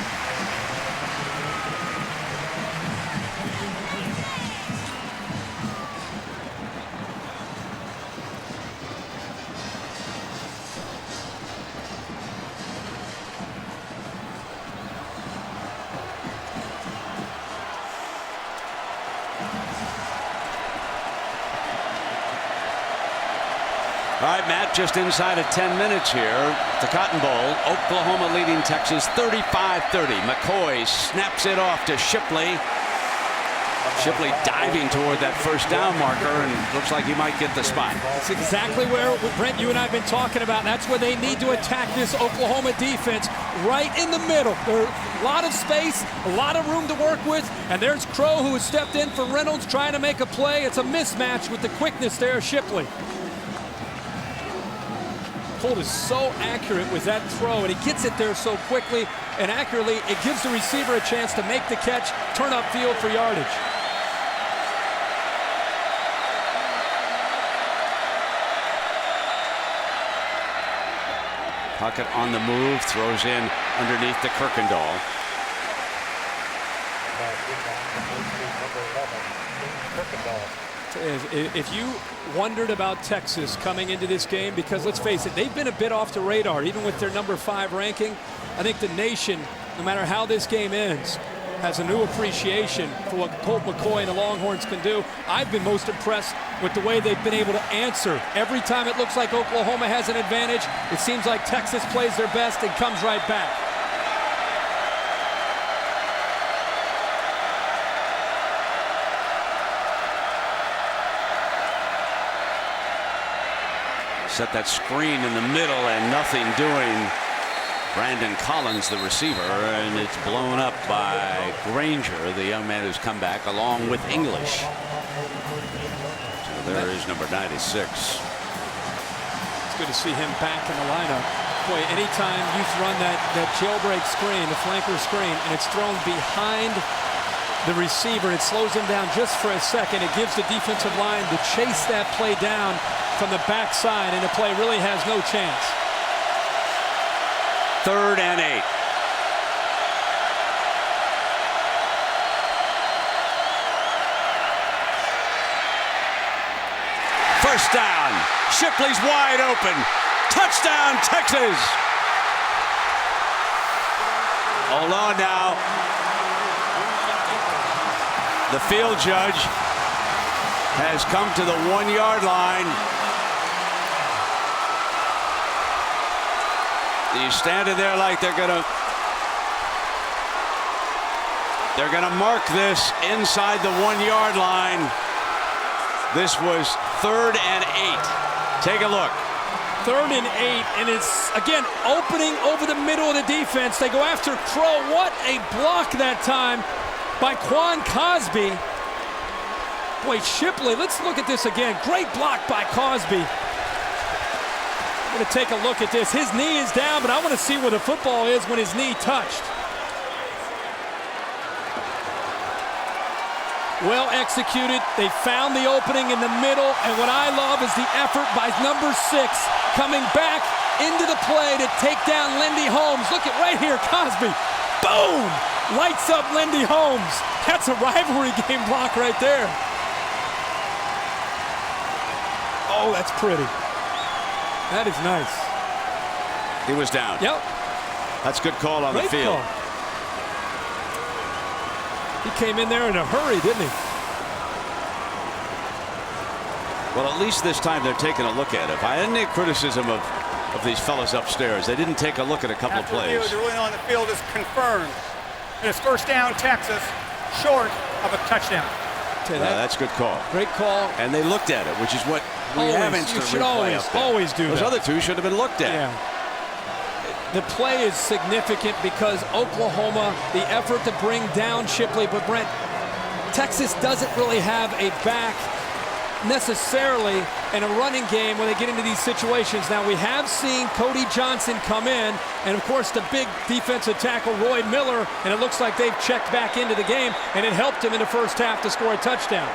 All right, Matt, just inside of 10 minutes here. The Cotton Bowl, Oklahoma leading Texas 35-30. McCoy snaps it off to Shipley. Shipley diving toward that first down marker, and looks like he might get the spot. It's exactly where, Brent, you and I have been talking about. That's where they need to attack this Oklahoma defense, right in the middle. There's a lot of space, a lot of room to work with, and there's Crow, who has stepped in for Reynolds, trying to make a play. It's a mismatch with the quickness there of Shipley. Colt is so accurate with that throw, and he gets it there so quickly and accurately. It gives the receiver a chance to make the catch, turn upfield for yardage. Puckett on the move, throws in underneath the Kirkendall. If you wondered about Texas coming into this game, because let's face it, they've been a bit off the radar, even with their number 5 ranking. I think the nation, no matter how this game ends, has a new appreciation for what Colt McCoy and the Longhorns can do. I've been most impressed with the way they've been able to answer. Every time it looks like Oklahoma has an advantage, it seems like Texas plays their best and comes right back. Set that screen in the middle and nothing doing. Brandon Collins, the receiver, and it's blown up by Granger, the young man who's come back along with English. So there is number 96. It's good to see him back in the lineup. Boy, anytime you run that jailbreak screen, the flanker screen, and it's thrown behind the receiver, it slows him down just for a second. It gives the defensive line to chase that play down from the backside, and the play really has no chance. 3rd and 8. First down. Shipley's wide open. Touchdown, Texas. Hold on now. The field judge has come to the 1-yard line. He's standing there like they're gonna mark this inside the 1-yard line. This was 3rd and 8. Take a look. 3rd and 8, and it's again opening over the middle of the defense. They go after Crow. What a block that time by Quan Cosby. Boy, Shipley, let's look at this again. Great block by Cosby. I'm going to take a look at this. His knee is down, but I want to see where the football is when his knee touched. Well executed. They found the opening in the middle, and what I love is the effort by number 6 coming back into the play to take down Lindy Holmes. Look at right here, Cosby. Boom! Lights up Lindy Holmes. That's a rivalry game block right there. Oh, that's pretty. That is nice. He was down. Yep. That's a good call on the field. Call. He came in there in a hurry, didn't he? Well, at least this time they're taking a look at it. If I had any criticism of these fellas upstairs, they didn't take a look at a couple of plays. The ruling on the field is confirmed. It is first down, Texas, short of a touchdown. That's a good call. Great call. And they looked at it, which is what we have instant replay up there. Always do that. Those other two should have been looked at. Yeah. The play is significant because Oklahoma, the effort to bring down Shipley, but Brent, Texas doesn't really have a back necessarily in a running game when they get into these situations. Now, we have seen Cody Johnson come in, and of course the big defensive tackle Roy Miller, and it looks like they've checked back into the game, and it helped him in the first half to score a touchdown.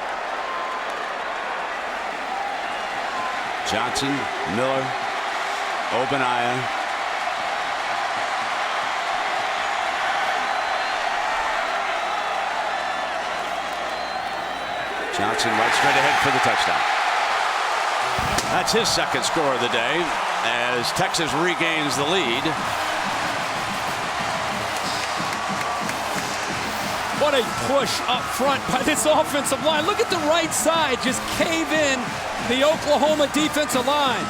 Johnson, Miller, Obaniah. Johnson right straight ahead for the touchdown. That's his second score of the day as Texas regains the lead. What a push up front by this offensive line. Look at the right side just cave in the Oklahoma defensive line.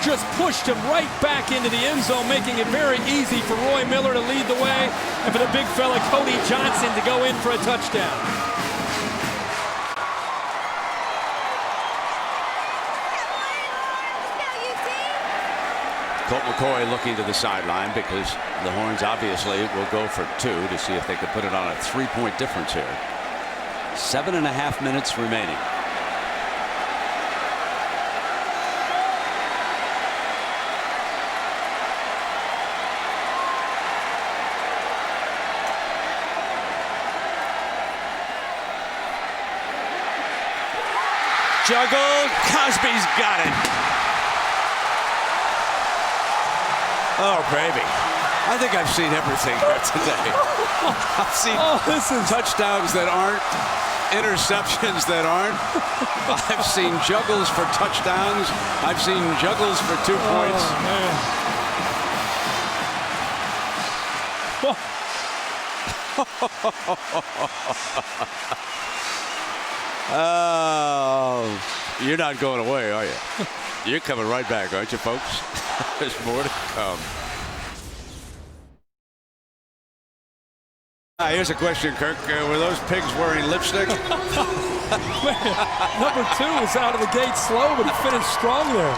Just pushed him right back into the end zone, making it very easy for Roy Miller to lead the way and for the big fella Cody Johnson to go in for a touchdown. Colt McCoy looking to the sideline because the Horns obviously will go for 2 to see if they can put it on a 3-point difference here. 7.5 minutes remaining. Juggle, Cosby's got it. Oh, baby. I think I've seen everything here today. I've seen touchdowns that aren't, interceptions that aren't. I've seen juggles for touchdowns. I've seen juggles for 2 points. Oh, you're not going away, are you? You're coming right back, aren't you, folks? There's more to come. Here's a question, Kirk. Were those pigs wearing lipstick? Number 2 was out of the gate slow, but he finished strong there.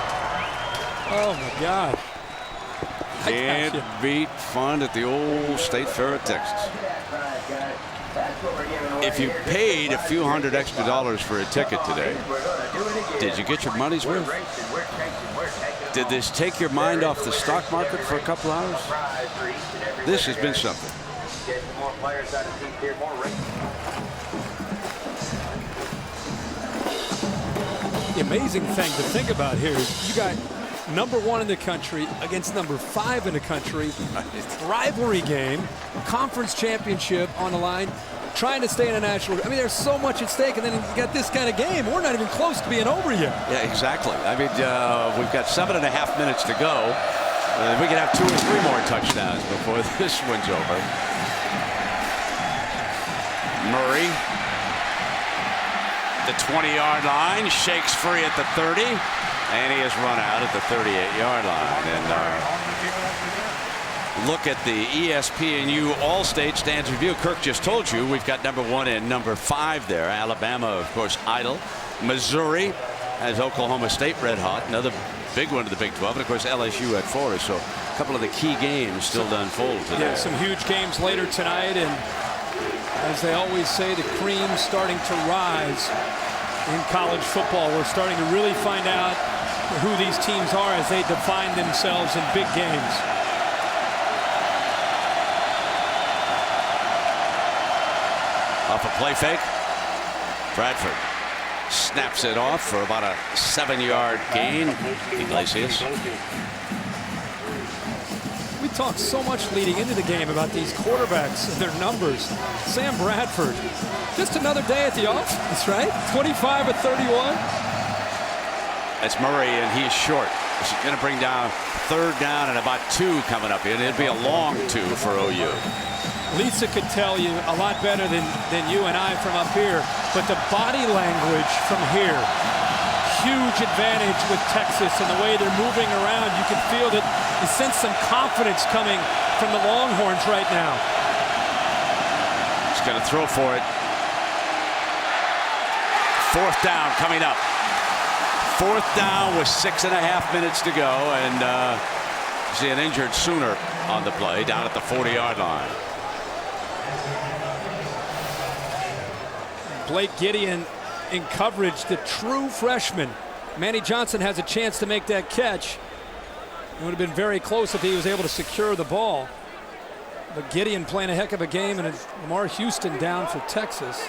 Oh, my God. Can't beat fun at the old State Fair of Texas. If you paid a few $100 extra for a ticket today, did you get your money's worth? Did this take your mind off the stock market for a couple hours? This has been something. The amazing thing to think about here is you got number 1 in the country against number 5 in the country. Rivalry game, conference championship on the line, trying to stay in a national. I mean, there's so much at stake, and then you got this kind of game. We're not even close to being over yet. Yeah, exactly. I mean, we've got 7.5 minutes to go. We can have 2 or 3 more touchdowns before this one's over. Murray, the 20-yard line, shakes free at the 30, and he has run out at the 38-yard line. And look at the ESPNU All-State Stands Review. Kirk just told you we've got number 1 and number 5 there. Alabama, of course, idle. Missouri has Oklahoma State red hot. Another big one to the Big 12. And, of course, LSU at 4. So a couple of the key games still to unfold today. Yeah, some huge games later tonight. And as they always say, the cream's starting to rise in college football. We're starting to really find out who these teams are as they define themselves in big games. Off a play fake. Bradford snaps it off for about a 7-yard gain. Iglesias. We talked so much leading into the game about these quarterbacks and their numbers. Sam Bradford, just another day at the office, right? 25 of 31. That's Murray, and he's short. He's going to bring down 3rd down and about 2 coming up here. And it'll be a long 2 for OU. Lisa could tell you a lot better than you and I from up here, but the body language from here, huge advantage with Texas and the way they're moving around. You can feel that you sense some confidence coming from the Longhorns right now. He's going to throw for it. 4th down coming up. 4th down with 6.5 minutes to go, and see an injured Sooner on the play down at the 40-yard line. Blake Gideon in coverage, the true freshman. Manny Johnson has a chance to make that catch. It would have been very close if he was able to secure the ball. But Gideon playing a heck of a game, and Lamar Houston down for Texas.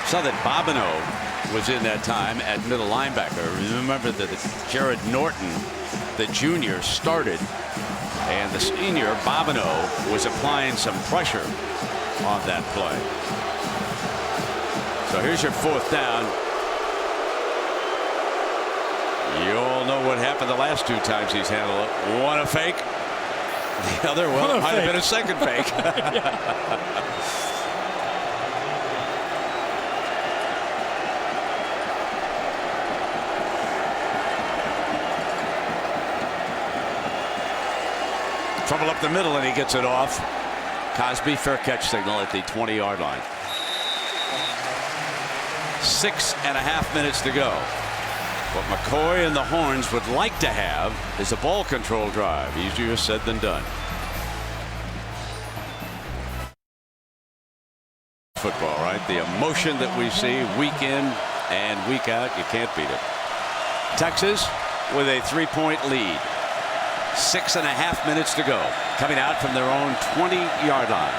Saw that Bobineau was in that time at middle linebacker. Remember that Jared Norton, the junior, started, and the senior Bobineau was applying some pressure on that play. So here's your 4th down. You all know what happened the last 2 times he's handled it. One a fake, the other, well, it might have been a second fake. Trouble up the middle, and he gets it off. Cosby, fair catch signal at the 20-yard line. 6.5 minutes to go. What McCoy and the Horns would like to have is a ball control drive. Easier said than done. Football, right? The emotion that we see week in and week out, you can't beat it. Texas with a 3-point lead. 6.5 minutes to go. Coming out from their own 20-yard line.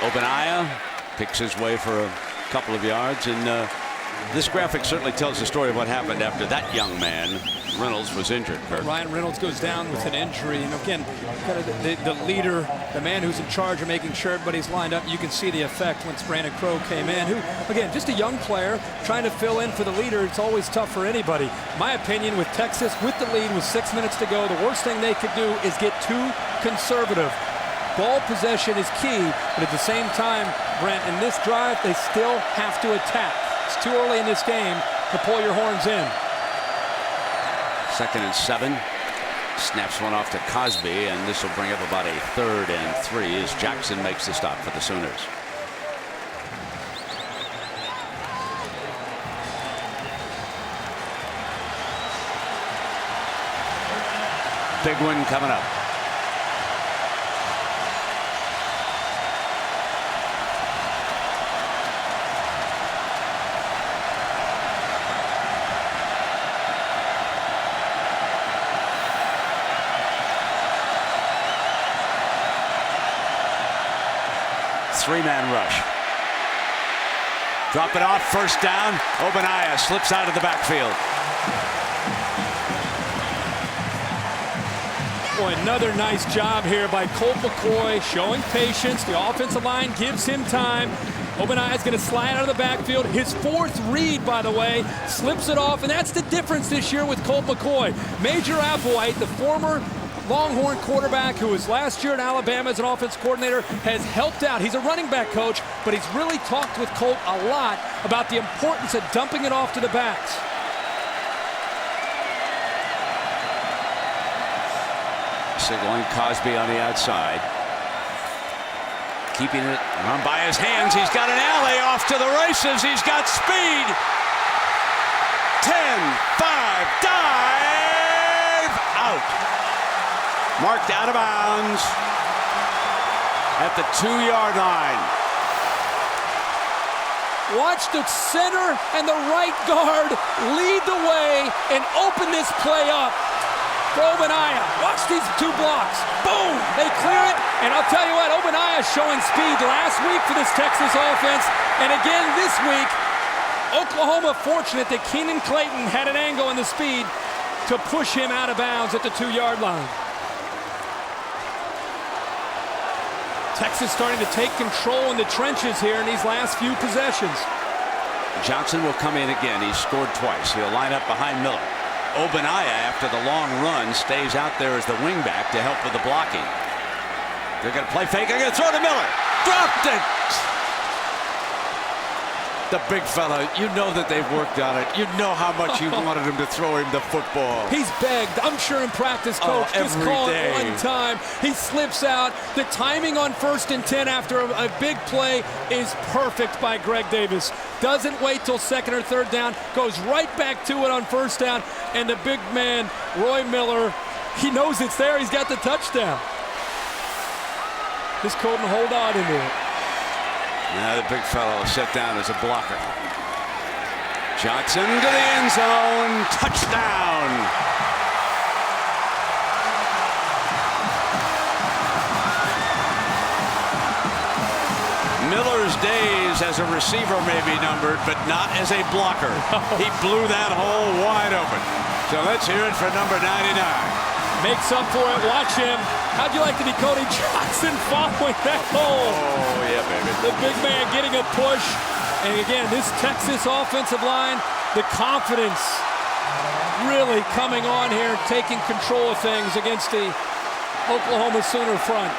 Obadiah picks his way for a couple of yards, and this graphic certainly tells the story of what happened after that young man, Reynolds, was injured. Kirk. Ryan Reynolds goes down with an injury, and again, kind of the leader, the man who's in charge of making sure everybody's lined up. You can see the effect once Brandon Crow came in, who, again, just a young player trying to fill in for the leader. It's always tough for anybody. My opinion, with Texas with the lead with 6 minutes to go, the worst thing they could do is get too conservative. Ball possession is key, but at the same time, Brent, in this drive, they still have to attack. It's too early in this game to pull your horns in. 2nd and 7. Snaps one off to Cosby, and this will bring up about a 3rd and 3 as Jackson makes the stop for the Sooners. Big one coming up. Three-man rush. Drop it off, 1st down. Obaniah slips out of the backfield. Boy, another nice job here by Colt McCoy, showing patience. The offensive line gives him time. Obaniah's going to slide out of the backfield. His 4th read, by the way, slips it off, and that's the difference this year with Colt McCoy. Major Applewhite, the former Longhorn quarterback who was last year in Alabama as an offense coordinator, has helped out. He's a running back coach, but he's really talked with Colt a lot about the importance of dumping it off to the backs. Signaling Cosby on the outside. Keeping it run by his hands. He's got an alley off to the races. He's got speed. 10, 5, dive, out. Marked out of bounds at the 2-yard line. Watch the center and the right guard lead the way and open this play up for Obaniah. Watch these 2 blocks. Boom! They clear it, and I'll tell you what, Obaniah is showing speed last week for this Texas offense, and again this week. Oklahoma fortunate that Keenan Clayton had an angle in the speed to push him out of bounds at the 2-yard line. Texas starting to take control in the trenches here in these last few possessions. Johnson will come in again. He's scored twice. He'll line up behind Miller. Obaniah, after the long run, stays out there as the wingback to help with the blocking. They're going to play fake. They're going to throw to Miller. Dropped it. The big fella, you know that they've worked on it. You know how much you wanted him to throw him the football. He's begged. I'm sure in practice, coach, just call it one time. He slips out. The timing on 1st and 10 after a big play is perfect by Greg Davis. Doesn't wait till 2nd or 3rd down. Goes right back to it on 1st down. And the big man, Roy Miller, he knows it's there. He's got the touchdown. Just couldn't hold on into it. Now the big fellow will sit down as a blocker. Johnson to the end zone. Touchdown. Miller's days as a receiver may be numbered, but not as a blocker. He blew that hole wide open. So let's hear it for number 99. Makes up for it. Watch him. How'd you like to be Cody Johnson following that hole? Oh, yeah, baby. The big man getting a push. And again, this Texas offensive line, the confidence really coming on here, taking control of things against the Oklahoma Sooner front.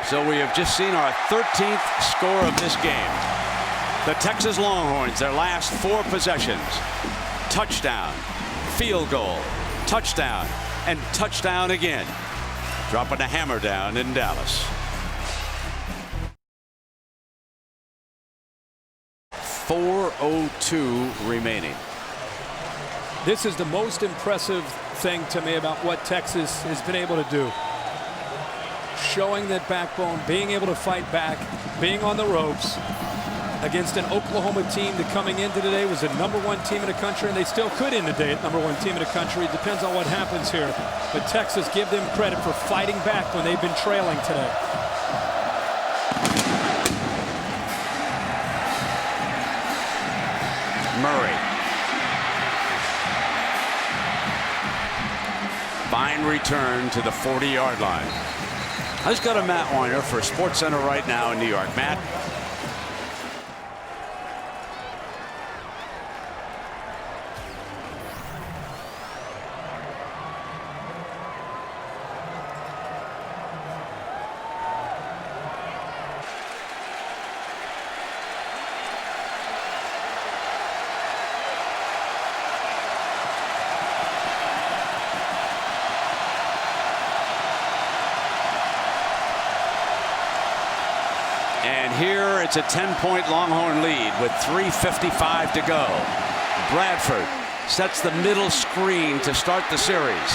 So we have just seen our 13th score of this game. The Texas Longhorns, their last 4 possessions. Touchdown, field goal, touchdown, and touchdown again. Dropping the hammer down in Dallas. 4:02 remaining. This is the most impressive thing to me about what Texas has been able to do. Showing that backbone, being able to fight back, being on the ropes against an Oklahoma team that coming into today was the #1 team in the country, and they still could end the day at #1 team in the country. It depends on what happens here. But Texas, give them credit for fighting back when they've been trailing today. Murray. Fine return to the 40-yard line. Let's go to Matt Weiner for SportsCenter right now in New York. Matt. here it's a 10-point Longhorn lead with 3:55 to go. Bradford sets the middle screen to start the series.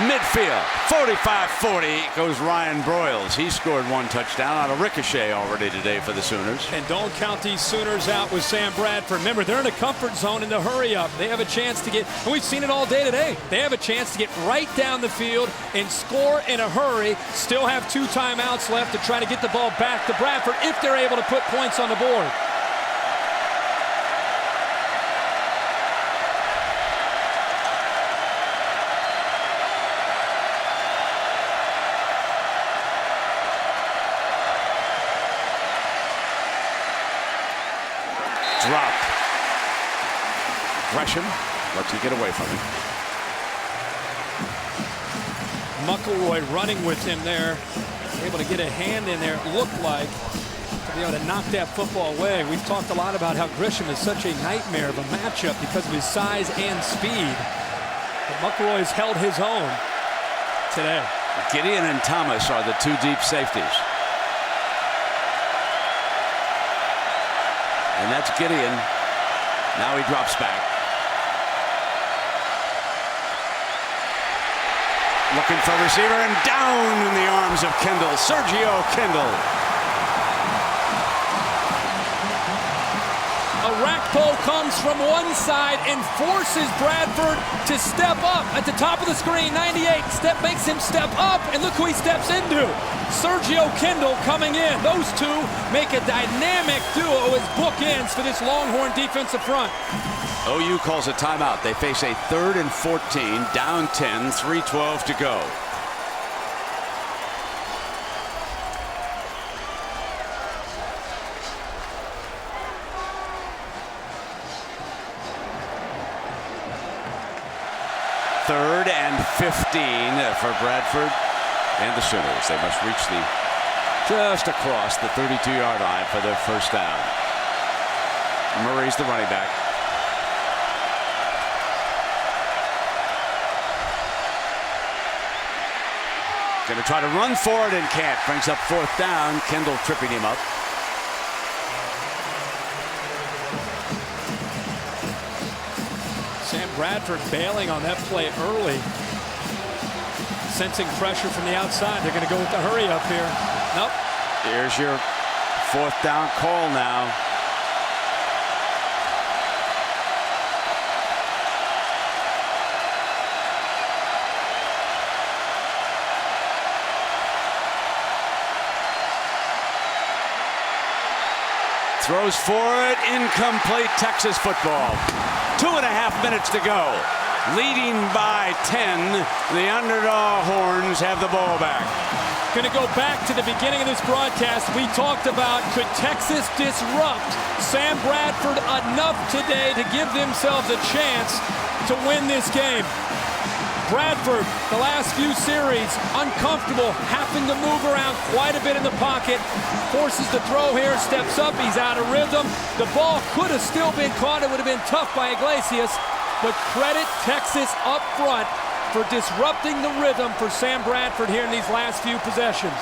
Midfield, 45-40 goes Ryan Broyles. He scored one touchdown on a ricochet already today for the Sooners. And don't count these Sooners out with Sam Bradford. Remember, they're in a comfort zone in the hurry up. They have a chance to get, and we've seen it all day today, they have a chance to get right down the field and score in a hurry. Still have 2 timeouts left to try to get the ball back to Bradford if they're able to put points on the board. Drop. Gresham lets you get away from him. McElroy running with him there, able to get a hand in there, it looked like, to be able to knock that football away. We've talked a lot about how Gresham is such a nightmare of a matchup because of his size and speed. But McElroy's held his own today. Gideon and Thomas are the 2 deep safeties. And that's Gideon. Now he drops back. Looking for receiver and down in the arms of Kendall. Sergio Kendall. A Rakpo comes from one side and forces Bradford to step up at the top of the screen. 98 makes him step up, and look who he steps into. Sergio Kendall coming in. Those 2 make a dynamic duo as bookends for this Longhorn defensive front. OU calls a timeout. They face a 3rd and 14, down 10, 3:12 to go. Third and 15 for Bradford and the Sooners. They must reach just across the 32-yard line for their first down. Murray's the running back. Going to try to run for it and can't. Brings up 4th down. Kendall tripping him up. Sam Bradford bailing on that play early. Sensing pressure from the outside. They're going to go with the hurry up here. Nope. Here's your 4th down call now. Throws for it, incomplete. Texas football. 2.5 minutes to go. Leading by 10. The underdog Horns have the ball back. Going to go back to the beginning of this broadcast. We talked about, could Texas disrupt Sam Bradford enough today to give themselves a chance to win this game? Bradford, the last few series, uncomfortable, having to move around quite a bit in the pocket, forces the throw here, steps up, he's out of rhythm. The ball could have still been caught. It would have been tough by Iglesias, but credit Texas up front for disrupting the rhythm for Sam Bradford here in these last few possessions.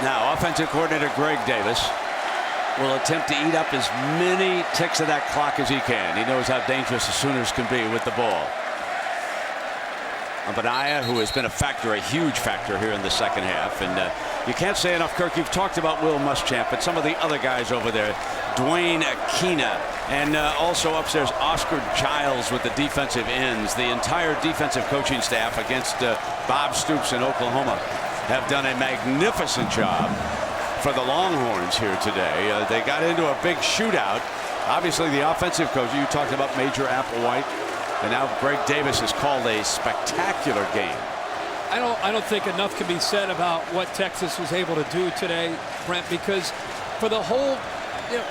Now, offensive coordinator Greg Davis will attempt to eat up as many ticks of that clock as he can. He knows how dangerous the Sooners can be with the ball. Benaya, who has been a factor, a huge factor here in the second half. And you can't say enough, Kirk, you've talked about Will Muschamp, but some of the other guys over there, Dwayne Aquina, and also upstairs, Oscar Giles with the defensive ends. The entire defensive coaching staff against Bob Stoops in Oklahoma have done a magnificent job for the Longhorns here today. They got into a big shootout. Obviously, the offensive coach, you talked about Major Applewhite, and now Greg Davis has called a spectacular game. I don't think enough can be said about what Texas was able to do today, Brent, because for the whole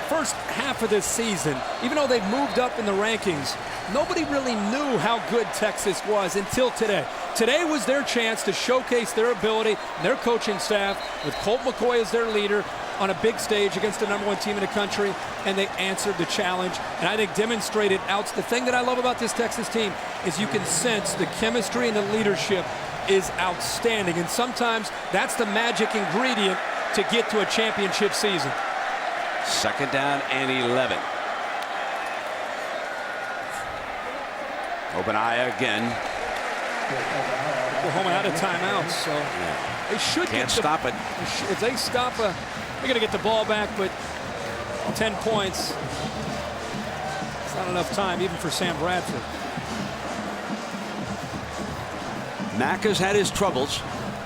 first half of this season, even though they've moved up in the rankings, nobody really knew how good Texas was until today. Today was their chance to showcase their ability, their coaching staff, with Colt McCoy as their leader, on a big stage against the #1 team in the country, and they answered the challenge, and I think demonstrated out. The thing that I love about this Texas team is you can sense the chemistry and the leadership is outstanding. And sometimes that's the magic ingredient to get to a championship season. 2nd down and 11. Ogbonnaya again. Oklahoma out of timeouts, so they should Can't stop it. If they stop they're going to get the ball back, but 10 points. It's not enough time even for Sam Bradford. Mack has had his troubles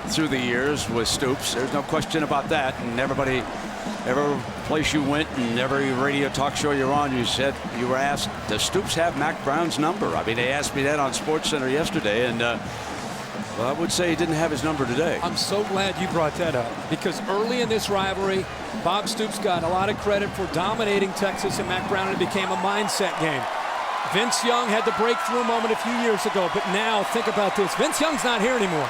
through the years with Stoops. There's no question about that. And every place you went and every radio talk show you're on, you were asked, does Stoops have Mack Brown's number? I mean, they asked me that on SportsCenter yesterday, and well, I would say he didn't have his number today. I'm so glad you brought that up, because early in this rivalry, Bob Stoops got a lot of credit for dominating Texas and Mack Brown, and it became a mindset game. Vince Young had the breakthrough moment a few years ago, but now think about this. Vince Young's not here anymore.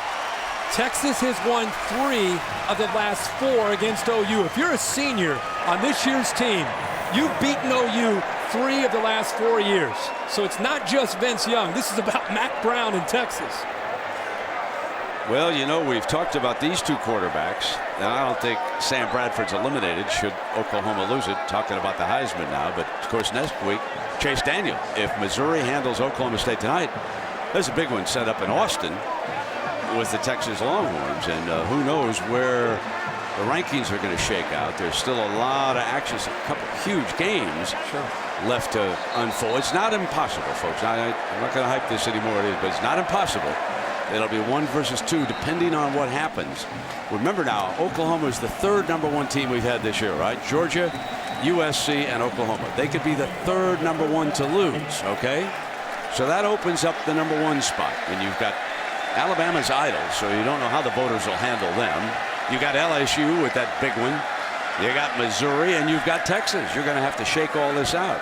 Texas has won 3 of the last 4 against OU. If you're a senior on this year's team, you've beaten OU 3 of the last 4 years. So it's not just Vince Young. This is about Mack Brown in Texas. Well, you know, we've talked about these 2 quarterbacks, and I don't think Sam Bradford's eliminated should Oklahoma lose it. Talking about the Heisman now, but of course next week, Chase Daniel. If Missouri handles Oklahoma State tonight, there's a big one set up in Austin with the Texas Longhorns, and who knows where the rankings are going to shake out. There's still a lot of action, a couple huge games left to unfold. It's not impossible, folks. I'm not going to hype this anymore, but it's not impossible. It'll be 1 versus 2 depending on what happens. Remember now, Oklahoma is the 3rd #1 team we've had this year, right? Georgia, USC, and Oklahoma. They could be the 3rd #1 to lose, okay? So that opens up the #1 spot. And you've got Alabama's idle, so you don't know how the voters will handle them. You got LSU with that big one. You got Missouri, and you've got Texas. You're going to have to shake all this out.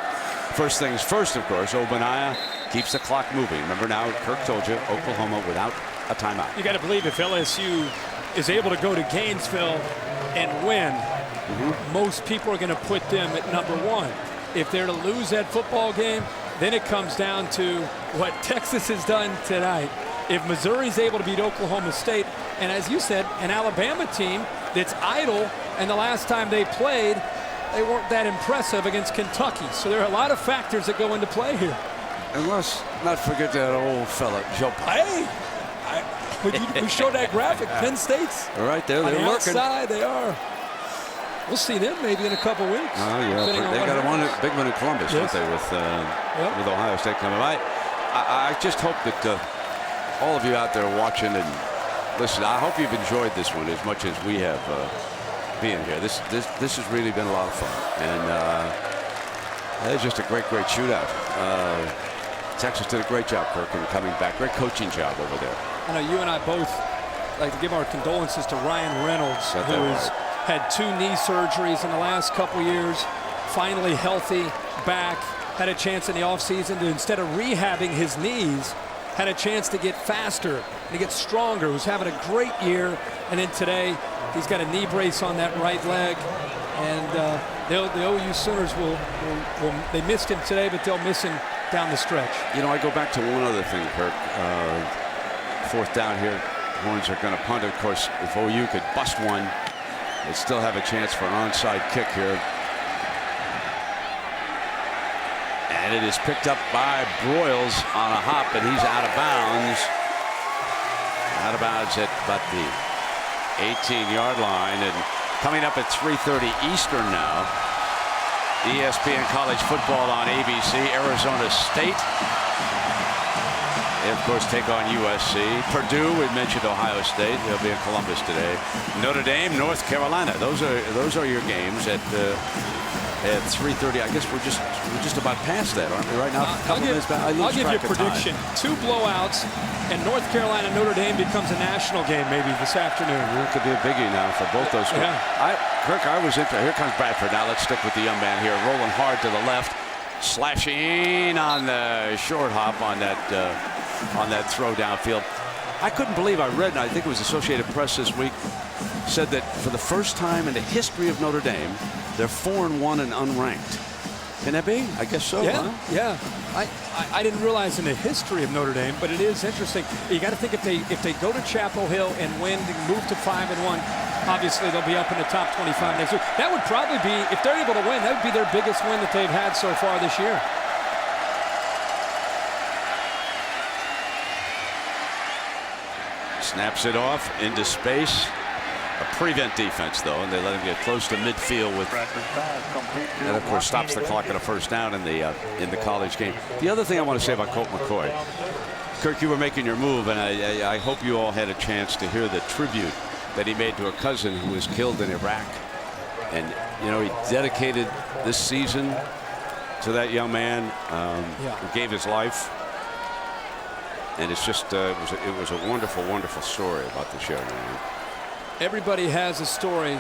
First things first, of course, Ogbonnaya keeps the clock moving. Remember now, Kirk told you, Oklahoma without a timeout. You got to believe if LSU is able to go to Gainesville and win, most people are going to put them at #1. If they're to lose that football game, then it comes down to what Texas has done tonight. If Missouri's able to beat Oklahoma State, and as you said, an Alabama team that's idle, and the last time they played, they weren't that impressive against Kentucky. So there are a lot of factors that go into play here. And let's not forget that old fella, Joe Pye. We showed that graphic. Penn State's right there. They're lurking. Outside, they are. We'll see them maybe in a couple weeks. Oh, yeah. They got a big one in Columbus, don't they, with Ohio State coming. I just hope that all of you out there watching and listen, I hope you've enjoyed this one as much as we have being here. This has really been a lot of fun. And it's just a great shootout. Texas did a great job, Kirk, in coming back. Great coaching job over there. I know you and I both like to give our condolences to Ryan Reynolds, who has had 2 knee surgeries in the last couple years, finally healthy, back, had a chance in the offseason to, instead of rehabbing his knees, had a chance to get faster and to get stronger. He was having a great year, and then today he's got a knee brace on that right leg, and the OU Sooners they missed him today, but they'll miss him down the stretch. You know, I go back to one other thing, Kirk. 4th down here, Horns are going to punt. Of course, if OU could bust one, they'd still have a chance for an onside kick here. And it is picked up by Broyles on a hop, and he's out of bounds. Out of bounds at about the 18-yard line. And coming up at 3:30 Eastern now, ESPN College Football on ABC. Arizona State, they, of course, take on USC. Purdue, we mentioned Ohio State. They'll be in Columbus today. Notre Dame, North Carolina. Those are your games at 3:30. I guess we're just about past that, aren't we? Right now, I'll give you a prediction. 2 blowouts, and North Carolina Notre Dame becomes a national game maybe this afternoon. It could be a biggie now for both those schools. Yeah. Kirk, I was into. Here comes Bradford. Now let's stick with the young man here, rolling hard to the left, slashing on the short hop on that throw downfield. I couldn't believe I read, and I think it was Associated Press this week, said that for the first time in the history of Notre Dame, they're 4-1 and unranked. Can that be? I guess so. Yeah, huh? yeah. I didn't realize in the history of Notre Dame, but it is interesting. You got to think if they go to Chapel Hill and win, they move to 5-1. Obviously, they'll be up in the top 25 next week. That would probably be, if they're able to win, that would be their biggest win that they've had so far this year. Snaps it off into space. A prevent defense, though, and they let him get close to midfield with. And of course, stops the clock at a first down in the college game. The other thing I want to say about Colt McCoy, Kirk, you were making your move, and I hope you all had a chance to hear the tribute that he made to a cousin who was killed in Iraq. And you know, he dedicated this season to that young man who gave his life. And it's just it was a wonderful, wonderful story about this young man. Everybody has a story,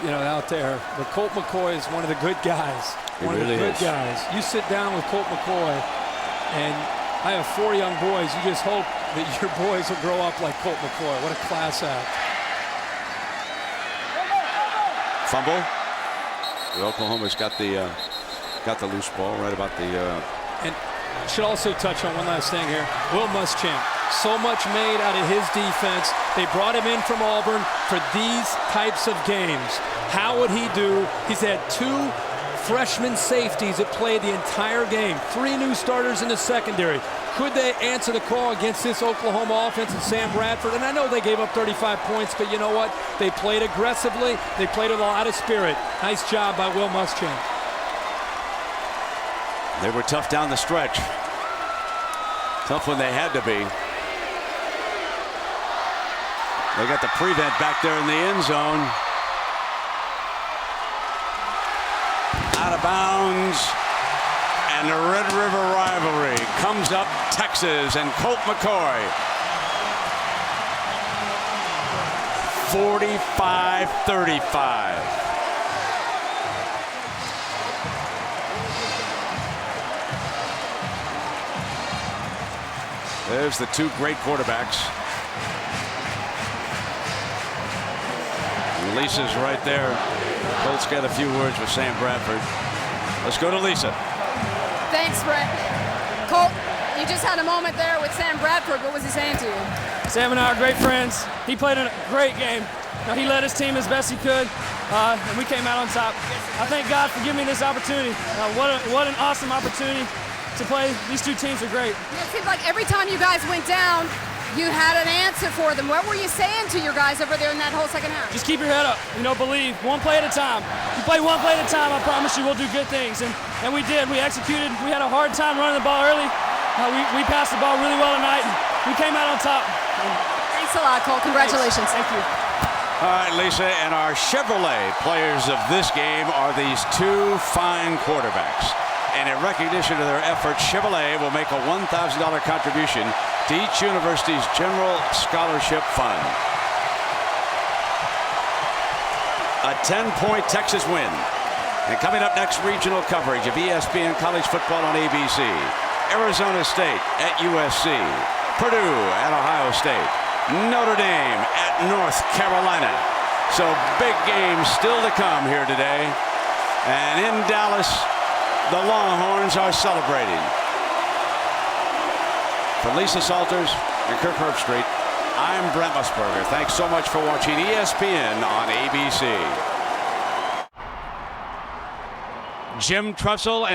you know, out there. But Colt McCoy is one of the good guys. One of the good guys. You sit down with Colt McCoy, and I have 4 young boys. You just hope that your boys will grow up like Colt McCoy. What a class act. Fumble. Oklahoma's got the loose ball right about the. And should also touch on one last thing here. Will Muschamp. So much made out of his defense. They brought him in from Auburn for these types of games. How would he do? He's had 2 freshman safeties that played the entire game. 3 new starters in the secondary. Could they answer the call against this Oklahoma offense and Sam Bradford? And I know they gave up 35 points, but you know what? They played aggressively. They played with a lot of spirit. Nice job by Will Muschamp. They were tough down the stretch. Tough when they had to be. They got the prevent back there in the end zone. Out of bounds. And the Red River rivalry comes up Texas and Colt McCoy. 45-35. There's the 2 great quarterbacks. Lisa's right there. Colt's got a few words with Sam Bradford. Let's go to Lisa. Thanks, Brent. Colt, you just had a moment there with Sam Bradford. What was he saying to you? Sam and I are great friends. He played a great game. He led his team as best he could, and we came out on top. I thank God for giving me this opportunity. What an awesome opportunity to play. These 2 teams are great. It seemed like every time you guys went down, you had an answer for them. What were you saying to your guys over there in that whole second half? Just keep your head up. You know, believe. 1 play at a time. You play 1 play at a time, I promise you we'll do good things. And we did. We executed. We had a hard time running the ball early. We passed the ball really well tonight. And we came out on top. Thanks a lot, Cole. Congratulations. Thank you. All right, Lisa, and our Chevrolet players of this game are these 2 fine quarterbacks. And in recognition of their efforts, Chevrolet will make a $1,000 contribution to each university's general scholarship fund. A 10-point Texas win. And coming up next, regional coverage of ESPN college football on ABC. Arizona State at USC. Purdue at Ohio State. Notre Dame at North Carolina. So big games still to come here today. And in Dallas, the Longhorns are celebrating. For Lisa Salters and Kirk Herbstreit, I'm Brent Musburger. Thanks so much for watching ESPN on ABC. Jim Trussell and